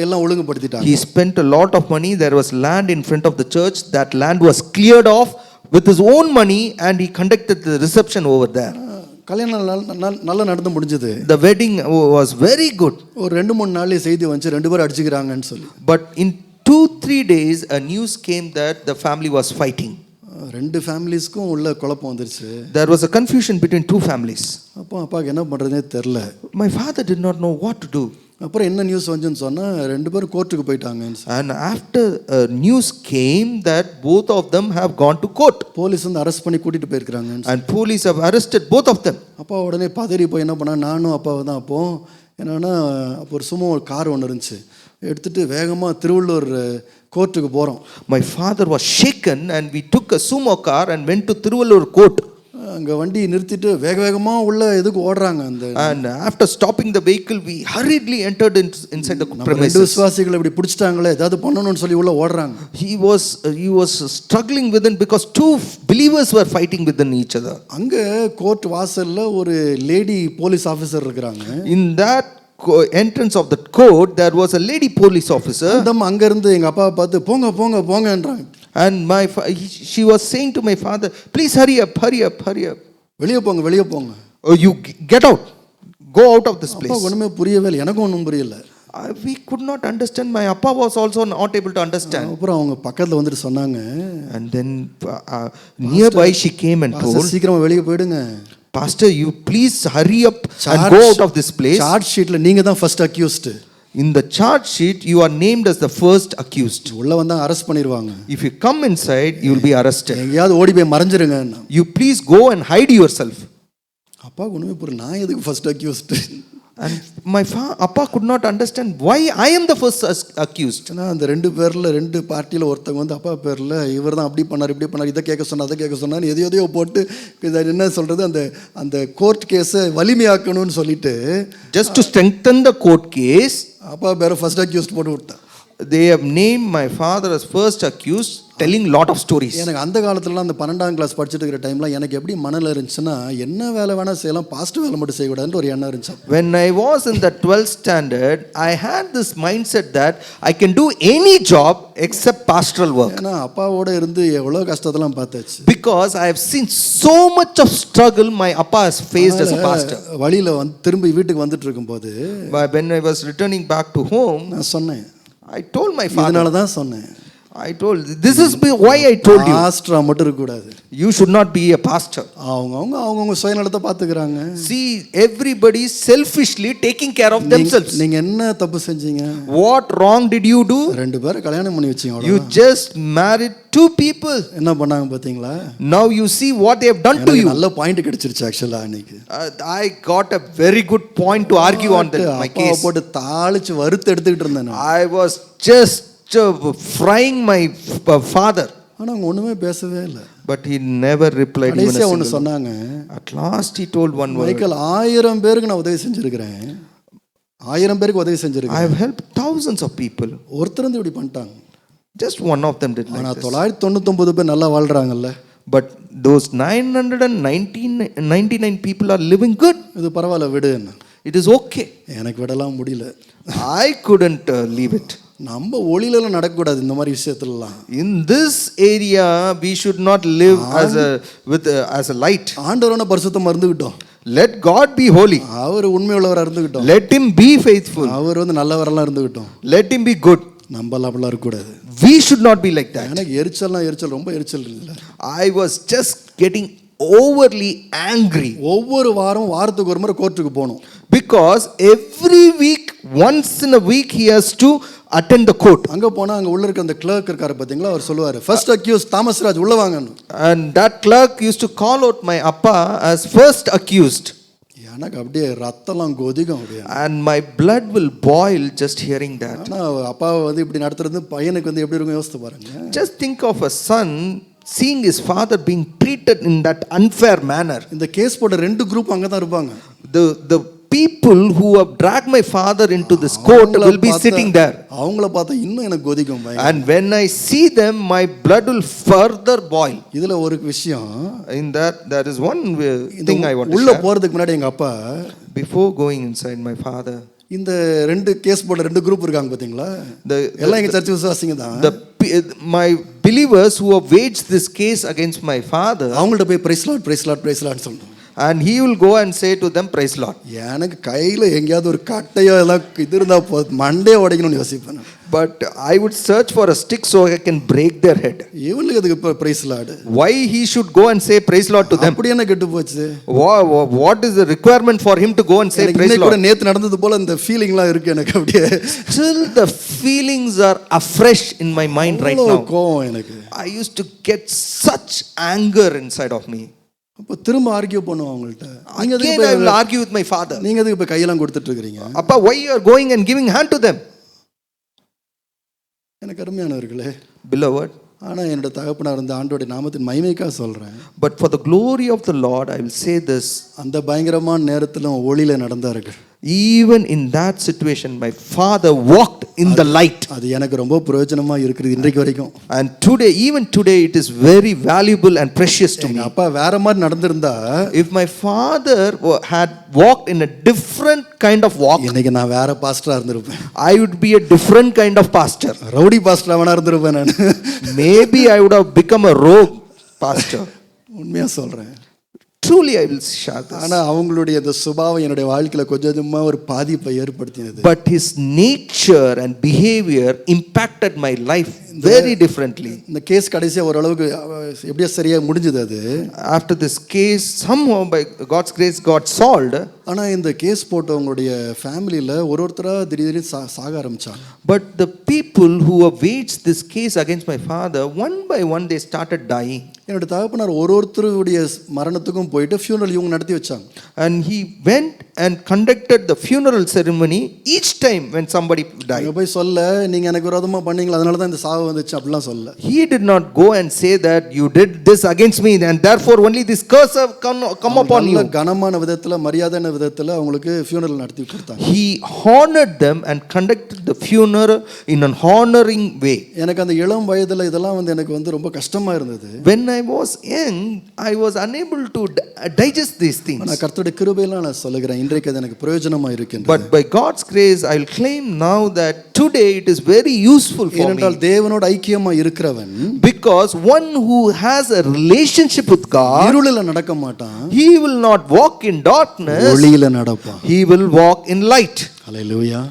எல்லாம் ஒழுங்குபடுத்திட்டாங்க. He spent a lot of money. There was land in front of the church. That land was cleared off with his own money and he conducted the reception over there. கல்யாணம் நல்லா நடந்து முடிஞ்சது. The wedding was very good. ஒரு 2-3 நாள்லேயே செய்தி வந்துச்சு 2 பேரும் அடிச்சுக்கிறாங்கன்னு சொல்லி. But in 2-3 days a news came that the family was fighting. 2 ஃபேமிலிஸ்க்கும் உள்ள குழப்பம் வந்துருச்சு. There was a confusion between 2 families. அப்போ அப்பாவுக்கு என்ன பண்ணுறதுனே தெரில. My father did not know what to do. அப்புறம் என்ன நியூஸ் வந்துன்னு சொன்னால் 2 பேரும் கோர்ட்டுக்கு போயிட்டாங்க. And after news came that both of them have gone to court. Police வந்து அரெஸ்ட் பண்ணி கூட்டிகிட்டு போயிருக்கிறாங்க. And police have arrested both of them. அப்பா உடனே பதறி போய் என்ன பண்ணா, நானும் அப்பாவை தான் அப்போ என்னென்னா அப்போ ஒரு சும்மா ஒரு கார் ஒன்று இருந்துச்சு, எடுத்துகிட்டு வேகமாக திருவள்ளூர் கோர்ட்டுக்கு போகிறோம். My father was shaken and we took a sumo car and went to Thiruvallur court. அங்கே வண்டி நிறுத்திட்டு வேகமாக உள்ள எதுக்கு ஓடுறாங்க. And after stopping the vehicle we hurriedly entered inside the premises. 2 விசுவாசிகளை இப்படி பிடிச்சிட்டாங்களே, ஏதாவது பண்ணணும்னு சொல்லி உள்ள ஓடுறாங்க. He was struggling within because 2 believers were fighting within each other. அங்கே கோர்ட் வாசல்ல ஒரு லேடி போலீஸ் ஆஃபீஸர் இருக்கிறாங்க. In that entrance of the court there was a lady police officer. அங்க இருந்து எங்க அப்பாவை பார்த்து போங்க போங்க போங்கன்றாங்க. And she was saying to my father, please hurry up. வெளியே போங்க வெளியே போங்க. Oh, you get out, go out of this place. அப்பா ஒண்ணுமே புரியவே இல்லை, எனக்கும் ஒன்றும் புரியல. We could not understand. My appa was also not able to understand. அப்புறம் அவங்க பக்கத்துல வந்துட்டு சொன்னாங்க. And then nearby she came and told, சீக்கிரமா வெளியே போயிடுங்க. Pastor, you please hurry up and go out of this place. Charge ஷீட்ல நீங்க தான் first accused. In the charge sheet you are named as the first accused. உள்ள வந்தா arrest பண்ணிடுவாங்க. If you come inside you will be arrested. எங்கயாவது ஓடி போய் மறைஞ்சிருங்க. You please go and hide yourself. அப்பா ஒண்ணுமே புரியல, நான் எதுக்கு first accused? And my appa could not understand why I am the first accused. அந்த 2 பேர்ல 2 பார்ட்டியில் ஒருத்தவங்க வந்து அப்பா பேரில் இவர் தான் அப்படி பண்ணார் இப்படி பண்ணார், இதை கேட்க சொன்னார் அதை கேட்க சொன்னார், எதையோ போட்டு இதை என்ன சொல்கிறது, அந்த கோர்ட் கேஸை வலிமையாக்கணும்னு சொல்லிட்டு just to strengthen the court case அப்பா பேரை ஃபர்ஸ்ட் அக்யூஸ்ட் போட்டு விட்டான். they have named my father as first accused, telling lot of stories. எனக்கு அந்த காலத்துலலாம் அந்த 12ஆம் கிளாஸ் படிச்சுட்டு இருக்கிற டைம்லாம் எனக்கு எப்படி மனதில் இருந்துச்சுன்னா, என்ன வேலை வேணால் செய்யலாம், பாஸ்ட் வேலை மட்டும் செய்யக்கூடாதுன்னு ஒரு எண்ணம் இருந்துச்சு. When I was in the 12th standard I had this mindset that I can do any job except pastoral work. ஏன்னா அப்பாவோட இருந்து எவ்வளோ கஷ்டத்தெல்லாம் பார்த்தாச்சு. Because I have seen so much of struggle my appa has faced as a pastor. வழியில் திரும்பி வீட்டுக்கு வந்துட்டு இருக்கும்போது When I was returning back to home, நான் சொன்னேன், I told my father, அதனால தான் சொன்னேன், I told, this is why I told you, பாஸ்டரா மட்டும் இருக்கக்கூடாது, you should not be a pastor. அவங்க சுயநலத்தை பார்த்துக்கிறாங்க. See, everybody selfishly taking care of themselves. நீங்க என்ன தப்பு செஞ்சீங்க? What wrong did you do? 2 பேரை கல்யாணம் பண்ணி வச்சீங்க. You just married 2 people. என்ன பண்ணாங்க பாத்தீங்களா? Now you see what they have done to you. நல்ல பாயிண்ட் கிடைச்சிருச்சு ஆக்சுவலா அன்னைக்கு. I got a very good point to argue on that my case. போட்டு தாளிச்சு வறுத்து எடுத்துக்கிட்டு இருந்தேன். I was just frying my father. ஆனா அவங்க ஒண்ணுமே பேசவே இல்லை. But he never replied even a கடைசியா ஒன்னு single. சொன்னாங்க. At last he told one word. Michael 1000 பேருக்கு நான் உதவி செஞ்சிருக்கிறேன். 1000 பேருக்கு உதவி செஞ்சிருக்கேன். I have helped thousands of people. ஒருத்தர் வந்து இப்படி பண்ணிட்டாங்க. Just one of them did like ஆனா this. 999 பேர் நல்லா வாழ்றாங்கல்ல. But those 999 people are living good. இது பரவாயில்ல விடு. It is okay. எனக்கு விடலாம் முடியல. I couldn't leave it. நம்ம ஒளியிலலாம் நடக்கக்கூடாது இந்த மாதிரி விஷயத்துலலாம். In this area we should not live as a light. ஆண்டவரான பரிசுத்தமா இருந்துக்கிட்டோம். Let God be holy. Our உண்மையுள்ளவரா இருந்துக்கிட்டோம். Let him be faithful. அவர் வந்து நல்லவரெல்லாம் இருந்துக்கிட்டோம். Let him be good. நம்மளாம் அப்படிலாம் இருக்கக்கூடாது. We should not be like that. எனக்கு எரிச்சல் ரொம்ப எரிச்சல் இல்லை. I was just getting overly angry ஒவ்வொரு வாரத்துக்கு ஒரு முறை கோர்ட்டுக்கு போகணும். because every week, once in a week, he has to attend the court. அங்க போனா அங்க உள்ள இருக்க அந்த கிளர்க் இருக்காரு பாத்தீங்களா, அவர் சொல்லுவாரு ஃபர்ஸ்ட் அக்யூஸ் தாமஸ் ராஜ் உள்ள வாங்கன்னு. And that clerk used to call out my appa as first accused. எனக்கு அப்படியே ரத்தம்லாம் கொதிக்கும் அப்படியே. And my blood will boil just hearing that. ஆனா அப்பாவை வந்து இப்படி நடத்துறது பையனுக்கு வந்து எப்படி இருக்கும் யோசித்து பாருங்க. Just think of a son seeing his father being treated in that unfair manner. இந்த கேஸ் போட்ட ரெண்டு குரூப் அங்க தான் இருப்பாங்க. The people who have dragged my father into this court will be sitting there. அவங்கள பார்த்தா இன்னும் எனக்கு கொதிக்கும். And when I see them, my blood will further boil. இதுல ஒரு விஷயம், In that, there is one thing I want to உள்ள share. போறதுக்கு முன்னாடி எங்க அப்பா Before going inside, my father, இந்த ரெண்டு கேஸ் போட்ட ரெண்டு குரூப் இருக்காங்க பாத்தீங்களா, எல்லாம் எங்க சர்ச் விசுவாசிங்க தான். my believers who have waged this case against my father, அவங்கள்ட்ட போய் பிரைஸ் லார்ட் சொல்லணும். and he will go and say to them, praise Lord. எனக்கு கையில எங்கேயாவது ஒரு கட்டையோ எல்லாம் இது இருந்தா மண்டே உடைக்கணும்னு யோசிப்பேன். But I would search for a stick so I can break their head. இவனுக்கு அதுக்கு praise lord, Why he should go and say praise Lord to them? அப்படி என்ன கெட்டு போச்சு? What is the requirement for him to go and say praise கூட Lord? நேத்து நடந்தது போல இந்த ஃபீலிங்லாம் இருக்கு எனக்கு அப்படியே. Still the feelings are afresh in my mind right now. கோவம் எனக்கு. I used to get such anger inside of me. அப்ப திரும்ப ஆர்கியூ பண்ணுவோம் அவங்கள்ட்ட. Again I will argue with my father. நீங்க எதுக்கு இப்ப கையெல்லாம் கொடுத்துட்டு இருக்கீங்க? Appa, why you are going and giving hand to them? எனக்கு அருமையானவர்களே, Beloved, ஆனா என்னோட தகப்பனார் இந்த ஆண்டோட நாமத்தின் மகிமைக்காக சொல்றேன். but for the glory of the Lord I will say this. அந்த பயங்கரமான நேரத்துல ஒளியில நடந்தார்கள். Even in that situation, my father walked in the light. அது எனக்கு ரொம்ப பிரயோஜனமா இருக்குது இன்றைக்கு வரைக்கும். And today, even today, it is very valuable and precious to me. அப்பா வேற மாதிரி நடந்திருந்தா, If my father had walked in a different kind of walk, இன்னைக்கு நான் வேற பாஸ்டரா இருந்திருப்பேன். I would be a different kind of pastor. Rowdy பாஸ்டரா வேணா இருந்திருப்பேன் நான். Maybe I would have become a rogue pastor. உண்மையா சொல்றேன். Truly, I will share this. ஆனா அவங்களுடைய அந்த சுபாவம் என்னுடைய வாழ்க்கையில கொஞ்சமா ஒரு பாதிப்பை ஏற்படுத்தினது. But his nature and behavior impacted my life very differently. இந்த கேஸ் கடைசியா ஓரளவுக்கு எப்படியா சரியா முடிஞ்சது அது. After this case, somehow by God's grace, got solved. ஆனா இந்த கேஸ் போட்டவங்களுடைய ஃபேமிலியில ஒருத்தரா திடீர்னு சாக ஆரம்பிச்சாங்க. But the people who have waged this case against my father, one by one they started dying. என்னோட தகப்பனார் ஒருத்தருடைய மரணத்துக்கும் போயிட்டு ஃபியூனரல் இவங்க நடத்தி வச்சாங்க. And he went and conducted the funeral ceremony each time when somebody died. அங்க போய் சொல்ல நீங்க எனக்கு விரோதமா பண்ணீங்களா அதனால தான் இந்த சாவு வந்துச்சு அப்படிலாம் சொல்ல. He did not go and say that you did this against me and therefore only this curse have come upon you. கனமான விதத்துல மரியாதையான விதத்துல அவங்களுக்கு ஃபியூனரல் நடத்தி கொடுத்தாங்க. He honored them and conducted the funeral in an honoring way. எனக்கு அந்த இளம் வயதுல இதெல்லாம் வந்து எனக்கு வந்து ரொம்ப கஷ்டமா இருந்தது. When I was young, I was unable to digest these things. நான் கர்த்தருடைய கிருபையில நான் சொல்லுகிறேன் இன்றைக்கு அது எனக்கு பிரயோஜனமா இருக்கின்றது. But by God's grace I will claim now that today it is very useful for ஏனென்றால் me. தேவனோடு ஐக்கியமா இருக்கிறவன் Because one who has a relationship with God, இருளில நடக்க மாட்டான், he will not walk in darkness, ஒளியில நடப்பான். he will walk in light. ஹல்லேலூயா.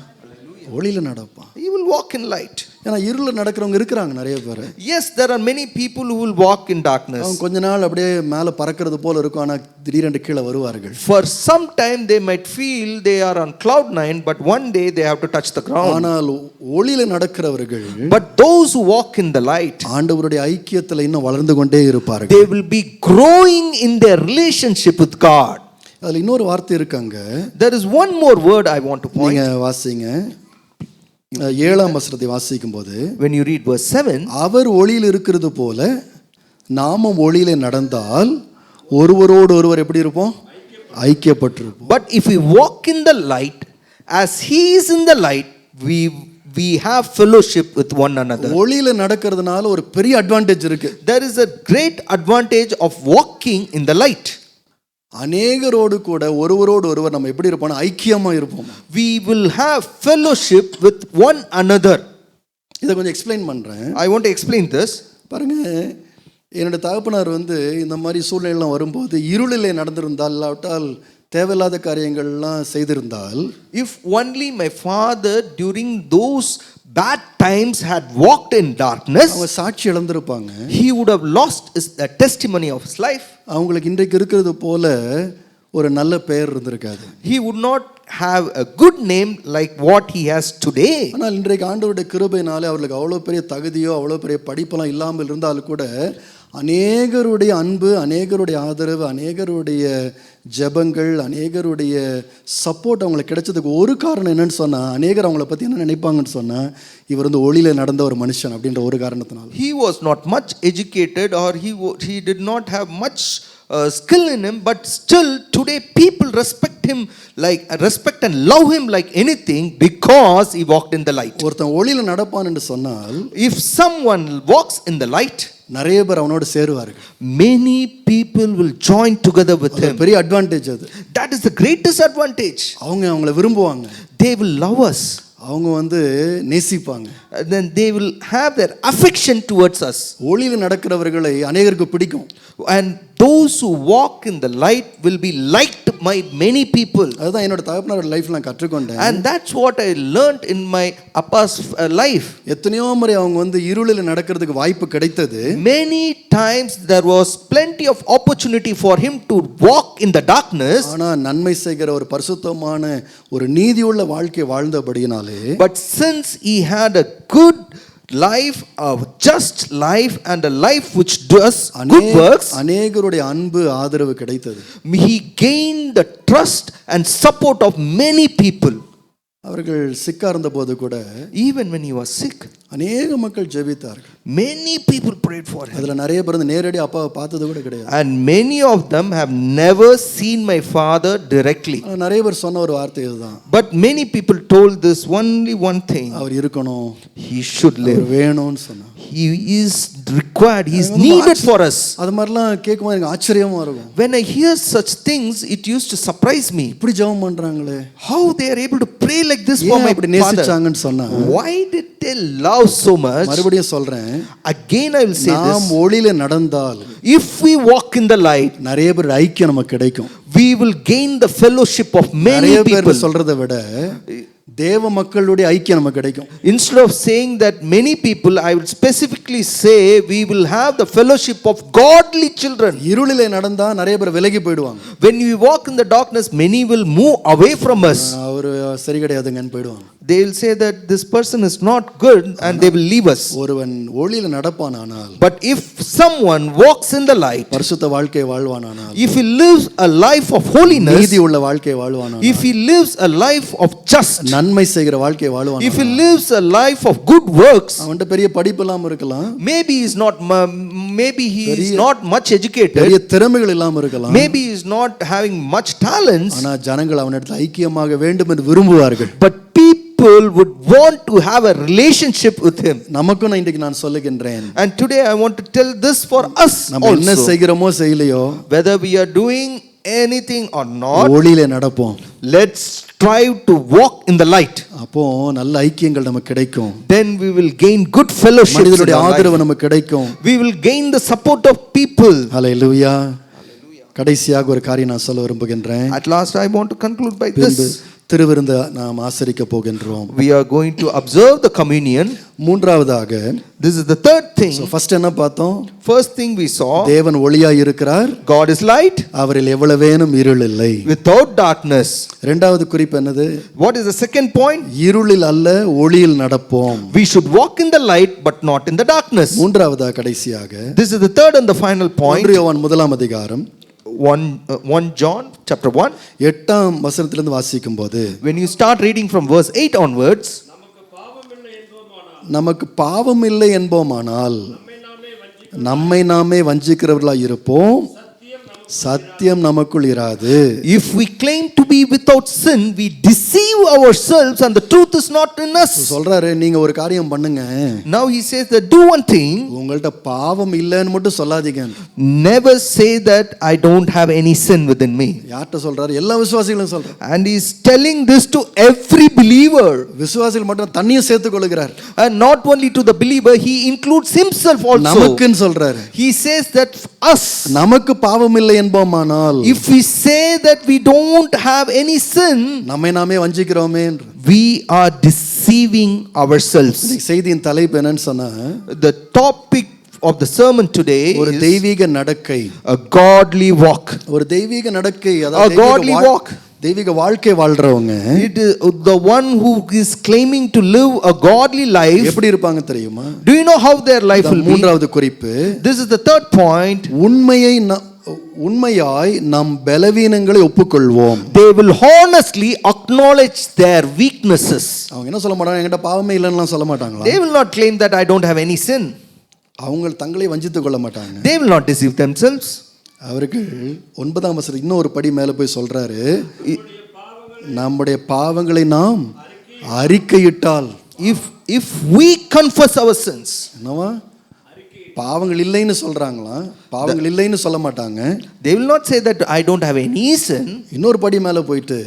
ஒளியில நடப்பான். He will walk in light. ஏன்னா இருள நடக்கிறவங்க இருக்கிறாங்க நிறைய பேர். Yes, there are many people who will walk in darkness. அவங்க கொஞ்ச நாள் அப்படியே மேல பறக்கிறது போல இருக்கும், ஆனா திடீரென்று கீழே வருவார்கள். For some time they might feel they are on cloud 9, but one day they have to touch the ground. ஆனால் ஒளியில நடக்கிறவர்கள், But those who walk in the light, ஆண்டவருடைய ஐக்கியத்துல இன்னும் வளர்ந்து கொண்டே இருப்பார்கள். they will be growing in their relationship with God. அதுல இன்னொரு வார்த்தை இருக்காங்க. There is one more word I want to point. நீங்க வாசிங்க 7ஆம் வசனத்தை வாசிக்கும் போது, When you read verse 7, அவர் ஒளியில் இருக்கிறது போல நாமும் ஒளியிலே நடந்தால் ஒருவரோடு ஒருவர் எப்படி இருப்போம்? ஐக்கியப்பட்டிருப்போம். but if we walk in the light as he is in the light, we have fellowship with one another. ஒளியில நடக்கிறதுனால ஒரு பெரிய அட்வான்டேஜ் இருக்கு. There is a great advantage of walking in the light. அநேகரோடு கூட ஒருவரோடு ஒருவர் நம்ம எப்படி இருப்போம்? ஐக்கியமா இருப்போம். We will have fellowship with one another. இதை கொஞ்சம் எக்ஸ்பிளைன் பண்றேன். I want to explain this. பாருங்க, என்னோட தகப்பனார் வந்து இந்த மாதிரி சூழ்நிலைலாம் வரும்போது இருளிலே நடந்திருந்தால், இல்லாவிட்டால் தேவையில்லாத காரியங்கள்லாம் செய்திருந்தால், If only my father during those bad times had walked in darkness, அவங்க சாட்சி இழந்திருப்பாங்க. he would have lost the testimony of his life. அவங்களுக்கு இன்றைக்கு இருக்கிறது போல ஒரு நல்ல பெயர் இருந்திருக்காது. He would not have a good name like what he has today. ஆனால் இன்றைக்கு ஆண்டவருடைய கிருபையினாலே அவர்களுக்கு அவ்வளோ பெரிய தகுதியோ அவ்வளோ பெரிய படிப்பெல்லாம் இல்லாமல் இருந்தாலும் கூட அநேகருடைய அன்பு, அநேகருடைய ஆதரவு, அநேகருடைய ஜெபங்கள், அநேகருடைய சப்போர்ட் அவங்களுக்கு கிடைச்சதுக்கு ஒரு காரணம் என்னன்னு சொன்னால், அநேகர் அவங்கள பற்றி என்ன நினைப்பாங்கன்னு சொன்னால், இவர் வந்து ஒளியில் நடந்த ஒரு மனுஷன் அப்படின்ற ஒரு காரணத்தினால. He was not much educated, or he did not have much skill in him, but still today people respect and love him like anything because he walked in the light. ஒருத்தன் ஒளியில் நடப்பான் என்று சொன்னால், If someone walks in the light, நிறைய பேர் அவனோடு சேருவார்கள். many people will join together with அது him. பெரிய advantage அது. That is the greatest advantage. அவங்கள விரும்புவாங்க, They will love us. அவங்க வந்து நேசிப்பாங்க. Then they will have their affection towards us. ஒளியில் நடக்கிறவர்களை அநேகருக்கு பிடிக்கும். And those who walk in the light will be liked by many people. அதுதான் என்னோட தகப்பனாரோட லைஃப்ல நான் கற்றுக்கொண்டேன். And that's what I learned in my appa's life. எத்தனையோ முறை அவங்க வந்து இருளில் நடக்கிறதுக்கு வாய்ப்பு கிடைத்தது. Many times there was plenty of opportunity for him to walk in the darkness. ஆனா நன்மை செய்கிற ஒரு பரிசுத்தமான ஒரு நீதியுள்ள வாழ்க்கை வாழ்ந்தபடியினாலே, But since he had a good life, a just life, and a life which does good works, அநேகருடைய அன்பு ஆதரவு கிடைத்தது. he gained the trust and support of many people. அவர்கள் சிக்கா இருந்த போது கூட Even when he was sick, அநேக மக்கள் ஜெபித்தார்கள். many people prayed for him. அதுல நிறைய பேர் நேரடி அப்பாவை பார்த்தது கூட கிடையாது. And many of them have never seen my father directly. ஆனா நிறைய பேர் சொன்ன ஒரு வார்த்தை இதுதான், But many people told this only one thing: அவர் இருக்கணும், he should live. அவர் வேணும்னு சொன்னாங்க. He is required, he is needed for us. அது மாதிரிலாம் கேட்கும்போது எனக்கு ஆச்சரியமா இருக்கும். When I hear such things, it used to surprise me. இப்படி ஜெபம் பண்றாங்களே, How they are able to pray like this for my அப்படி father. நேசிச்சாங்கன்னு சொன்னா, Why did they love so much? மறுபடியும் சொல்றேன், Again I will say நாம் this: ஒளியில நடந்தால் if we walk in the light, நிறைய பேர் ஐக்கியம் நமக்கு கிடைக்கும். we will gain the fellowship of many நிறைய people. பேர் சொல்றதை விட தேவ மக்களுடைய ஐக்கியம் நமக்கு கிடைக்கும். Instead of saying that many people, I will specifically say we will have the fellowship of godly children. இருளிலே நடந்தா நிறைய பேர் விலகி போயிடுவாங்க. When we walk in the darkness, many will move away from us. அவரு சரி கிடையாதுங்கன்னு போயிடுவாங்க. They will say that this person is not good and they will leave us. ஒருவன் ஒளியில நடப்பானானால், But if someone walks in the light, பரிசுத்த வாழ்க்கை வாழ்வானானால், if he lives a life of holiness, நீதி உள்ள வாழ்க்கை வாழ்வானானால், if he lives a life of just, நன்மை செய்கிற வாழ்க்கை if he வாழ்வானானால், lives a life of good works, அவன்கிட்ட பெரிய படிப்பு இல்லாம இருக்கலாம், maybe he is not much educated, பெரிய திறமைகள் இல்லாம இருக்கலாம், maybe he is not having much talents, ஆனா ஜனங்கள் அவனிடத்தில் ஐக்கியமாக வேண்டும் என்று விரும்புவார்கள். but people would want to have a relationship with him. நமக்கும் இன்றைக்கு நான் சொல்லுகின்றேன், And today I want to tell this for us நம்ம என்ன also. செய்கிறோமோ செய்யலையோ, Whether we are doing anything or not, ஒளியிலே நடப்போம். let's strive to walk in the light. அப்போ நல்ல ஐக்கியங்கள் நமக்கு கிடைக்கும். Then we will gain good fellowship. மனிதனுடைய ஆதரவு நமக்கு கிடைக்கும். We will gain the support of people. ஹல்லேலூயா. கடைசியாக ஒரு காரியம் நான் சொல்ல விரும்புகின்றேன். At last I want to conclude by பின்பு this. திருவிருந்த நாம் ஆசரிக்க போகின்றோம். We are going to observe the communion. மூன்றாவதாக, This is the third thing. First என்ன பார்த்தோம்? First thing we saw, தேவன் ஒளியாய் இருக்கிறார், God is light, அவரில் எவ்வளவேனும் இருள் இல்லை. without darkness. இரண்டாவது குறிப்பு என்னது? What is the second point? இருளில் அல்ல ஒளியில் நடப்போம். We should walk in the light but not in the darkness. மூன்றாவதாக கடைசியாக, This is the third and the final point. 1 யோவான் முதலாம் அதிகாரம் 1 John chapter 1. 8ஆம் வசனத்திலிருந்து வாசிக்கும் போது, When you start reading from verse 8 onwards, நமக்கு பாவம் இல்லை என்போமானால் நம்மை நாமே வஞ்சிக்கிறவர்களாய் இருப்போம், சத்தியம் நமக்குள் இராது. if we claim to be without sin, we deceive ourselves and the truth is not in us. சொல்றாரு, நீங்க ஒரு காரியம் பண்ணுங்க, Now he says that do one thing. உங்கள்ட்ட பாவம் இல்லைன்னு மட்டும் சொல்லாதீங்க. Never say that I don't have any sin within me. யார்கிட்ட சொல்றாரு? எல்லா விசுவாசிகளும் சொல்றாரு. And he is telling this to every believer. விசுவாசிகள் மட்டும் தண்ணியும் சேர்த்துக் கொள்கிறார். And not only to the believer, he includes himself also. நமக்குன்னு சொல்றாரு. He says that us, நமக்கு பாவம் இல்லை என்போமானால், if we say that we don't have any sin, நம்மை நாமே வஞ்சிக்கிறோமே. we are deceiving ourselves. இன்னைக்கு செய்தியின் தலைப்பு என்னன்னு சொன்னா, The topic of the sermon today ஒரு is தெய்வீக நடக்கை. a godly walk. ஒரு தெய்வீக நடக்கை, A godly walk. தெய்வீக வாழ்க்கை வாழ்றவங்க It is the one who is claiming to live a godly life. எப்படி இருப்பாங்க தெரியுமா? Do you know how their life will be? மூன்றாவது குறிப்பு, This is the third point. உண்மையாய் நம் பலவீனங்களை ஒப்புக்கொள்வோம். They will honestly acknowledge their weaknesses. அவங்க என்ன சொல்ல மாட்டாங்க, என்கிட்ட பாவமே இல்லைன்னு சொல்ல மாட்டாங்களா? They will not claim that I don't have any sin. அவங்க தங்களை வஞ்சித்துக் கொள்ள மாட்டாங்க. They will not deceive themselves. அவர்கள் 9ஆம் வசனம் இன்னும் ஒரு படி மேலே போய் சொல்றாரு, நம்முடைய பாவங்களை நாம் அறிக்கையிட்டால், If we confess our sins, என்னவா பாவங்கள் இல்லைன்னு சொல்றாங்களா? பாவங்கள் இல்லைன்னு சொல்ல மாட்டாங்க. they will not say that I don't have any sin. இன்னொரு படி மேலே போயிட்டு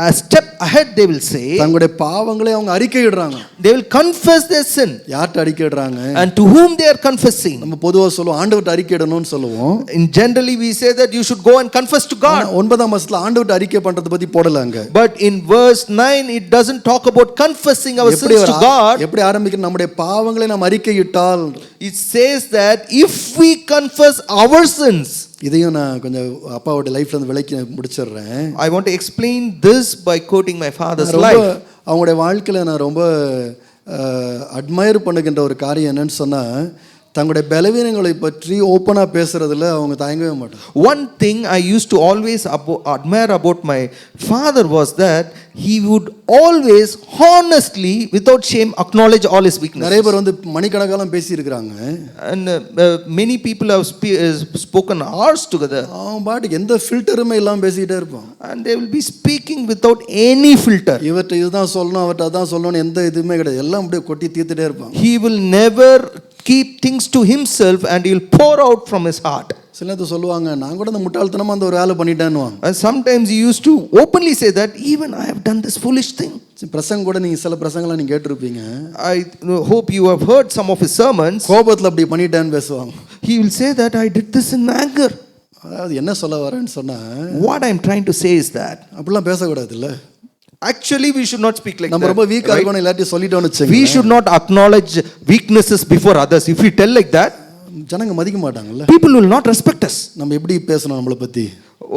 A step ahead they will say, தங்களுடைய பாவங்களை அவங்க அறிக்கையிடுறாங்க. they will confess their sin. யார்கிட்ட அறிக்கையிடுறாங்க? And to whom they are confessing? நம்ம பொதுவாக சொல்லுவோம், ஆண்டவர்கிட்ட அறிக்கையிடணும்னு சொல்லுவோம். In generally we say that you should go and confess to God. 9ஆம் வசனத்துல ஆண்டவர்கிட்ட அறிக்கை பண்றதை பத்தி போடலாங்க. But in verse 9 it doesn't talk about confessing our sins to God. எப்படி ஆரம்பிக்கிற, நம்முடைய பாவங்களை நாம் அறிக்கையிட்டால், It says that if we confess our sins. இதையும் நான் கொஞ்சம் அப்பாவோட லைஃப்ல இருந்து விளக்கி முடிச்சிடுறேன். I want to explain this by quoting my father's ரொம்ப life. அவங்களுடைய வாழ்க்கையில நான் ரொம்ப அட்மையர் பண்ணுகின்ற ஒரு காரியம் என்னன்னு சொன்னா, தங்களுடைய பலவீனங்களை பற்றி ஓப்பனாக பேசுறதுல அவங்க தயங்கவே மாட்டாங்க. One thing I used to always admire about my father was that he would always honestly without shame acknowledge all his weaknesses. நிறைய பேர் வந்து மணிக்கணக்காலம் பேசி இருக்கிறாங்க. And many people have spoken hours together. அவன் பாட்டுக்கு எந்த ஃபில்டருமே இல்லாமல் பேசிக்கிட்டே இருப்பான். And they will be speaking without any filter. இவர்கிட்ட இதுதான் சொல்லணும், அவர்கிட்ட அதான் சொல்லணும், எந்த இதுவுமே கிடையாது. எல்லாம் அப்படியே கொட்டி தீர்த்துட்டே இருப்பான். He will never keep things to himself and he will pour out from his heart. சில நேரத்தை சொல்லுவாங்க, நான் கூட இந்த முட்டாள்தனமா அந்த ஒரு வேலை பண்ணிட்டேன்னுவாங்க. And sometimes he used to openly say that even I have done this foolish thing. பிரசங்க கூட நீங்க சில பிரசங்கலாம் நீங்க கேட்டிருப்பீங்க. I hope you have heard some of his sermons. கோபத்துல அப்படி பண்ணிட்டேன்னு பேசுவாங்க. He will say that I did this in anger. அதாவது என்ன சொல்ல வரேன்னு சொன்னா, What I am trying to say is that அப்படிலாம் பேசக்கூடாது இல்ல. actually we should not speak like நம்ம that. ரொம்ப வீக்கா இருக்கணும், இல்லாட்டி சொல்லிட்டோம்னு வச்சுங்க. We should not acknowledge weaknesses before others. If we tell like that, ஜனங்க மதிக்க மாட்டாங்கல்ல. people will not respect us. நம்ம எப்படி பேசணும் நம்மளை பத்தி?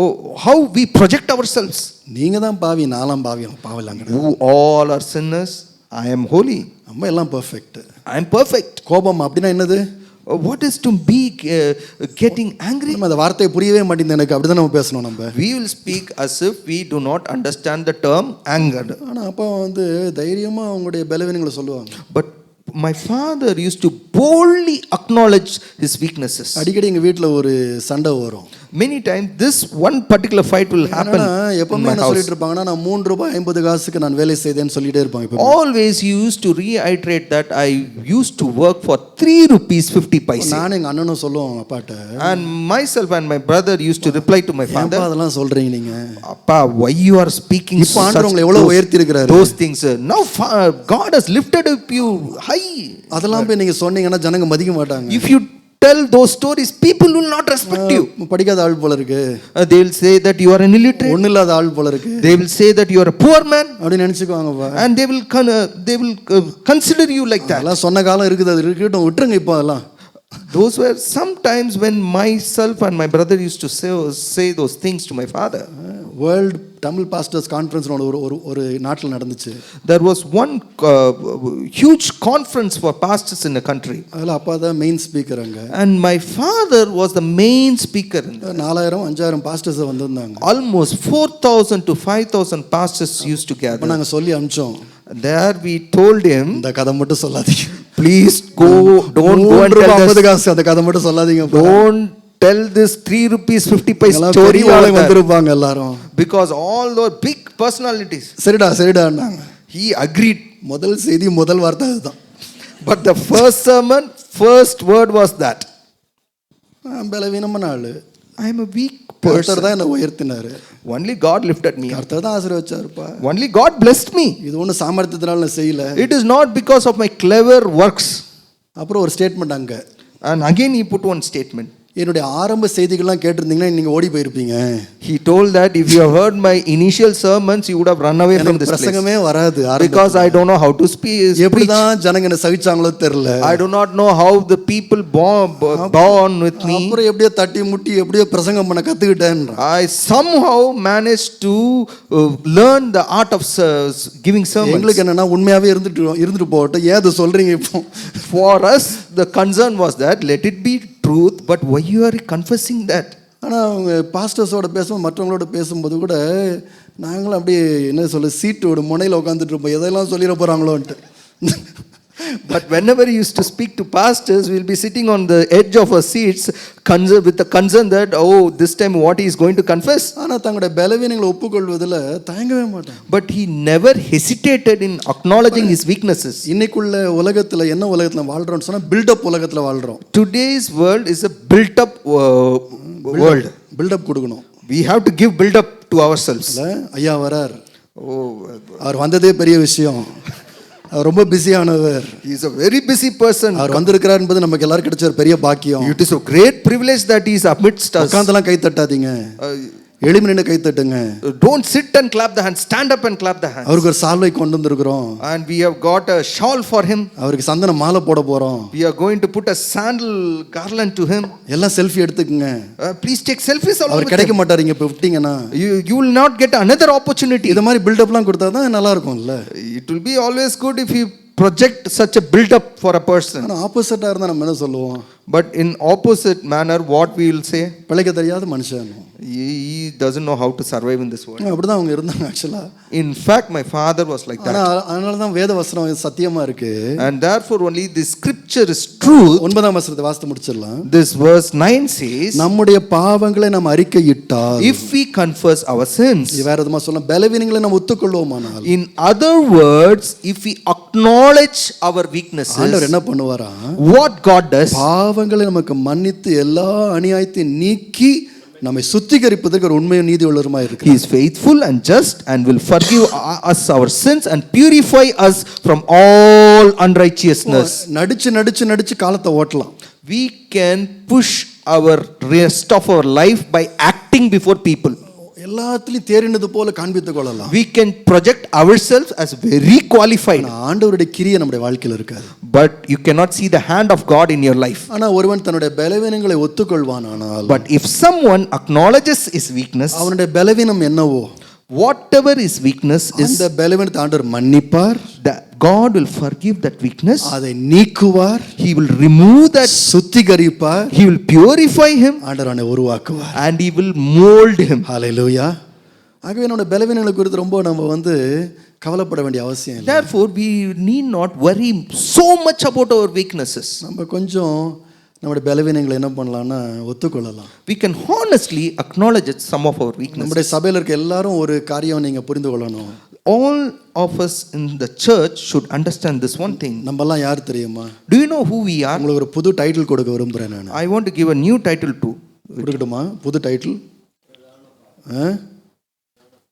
Oh, how we project ourselves. நீங்க தான் பாவி, நாலாம் பாவி, பாவம் எல்லாம் கிடையாது. You all are sinners, I am holy. நம்ம எல்லாம் பெர்ஃபெக்ட். I am perfect. கோபம் அப்படின்னா என்னது? What is to be getting angry? நம்ம அந்த வார்த்தையை புரியவே மாட்டேங்குது எனக்கு. அப்படிதான் நம்ம பேசணும். நம்ம We will speak as if we do not understand the term anger. ஆனா அப்பா வந்து தைரியமா அவங்களுடைய பலவீனங்களை சொல்லுவாங்க. But my father used to boldly acknowledge his weaknesses. அடிக்கடி எங்க வீட்ல ஒரு சண்டை வரும். Many times this one particular fight will happen எப்பவுமே in my என்ன house. சொல்லிட்டு இருப்பாங்கன்னா, நான் 3 ரூபாய் 50 காசுக்கு நான் வேலை செய்தேன்னு சொல்லிட்டே இருப்பாங்க. இப்போ Always he used to reiterate that I used to work for 3 rupees 50 paise. நானும் எங்க அண்ணனும் சொல்லுவோம் அப்பாட்ட. And myself and my brother used to reply to my father, ஏன்பா அதெல்லாம் சொல்றீங்க நீங்க? Appa, why you are speaking இப்போ ஆண்டவர் உங்களை எவ்வளவு உயர்த்தி இருக்கிறாரு. those things? Now God has lifted up you high. அதெல்லாம் போய் நீங்க சொன்னீங்கன்னா ஜனங்க மதிக்க மாட்டாங்க. If you tell those stories, people will not respect you. படிக்காத ஆள் போல இருக்கு. They will say that you are an illiterate. ஒண்ணு இல்லாத ஆள் போல இருக்கு. They will say that you are a poor man. அப்படி நினைச்சுக்குவாங்கப்பா. And they will consider you like that. அதெல்லாம் சொன்ன காலம் இருக்குது, அது இருக்கட்டும், விட்டுருங்க இப்போ அதெல்லாம். Those were sometimes when myself and my brother used to say those things to my father. World Tamil pastors conference ஒரு நாட்டில் நடந்துச்சு. There was one huge conference for pastors in a country. அதில் அப்பா தான் மெயின் ஸ்பீக்கர் அங்க. And my father was the main speaker in that. 4000-5000 pastors வந்திருந்தாங்க. Almost 4000 to 5000 pastors used to அப்ப gather. நாங்க சொல்லி அனுப்பிச்சோம், There we told him, இந்த கதை மட்டும் சொல்லாதீங்க. please don't go and tell 50 this. காசு அந்த கதை மட்டும் சொல்லாதீங்க. Don't tell this 3 rupees 50 paise story பெரிய over ஆளு there. வந்திருப்பாங்க எல்லாரும். Because all those big personalities. சரிடான்னாங்க. He agreed. முதல் செய்தி முதல் வார்த்தை அதுதான். But the first sermon, first word was that. பலவீனமான ஆளு, I am a weak கர்த்தர் person. தான் என்ன உயர்த்தினாரு. Only God lifted me up. கர்த்தர் தான் ஆசீர்வதிச்சாருப்பா. Only God blessed me. இது ஒன்றும் சாமர்த்தியத்தினால நான் செய்யல. It is not because of my clever works. அப்புறம் ஒரு ஸ்டேட்மெண்ட் அங்க, And again he put one statement. என்னுடைய ஆரம்ப செய்திகள்லாம் கேட்டிருந்தீங்கன்னா நீங்க ஓடி போயிருப்பீங்க. He told that if you have heard my initial sermons, you would have run away from this place. பிரசங்கமே வராது. Because I don't know how to speak. எப்படி தான் ஜனங்க என்ன சகிச்சாங்களோ தெரியல. I do not know how the people born with me. அப்புறம் எப்படியோ தட்டி முட்டி எப்படியோ பிரசங்கம் பண்ண கத்துக்கிட்டேன். I somehow managed to learn the art of giving sermons. எங்களுக்கு என்னன்னா உண்மையாவே இருந்துட்டு போகட்டும், ஏன் அதை சொல்றீங்க இப்போ? For us, the concern was that let it be truth, but why you are confessing that? ஆனால் அவங்க பாஸ்டர்ஸோட பேசும்போது மற்றவங்களோட பேசும்போது கூட நாங்களும் அப்படியே என்ன சொல்ல சீட்டோட முனையில் உட்காந்துட்டு இருப்போம், எதெல்லாம் சொல்லிட போகிறாங்களோன்ட்டு. But whenever he used to speak to pastors, we'll be sitting on the edge of our seats with the concern that, oh, this time what he is going to confess. ஆனால் தங்களுடைய பலவீனங்களை ஒப்புக்கொள்வதில் தயங்கவே மாட்டாங்க. But he never hesitated in acknowledging his weaknesses. இன்னைக்குள்ள உலகத்தில் என்ன உலகத்தில் வாழ்கிறோம்னு சொன்னால் build up உலகத்தில் வாழ்கிறோம். Today's world is a built up world. Buildup கொடுக்கணும். We have to give build up to ourselves. ஐயா வரார், Oh, அவர் வந்ததே பெரிய விஷயம். அவர் ரொம்ப பிஸியானவர். he is a very busy person. அவர் வந்திருக்கிறார் என்பது நமக்கு எல்லாரும் கிடைச்ச ஒரு பெரிய பாக்கியம். It is a great privilege that he is amidst us. உட்கார்ந்தெல்லாம் கை தட்டாதீங்க, எளிமை நின்று கை தட்டுங்க. Don't sit and clap the hands, stand up and clap the hands. அவருக்கு ஒரு சால்வை கொண்டு வந்திருக்கிறோம். And we have got a shawl for him. அவருக்கு சந்தன மாலை போட போறோம். We are going to put a sandal garland to him. எல்லாம் செல்ஃபி எடுத்துக்கங்க. Please take selfies along அவர் with கிடைக்க him. மாட்டாரு இங்க விட்டீங்கன்னா. You will not get another opportunity. இந்த மாதிரி பில்டப்லாம் கொடுத்தா தான் நல்லா இருக்கும்ல. It will be always good if you project such a build up for a person. ஆனா ஆப்போசிட்டா இருந்தா நம்ம என்ன சொல்லுவோம்? But in opposite manner, what we will say? பிழைக்க தெரியாத மனுஷன். He doesn't know how to survive in this world. அப்படிதான் அவங்க இருந்தாங்க ஆக்சுவலா. In fact, my father was like that. ஆனா அதனால தான் வேத வசனம் சத்தியமா இருக்கு. And therefore only the scripture is truth. 9ஆம் வசனத்தை வாசித்து முடிச்சிடலாம். This verse 9 says, நம்முடைய பாவங்களை நாம் அறிக்கையிட்டால், if we confess our sins. வேற எதுமா சொல்லலாம், பலவீனங்களை நாம் ஒத்துக்கொள்வோமானால். In other words, if we acknowledge our weaknesses, ஆண்டவர் என்ன பண்ணுவாரா? what God does, பாவங்களை நமக்கு மன்னித்து எல்லா அநியாயத்தையும் நீக்கி நம்மை சுத்திகரிப்பதற்கு ஒரு உண்மையும் நீதி உள்ளவருமாய் இருக்கிறார். He is faithful and just and will forgive us our sins and purify us from all unrighteousness. நடிச்சு காலத்தை ஓட்டலாம். We can push our rest of our life by acting before people. எல்லாத்துலயும் தேறினது போல காண்பித்துக் கொள்ளலாம். We can project ourselves as very qualified. ஆண்டவருடைய கிரியை நம்முடைய வாழ்க்கையில் இருக்காது. But you cannot see the hand of God in your life. ஆனா ஒருவன் தன்னுடைய பலவீனங்களை ஒத்துக்கொள்வானானால், But if someone acknowledges his weakness, அவனுடைய பலவீனம் என்னவோ, whatever his weakness is, அந்த பலவீனத்தை ஆண்டவர் மன்னிப்பார். God will forgive that weakness. அதை நீக்குவார். He will remove that. சுத்திகரிப்பார். He will purify him. ஆண்டவர் அவனை உருவாக்குவார். And he will mold him. ஹல்லேலூயா. ஆகவே நம்முடைய பலவீனங்களை குறித்து ரொம்ப நம்ம கவலைப்பட வேண்டிய அவசியம் இல்லை. Therefore we need not worry so much about our weaknesses. நம்ம கொஞ்சம் நம்முடைய பலவீனங்களை என்ன பண்ணலாம்னா ஒத்துக்கொள்ளலாம். We can honestly acknowledge some of our weaknesses. நம்முடைய சபையில் இருக்க எல்லாரும் ஒரு காரியம் நீங்க புரிந்து கொள்ளணும். All of us in the church should understand this one thing. நம்மலாம் யார் தெரியுமா? Do you know who we are? உங்களுக்கு ஒரு புது டைட்டில் கொடுக்க விரும்புறேன் நான். I want to give a new title to. கொடுக்கட்டுமா? புது டைட்டில்?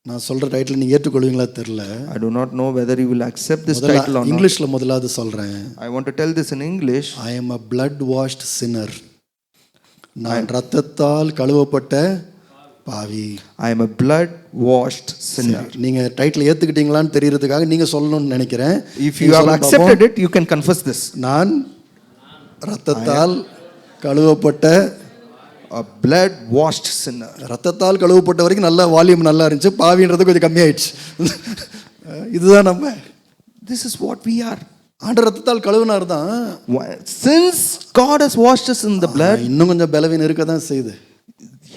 நான் சொல்ற டைட்டில் நீங்க ஏற்றுக்கொள்வீங்களா தெரியல. I do not know whether you will accept this title or not. இங்கிலீஷ்ல முதலாவது சொல்றேன். I want to tell this in English. I am a blood washed sinner. நான் இரத்தத்தால் கழுவப்பட்ட பாவி. I am a blood washed sinner. நீங்க title ஏத்துக்கிட்டீங்களான்னு தெரியறதுக்காக நீங்க சொல்லணும்னு நினைக்கிறேன். If you have accepted it, you can confess this. நான் இரத்தத்தால் கழுவப்பட்ட a blood washed sinner. இரத்தத்தால் கழுவப்பட்ட வரைக்கும் நல்ல வால்யூம் நல்லா இருந்துச்சு, பாவின்றது கொஞ்சம் கம்மியாயிடுச்சு. இதுதான் நம்ம. This is what we are. ஆண்டவர் இரத்தத்தால் கழுவினார் தான். Since God has washed us in the blood, இன்னும் கொஞ்சம் பலவீனம் இருக்க தான் செய்யுது.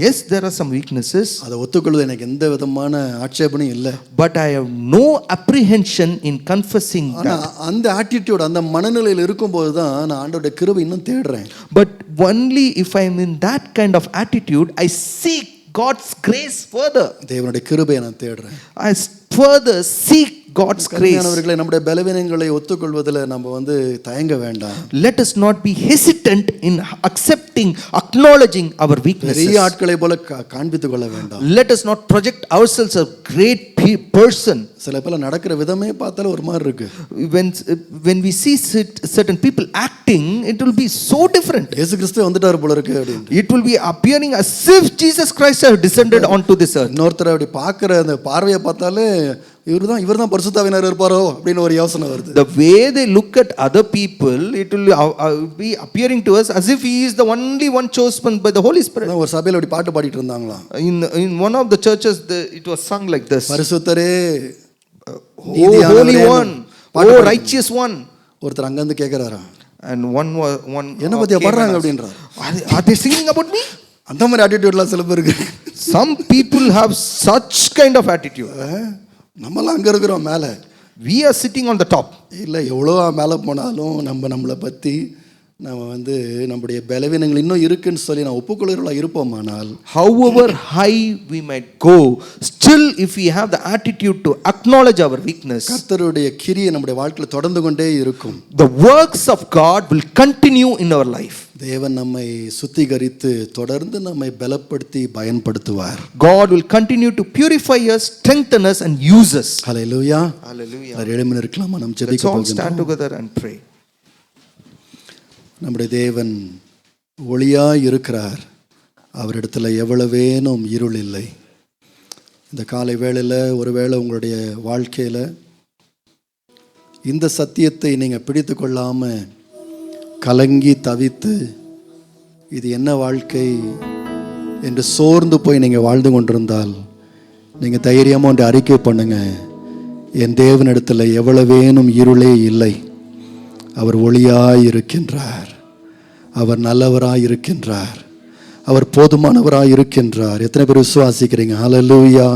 Yes, there are some weaknesses. அதை ஒத்துக்கொள்வது எனக்கு எந்த விதமான ஆட்சேபனையும் இல்லை. But I have no apprehension in confessing that. அந்த ஆட்டிடியூட், அந்த மனநிலையில் இருக்கும்போது தான் நான் ஆண்டவருடைய கிருபை இன்னும் தேடுறேன். But only if I am in that kind of attitude, I seek God's grace further. தேவனுடைய கிருபையை நான் தேடுறேன். I further seek God's grace. கருமையானவர்களே, நம்முடைய பலவீனங்களை ஒத்துக்கொள்வதில் நம்ம தயங்க வேண்டாம். Let us not be hesitant in accepting, acknowledging our weaknesses. பெரிய ஆட்களை போல காண்பித்துக் கொள்ள வேண்டாம். Let us not project ourselves a great person. சில பேர் நடக்கிற விதமே பார்த்தாலும் ஒரு மாதிரி இருக்கு. When we see certain people acting, it will be so different. இயேசு கிறிஸ்து வந்துட்டார் போல இருக்கு அப்படினு. It will be appearing as if Jesus Christ has descended onto this earth. இன்னொருத்தர் அப்படி பார்க்குற அந்த பார்வையை பார்த்தாலே இவர்தான் பரிசுத்தாவியானவர் இருப்பாரோ அப்படின்னு ஒரு யோசனை வருது. The way they look at other people, it will be appearing to us as if he is the only one chosen by the Holy Spirit. ஒரு சபையில அப்படி பாட்டு பாடிட்டு இருந்தாங்களாம். In one of the churches, it was sung like this: பரிசுத்தரே, Holy One, oh righteous one. ஒருத்தர் அங்க இருந்து கேக்குறாரா, and one என்ன பத்தியா பாடுறாங்க அப்படின்றார். Are they singing about me? அந்த மாதிரி ஆட்டிட்யூட்லாம் சில பேருக்கு. Some people have such kind of attitude. நம்மலாம் அங்க இருக்கிறோம் மேலே, we are sitting on the top. இல்லை எவ்வளோ மேலே போனாலும் நம்மளை பற்றி நம்ம நம்முடைய பலவீனங்கள் இன்னும் இருக்குன்னு சொல்லி நான் ஒப்புக்கொள்கிறவர்களாக இருப்போமானால், however high we might go, still if we have the attitude to acknowledge our weakness, கர்த்தருடைய கிரியை நம்முடைய வாழ்க்கையில் தொடர்ந்து கொண்டே இருக்கும். the works of God will continue in our life. தேவன் நம்மை சுத்திகரித்து தொடர்ந்து நம்மை பலப்படுத்தி பயன்படுத்துவார். God will continue to purify us, strengthen us and use us. Hallelujah. Hallelujah. எழுமி இருக்கலாமா? நாம் Let's ஜெபிக்க all போகிறோம். stand together and pray. நம்முடைய தேவன் ஒளியாய் இருக்கிறார். அவரிடத்துல எவ்வளவேனும் இருள் இல்லை. இந்த காலை வேளையில் ஒருவேளை உங்களுடைய வாழ்க்கையில் இந்த சத்தியத்தை நீங்கள் பிடித்து கொள்ளாமல் கலங்கி தவித்து இது என்ன வாழ்க்கை என்று சோர்ந்து போய் நீங்கள் வாழ்ந்து கொண்டிருந்தால், நீங்கள் தைரியமாக ஒன்று அறிக்கை பண்ணுங்க, என் தேவனிடத்தில் எவ்வளவேனும் இருளே இல்லை. அவர் ஒளியாய் இருக்கின்றார், அவர் நல்லவராய் இருக்கின்றார், அவர் போதுமானவராய் இருக்கின்றார். எத்தனை பேர் விசுவாசிக்கிறீங்க? ஹல்லேலூயா.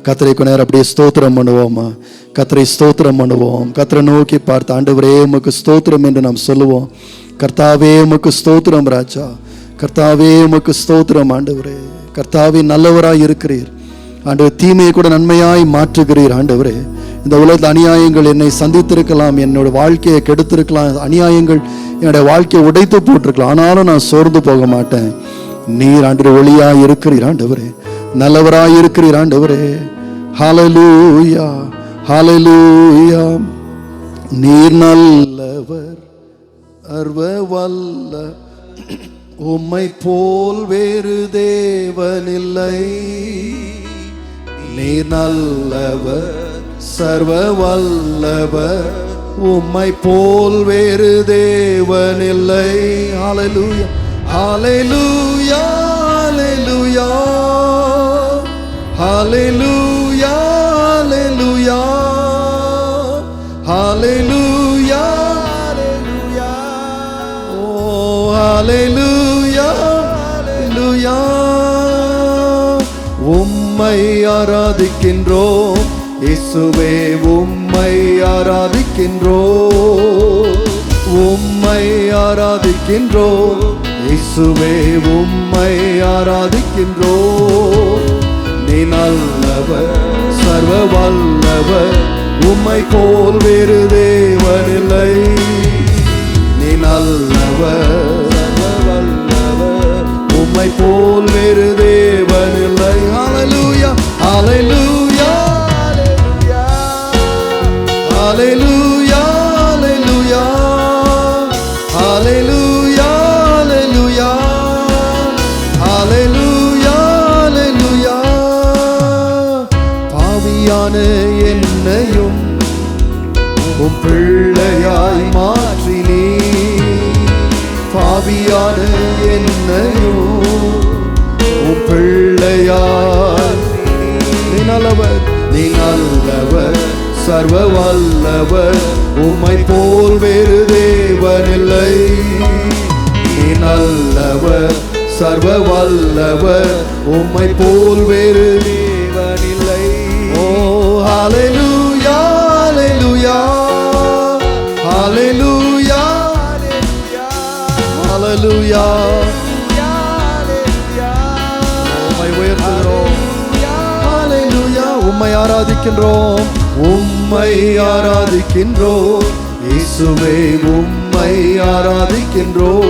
கர்த்தரை கொஞ்ச நேரம் அப்படியே ஸ்தோத்திரம் பண்ணுவோமா? கர்த்தரை ஸ்தோத்திரம் பண்ணுவோம். கர்த்தரை நோக்கி பார்த்து, ஆண்டவரே உமக்கு ஸ்தோத்திரம் என்று நாம் சொல்லுவோம். கர்த்தாவே உமக்கு ஸ்தோத்திரம் ராஜா, கர்த்தாவே உமக்கு ஸ்தோத்திரம் ஆண்டவரே. கர்த்தாவே நல்லவராய் இருக்கிறீர் ஆண்டவர், தீமையை கூட நன்மையாய் மாற்றுகிறீர் ஆண்டவரே. இந்த உலகத்தில் அநியாயங்கள் என்னை சந்தித்திருக்கலாம், என்னோட வாழ்க்கையை கெடுத்திருக்கலாம், அநியாயங்கள் என்னுடைய வாழ்க்கையை உடைத்து போட்டிருக்கலாம், ஆனாலும் நான் சோர்ந்து போக மாட்டேன். நீர் ஆண்டவர் ஒளியாய் இருக்கிறீர் ஆண்டவரே, நல்லவராய் இருக்கிறீர் ஆண்டவரே. ஹல்லேலூயா, ஹல்லேலூயா. நீர் நல்லவர், சர்வ வல்ல, உம்மை போல் வேறு தேவனில்லை. நீர் நல்லவர், சர்வ வல்லவர், உம்மை போல் வேறு தேவனில்லை. ஹல்லேலூயா, ஹல்லேலூயா, ஹல்லேலூயா, ஹல்லேலூயா, ஹல்லேலூயா, ஹல்லேலூயா, ஹல்லேலூயா. ஓ ஹல்லேலூயா, ஹல்லேலூயா. உம்மை ஆராதிக்கின்றோம் இயேசுவே, உம்மை ஆராதிக்கின்றோம், உம்மை ஆராதிக்கின்றோம் இயேசுவே, உம்மை ஆராதிக்கின்றோம். நீ நல்லவர், சர்வ வல்லவர், உம்மை போல் வேறு தேவனில்லை. நீ நல்லவர், சர்வ வல்லவர், உம்மை போல் வேறு தேவனில்லை. ஹல்லேலூயா, ஹல்லேலூயா, ஹல்லேலூயா, ஹல்லேலூயா, ஹல்லேலூயா, ஹல்லேலூயா, ஹல்லேலூயா. பாவியான என்னையும் உம் பிள்ளையாய் மாற்றினீ, பாவியான என்னையும் உம் பிள்ளையாய். நீ நல்லவர், நீ நல்லவர், சர்வ வல்லவர், உம்மை போல் வேறு தேவனில்லை. நீ நல்லவர், சர்வ வல்லவர், உம்மை போல் வேறு தேவனில்லை. ஓ ஹல்லேலூயா, ஹல்லேலூயா, ஹல்லேலூயா, ஹல்லேலூயா. உம்மை உயர்த்துகிறோம், ஹல்லேலூயா. உம்மை ஆராதிக்கின்றோம், உம்மை ஆராதிக்கின்றோம் இயேசுவே, உம்மை ஆராதிக்கின்றோம்,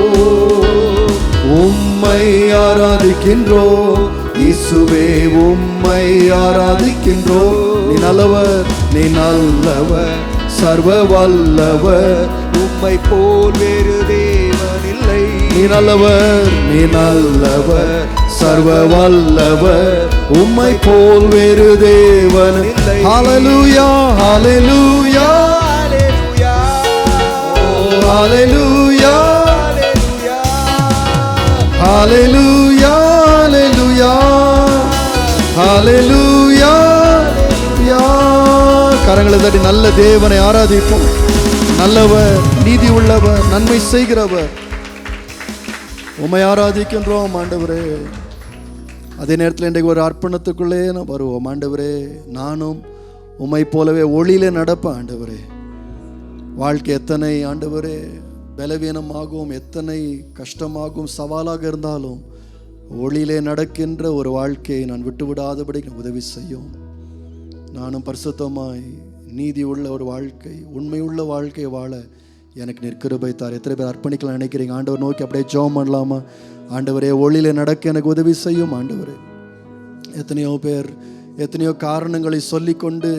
உம்மை ஆராதிக்கின்றோம் இயேசுவே, உம்மை ஆராதிக்கின்றோம். நீ நல்லவர், நீ நல்லவர், சர்வ வல்லவர், உம்மை போல் வேறு தேவன் இல்லை. நீ நல்லவர், நீ நல்லவர், சர்வ வல்லவர், உம்மை போல் வேறு தேவன் இல்லை. ஹalleluya, ஹalleluya, ஹalleluya, ஹalleluya, ஹalleluya, ஹalleluya. கரங்களை தட்டி நல்ல தேவனை ஆராதிப்போம். நல்லவர், நீதி உள்ளவர், நன்மை செய்கிறவர், உம்மை ஆராதிக்கின்றோம் ஆண்டவரே. அதே நேரத்தில் இன்றைக்கு ஒரு அர்ப்பணத்துக்குள்ளே நான் வருவோம். ஆண்டவரே, நானும் உம்மை போலவே ஒளியிலே நடப்பேன் ஆண்டவரே. வாழ்க்கை எத்தனை ஆண்டவரே பலவீனமாகவும், எத்தனை கஷ்டமாகவும், சவாலாக இருந்தாலும் ஒளியிலே நடக்கின்ற ஒரு வாழ்க்கையை நான் விட்டுவிடாதபடி உதவி செய்யும். நானும் பரிசுத்தமாய் நீதி உள்ள ஒரு வாழ்க்கை, உண்மையுள்ள வாழ்க்கையை வாழ எனக்கு நீர் கிருபை தார். எத்தனை பேர் அர்ப்பணிக்கலாம் நினைக்கிறீங்க? ஆண்டவர் நோக்கி அப்படியே ஜெபம் பண்ணலாமா? ஆண்டவரே, ஒளியில நடக்க எனக்கு உதவி செய்யும் ஆண்டவரே. எத்தனையோ பேர் எத்தனையோ காரணங்களை சொல்லிக்கொண்டு,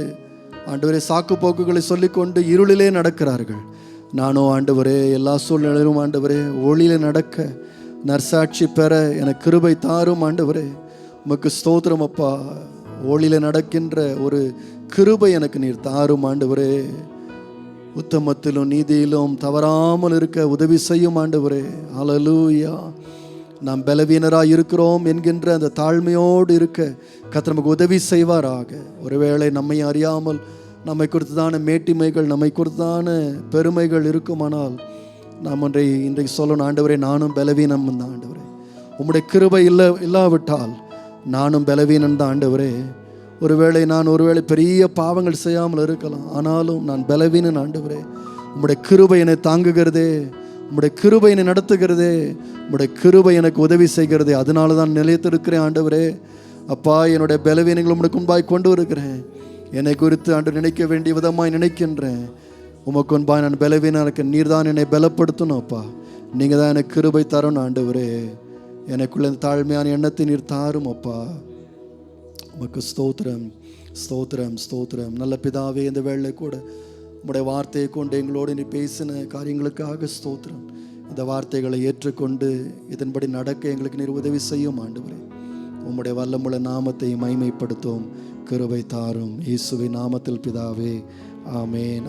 ஆண்டவரே சாக்கு போக்குகளை சொல்லிக்கொண்டு இருளிலே நடக்கிறார்கள். நானும் ஆண்டவரே எல்லா சூழ்நிலையிலும் ஆண்டவரே ஒளியில நடக்க, நற்சாட்சி பெற எனக்கு கிருபை தாரும் ஆண்டவரே. உமக்கு ஸ்தோத்திரம் அப்பா. ஒளியில நடக்கின்ற ஒரு கிருபை எனக்கு நீர் தாரும் ஆண்டவரே. உத்தமத்திலும் நீதியிலும் தவறாமல் இருக்க உதவி செய்யும் ஆண்டவரே. ஹல்லேலூயா. நாம் பலவீனராக இருக்கிறோம் என்கின்ற அந்த தாழ்மையோடு இருக்க கர்த்தர் நமக்கு உதவி செய்வாராக. ஒருவேளை நம்மை அறியாமல் நம்மை குறித்ததான மேட்டிமைகள், நம்மை குறித்ததான பெருமைகள் இருக்குமானால் நாம் இன்றைக்கு சொல்லணும், ஆண்டவரே நானும் பலவீனம் தான் ஆண்டவரே. உம்முடைய கிருபை இல்லாவிட்டால் நானும் பலவீனன் தான் ஆண்டவரே. ஒருவேளை பெரிய பாவங்கள் செய்யாமல் இருக்கலாம், ஆனாலும் நான் பலவீனன் ஆண்டவரே. உம்முடைய கிருபை என்னை தாங்குகிறதே, உம்முடைய கிருபை என்னை நடத்துகிறதே, உம்முடைய கிருபை எனக்கு உதவி செய்கிறதே. அதனால தான் நிலைத்திருக்கிறேன் ஆண்டவரே. அப்பா, என்னுடைய பலவீனங்கள் உம்முடைய முன்பாய் கொண்டு வருகிறேன். என்னை குறித்து ஆண்டு நினைக்க வேண்டிய விதமாய் நினைக்கின்றேன். உமக்கு முன்பாய் நான் பலவீனம் இருக்க, நீர் தான் என்னை பலப்படுத்தணும் அப்பா. நீங்கள் தான் எனக்கு கிருபை தரணும் ஆண்டவரே. எனக்குள்ள இந்த தாழ்மையான எண்ணத்தை நீர் தாரும் அப்பா. உமக்கு ஸ்தோத்திரம், ஸ்தோத்திரம், ஸ்தோத்திரம். நல்ல பிதாவே, இந்த வேளை கூட உம்முடைய வார்த்தையை கொண்டு எங்களோடு நீ பேசின காரியங்களுக்காக ஸ்தோத்திரம். இந்த வார்த்தைகளை ஏற்றுக்கொண்டு இதன்படி நடக்க எங்களுக்கு நீர் உதவி செய்யும் ஆண்டவரே. உம்முடைய வல்லமுள்ள நாமத்தை மகிமைப்படுத்தும் கிருபை தாரும். இயேசுவின் நாமத்தில் பிதாவே, ஆமேன்.